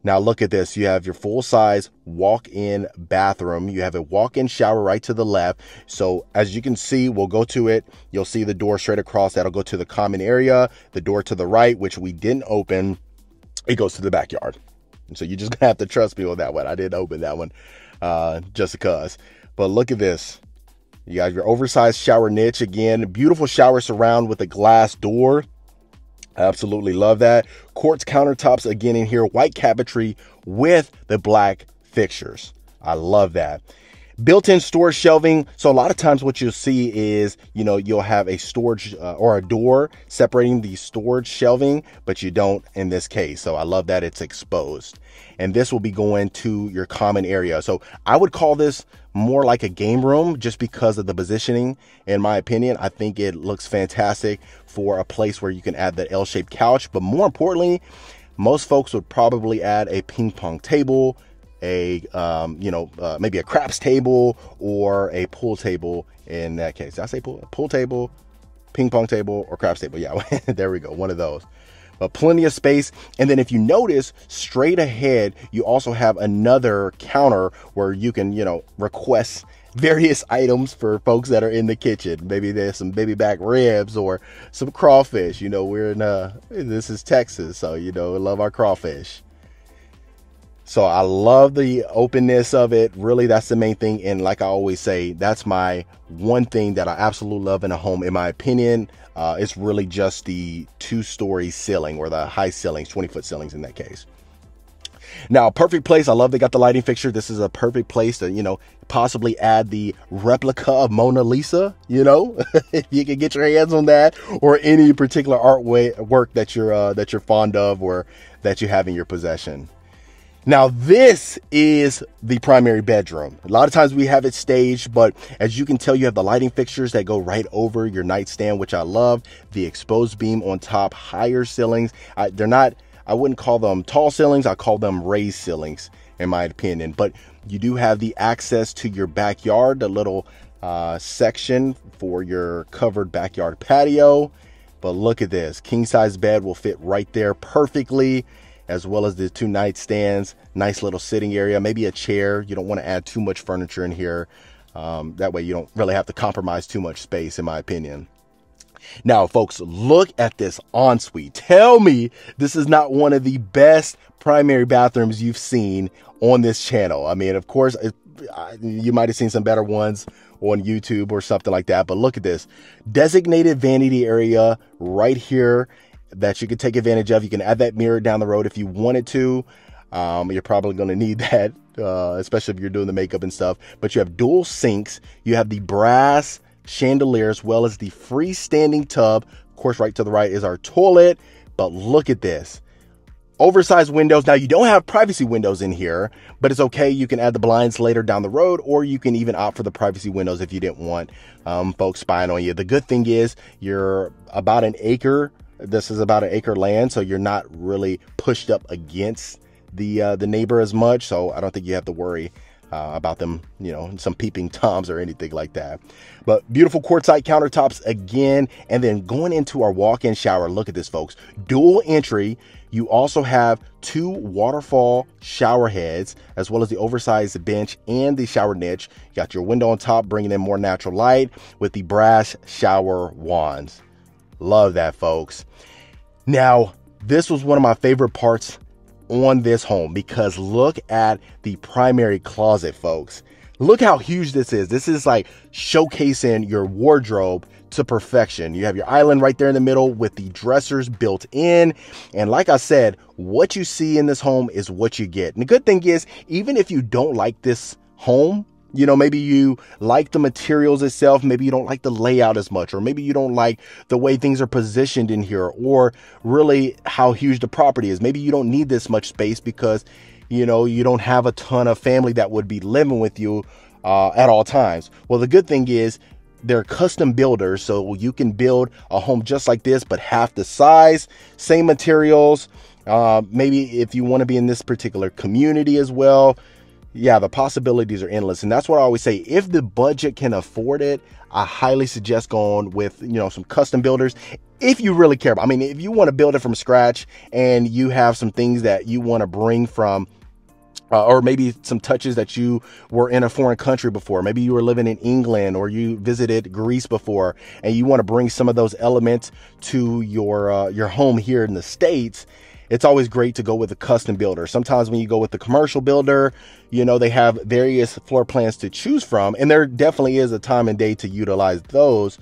Now look at this. You have your full size walk-in bathroom. You have a walk-in shower right to the left. So as you can see, we'll go to it. You'll see the door straight across. That'll go to the common area. The door to the right, which we didn't open, it goes to the backyard. And so you're just gonna have to trust me on that one. I didn't open that one just because. But look at this. You got your oversized shower niche again. Beautiful shower surround with a glass door. I absolutely love that. Quartz countertops again in here, white cabinetry with the black fixtures. I love that. Built-in storage shelving. So a lot of times what you'll see is, you know, you'll have a storage or a door separating the storage shelving, but you don't in this case. So I love that it's exposed. And this will be going to your common area. So I would call this more like a game room just because of the positioning. In my opinion, I think it looks fantastic for a place where you can add the L-shaped couch. But more importantly, most folks would probably add a ping pong table, maybe a craps table or a pool table in that case. Did I say pool table, ping pong table, or craps table? Yeah, there we go, one of those. But plenty of space. And then if you notice, straight ahead, you also have another counter where you can, request various items for folks that are in the kitchen. Maybe there's some baby back ribs or some crawfish. This is Texas, so, we love our crawfish. So I love the openness of it. Really, that's the main thing. And like I always say, that's my one thing that I absolutely love in a home, in my opinion. It's really just the 2-story ceiling or the high ceilings, 20-foot ceilings in that case. Now, perfect place. I love they got the lighting fixture. This is a perfect place to, possibly add the replica of Mona Lisa, if you can get your hands on that, or any particular artwork that you're fond of or that you have in your possession. Now, this is the primary bedroom. A lot of times we have it staged, but as you can tell, you have the lighting fixtures that go right over your nightstand, which I love. The exposed beam on top, higher ceilings. I wouldn't call them tall ceilings. I call them raised ceilings, in my opinion. But you do have the access to your backyard, the little section for your covered backyard patio. But look at this. King size bed will fit right there perfectly, as well as the 2 nightstands, nice little sitting area, maybe a chair. You don't want to add too much furniture in here. That way you don't really have to compromise too much space, in my opinion. Now, folks, look at this ensuite. Tell me this is not one of the best primary bathrooms you've seen on this channel. I mean, of course, you might have seen some better ones on YouTube or something like that, but look at this. Designated vanity area right here that you can take advantage of. You can add that mirror down the road if you wanted to. You're probably going to need that, especially if you're doing the makeup and stuff. But you have dual sinks. You have the brass chandelier as well as the freestanding tub. Of course, right to the right is our toilet. But look at this. Oversized windows. Now, you don't have privacy windows in here, but it's okay. You can add the blinds later down the road, or you can even opt for the privacy windows if you didn't want folks spying on you. The good thing is you're about an acre. This is about 1 acre land, so you're not really pushed up against the neighbor as much. So I don't think you have to worry about them, some peeping toms or anything like that. But beautiful quartzite countertops again. And then going into our walk-in shower, look at this, folks. Dual entry. You also have 2 waterfall shower heads, as well as the oversized bench and the shower niche. You got your window on top, bringing in more natural light with the brass shower wands. Love that, folks. Now, this was one of my favorite parts on this home because look at the primary closet, folks. Look how huge this is. This is like showcasing your wardrobe to perfection. You have your island right there in the middle with the dressers built in. And like I said, what you see in this home is what you get. And the good thing is, even if you don't like this home, maybe you like the materials itself, maybe you don't like the layout as much, or maybe you don't like the way things are positioned in here, or really how huge the property is. Maybe you don't need this much space because, you don't have a ton of family that would be living with you at all times. Well, the good thing is they're custom builders, so you can build a home just like this, but half the size, same materials. Maybe if you want to be in this particular community as well, yeah, the possibilities are endless. And that's what I always say, if the budget can afford it, I highly suggest going with, you know, some custom builders. If you really care about, I mean, if you want to build it from scratch and you have some things that you want to bring from, or maybe some touches that you were in a foreign country before. Maybe you were living in England or you visited Greece before, and you want to bring some of those elements to your home here in the States. It's always great to go with a custom builder. Sometimes when you go with the commercial builder, you know, they have various floor plans to choose from, and there definitely is a time and day to utilize those.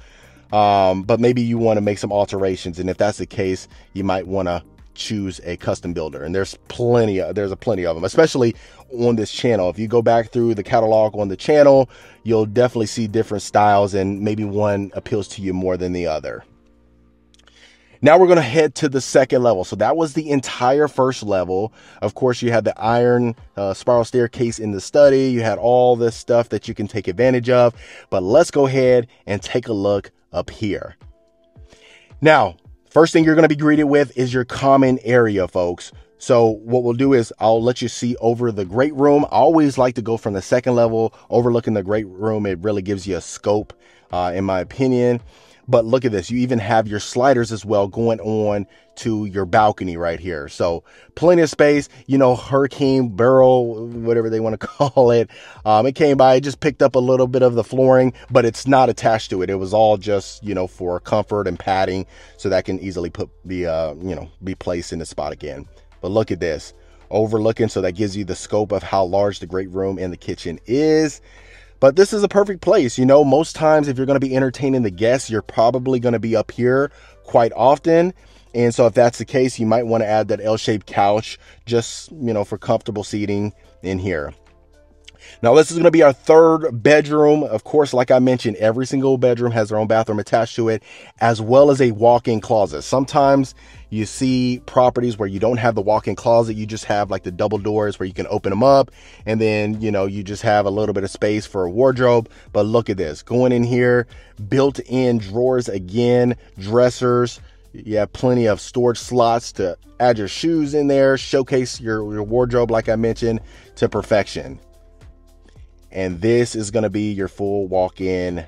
But maybe you want to make some alterations, and if that's the case, you might want to choose a custom builder. And there's plenty of them, especially on this channel. If you go back through the catalog on the channel, you'll definitely see different styles, and maybe one appeals to you more than the other. Now we're going to head to the second level. So that was the entire first level. Of course, you had the iron spiral staircase in the study. You had all this stuff that you can take advantage of. But let's go ahead and take a look up here. Now, first thing you're going to be greeted with is your common area, folks. So what we'll do is I'll let you see over the great room. I always like to go from the second level overlooking the great room. It really gives you a scope, in my opinion. But look at this. You even have your sliders as well going on to your balcony right here. So plenty of space, you know, hurricane barrel, whatever they want to call it. It came by, it just picked up a little bit of the flooring, but it's not attached to it. It was all just, you know, for comfort and padding, so that can easily be placed in the spot again. But look at this, overlooking. So that gives you the scope of how large the great room and the kitchen is. But this is a perfect place. You know, most times if you're going to be entertaining the guests, you're probably going to be up here quite often. And so if that's the case, you might want to add that L-shaped couch just, you know, for comfortable seating in here. Now, this is going to be our third bedroom. Of course, like I mentioned, every single bedroom has their own bathroom attached to it, as well as a walk-in closet. Sometimes you see properties where you don't have the walk-in closet. You just have like the double doors where you can open them up, and then, you know, you just have a little bit of space for a wardrobe. But look at this, going in here, built-in drawers again, dressers. You have plenty of storage slots to add your shoes in there, showcase your wardrobe, like I mentioned, to perfection. And this is going to be your full walk-in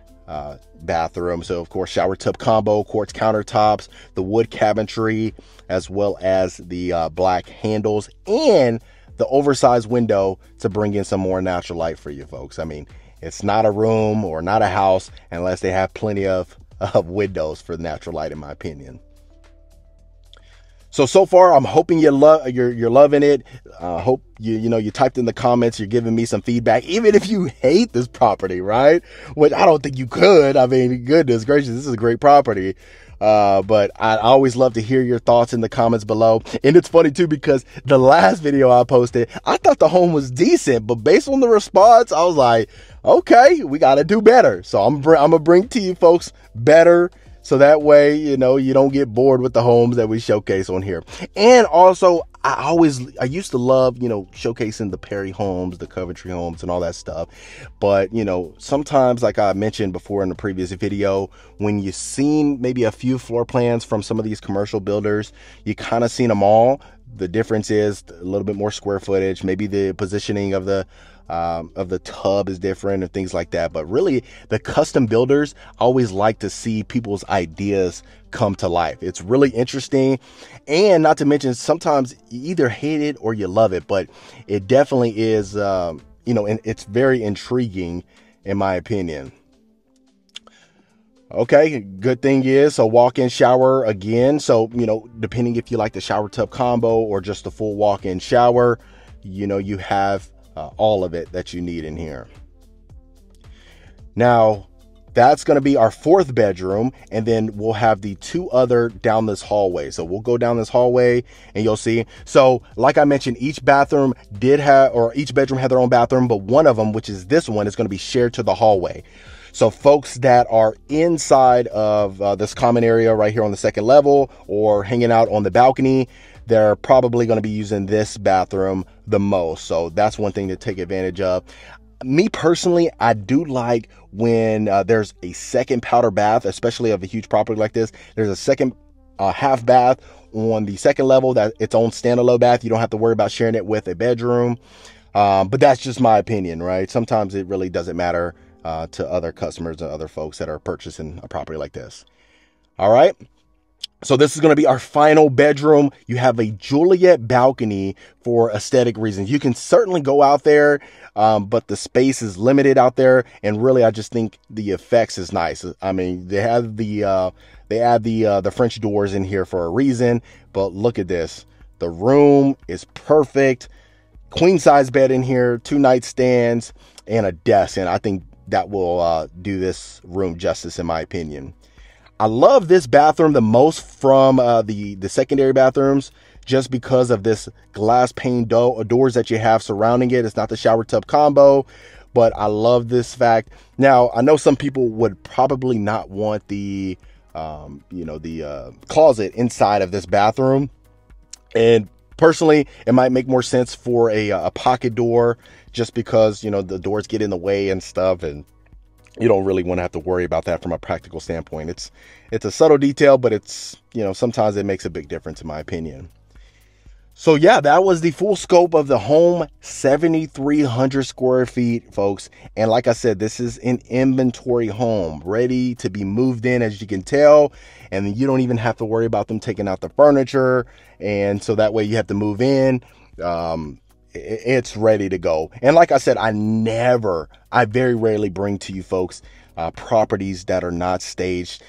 bathroom. So of course, shower tub combo, quartz countertops, the wood cabinetry, as well as the black handles and the oversized window to bring in some more natural light for you folks. I mean, it's not a room or not a house unless they have plenty of windows for natural light, in my opinion. So far, I'm hoping you're loving it. Hope you typed in the comments, you're giving me some feedback, even if you hate this property, right? Which I don't think you could. I mean, goodness gracious, this is a great property. But I always love to hear your thoughts in the comments below. And it's funny too, because the last video I posted, I thought the home was decent, but based on the response, I was like, okay, we got to do better. So I'm gonna bring to you folks better, so that way, you know, you don't get bored with the homes that we showcase on here. And also, I used to love, you know, showcasing the Perry homes, the Coventry homes and all that stuff. But, you know, sometimes, like I mentioned before in the previous video, when you've seen maybe a few floor plans from some of these commercial builders, you kind of seen them all. The difference is a little bit more square footage, maybe the positioning of the tub is different and things like that. But really, the custom builders always like to see people's ideas come to life. It's really interesting. And not to mention, sometimes you either hate it or you love it, but it definitely is, you know, and it's very intriguing in my opinion. Okay, good thing is a walk-in shower again. So, you know, depending if you like the shower tub combo or just the full walk-in shower, you know, you have all of it that you need in here. Now, that's going to be our fourth bedroom, and then we'll have the two other down this hallway. So we'll go down this hallway and you'll see. So like I mentioned, each bedroom had their own bathroom, but one of them, which is this one, is going to be shared to the hallway. So folks that are inside of this common area right here on the second level or hanging out on the balcony, they're probably going to be using this bathroom the most. So that's one thing to take advantage of. Me personally, I do like when there's a second powder bath, especially of a huge property like this. There's a second half bath on the second level, that its own standalone bath. You don't have to worry about sharing it with a bedroom. But that's just my opinion, right? Sometimes it really doesn't matter to other customers and other folks that are purchasing a property like this. All right. So this is going to be our final bedroom. You have a Juliet balcony for aesthetic reasons. You can certainly go out there, but the space is limited out there. And really, I just think the effects is nice. I mean, they have they add the French doors in here for a reason, but look at this. The room is perfect. Queen size bed in here, 2 nightstands and a desk. And I think that will do this room justice, in my opinion. I love this bathroom the most from the secondary bathrooms, just because of this glass pane doors that you have surrounding it. It's not the shower tub combo, but I love this fact. Now, I know some people would probably not want the, closet inside of this bathroom. And personally, it might make more sense for a pocket door, just because, the doors get in the way and stuff, and you don't really want to have to worry about that from a practical standpoint. It's a subtle detail, but it's, sometimes it makes a big difference, in my opinion. So yeah, that was the full scope of the home, 7,300 square feet, folks. And like I said, this is an inventory home ready to be moved in, as you can tell. And you don't even have to worry about them taking out the furniture. And so that way you have to move in. It's ready to go. And like I said, I very rarely bring to you folks properties that are not staged.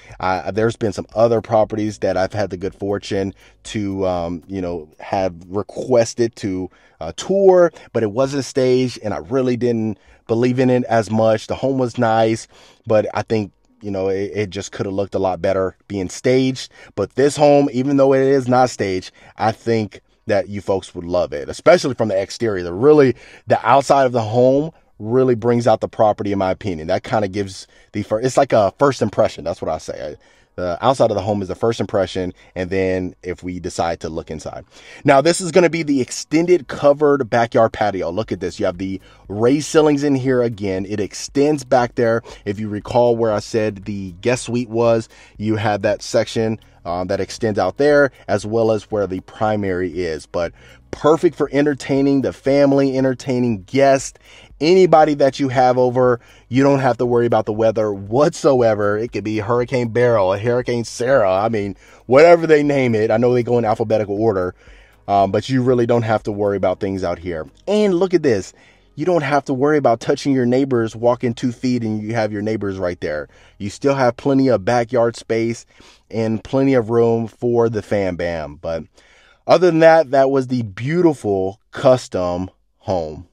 There's been some other properties that I've had the good fortune to, have requested to tour, but it wasn't staged, and I really didn't believe in it as much. The home was nice, but I think, it just could have looked a lot better being staged. But this home, even though it is not staged, I think that you folks would love it, especially from the exterior. The outside of the home really brings out the property, in my opinion. That kind of gives it's like a first impression. That's what I say. The outside of the home is the first impression, and then if we decide to look inside. Now, this is going to be the extended covered backyard patio. Look at this. You have the raised ceilings in here again. It extends back there. If you recall where I said the guest suite was, you have that section that extends out there, as well as where the primary is. But perfect for entertaining the family, entertaining guests, anybody that you have over. You don't have to worry about the weather whatsoever. It could be Hurricane Beryl, a Hurricane Sarah. I mean, whatever they name it. I know they go in alphabetical order, but you really don't have to worry about things out here. And look at this. You don't have to worry about touching your neighbors, walking 2 feet, and you have your neighbors right there. You still have plenty of backyard space and plenty of room for the fam bam. But other than that, that was the beautiful custom home.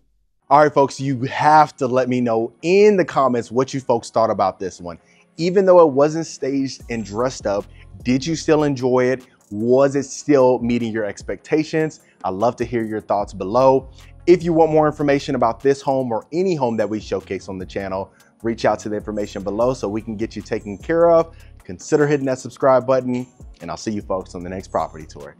All right, folks, you have to let me know in the comments what you folks thought about this one. Even though it wasn't staged and dressed up, did you still enjoy it? Was it still meeting your expectations? I'd love to hear your thoughts below. If you want more information about this home or any home that we showcase on the channel, reach out to the information below so we can get you taken care of. Consider hitting that subscribe button, and I'll see you folks on the next property tour.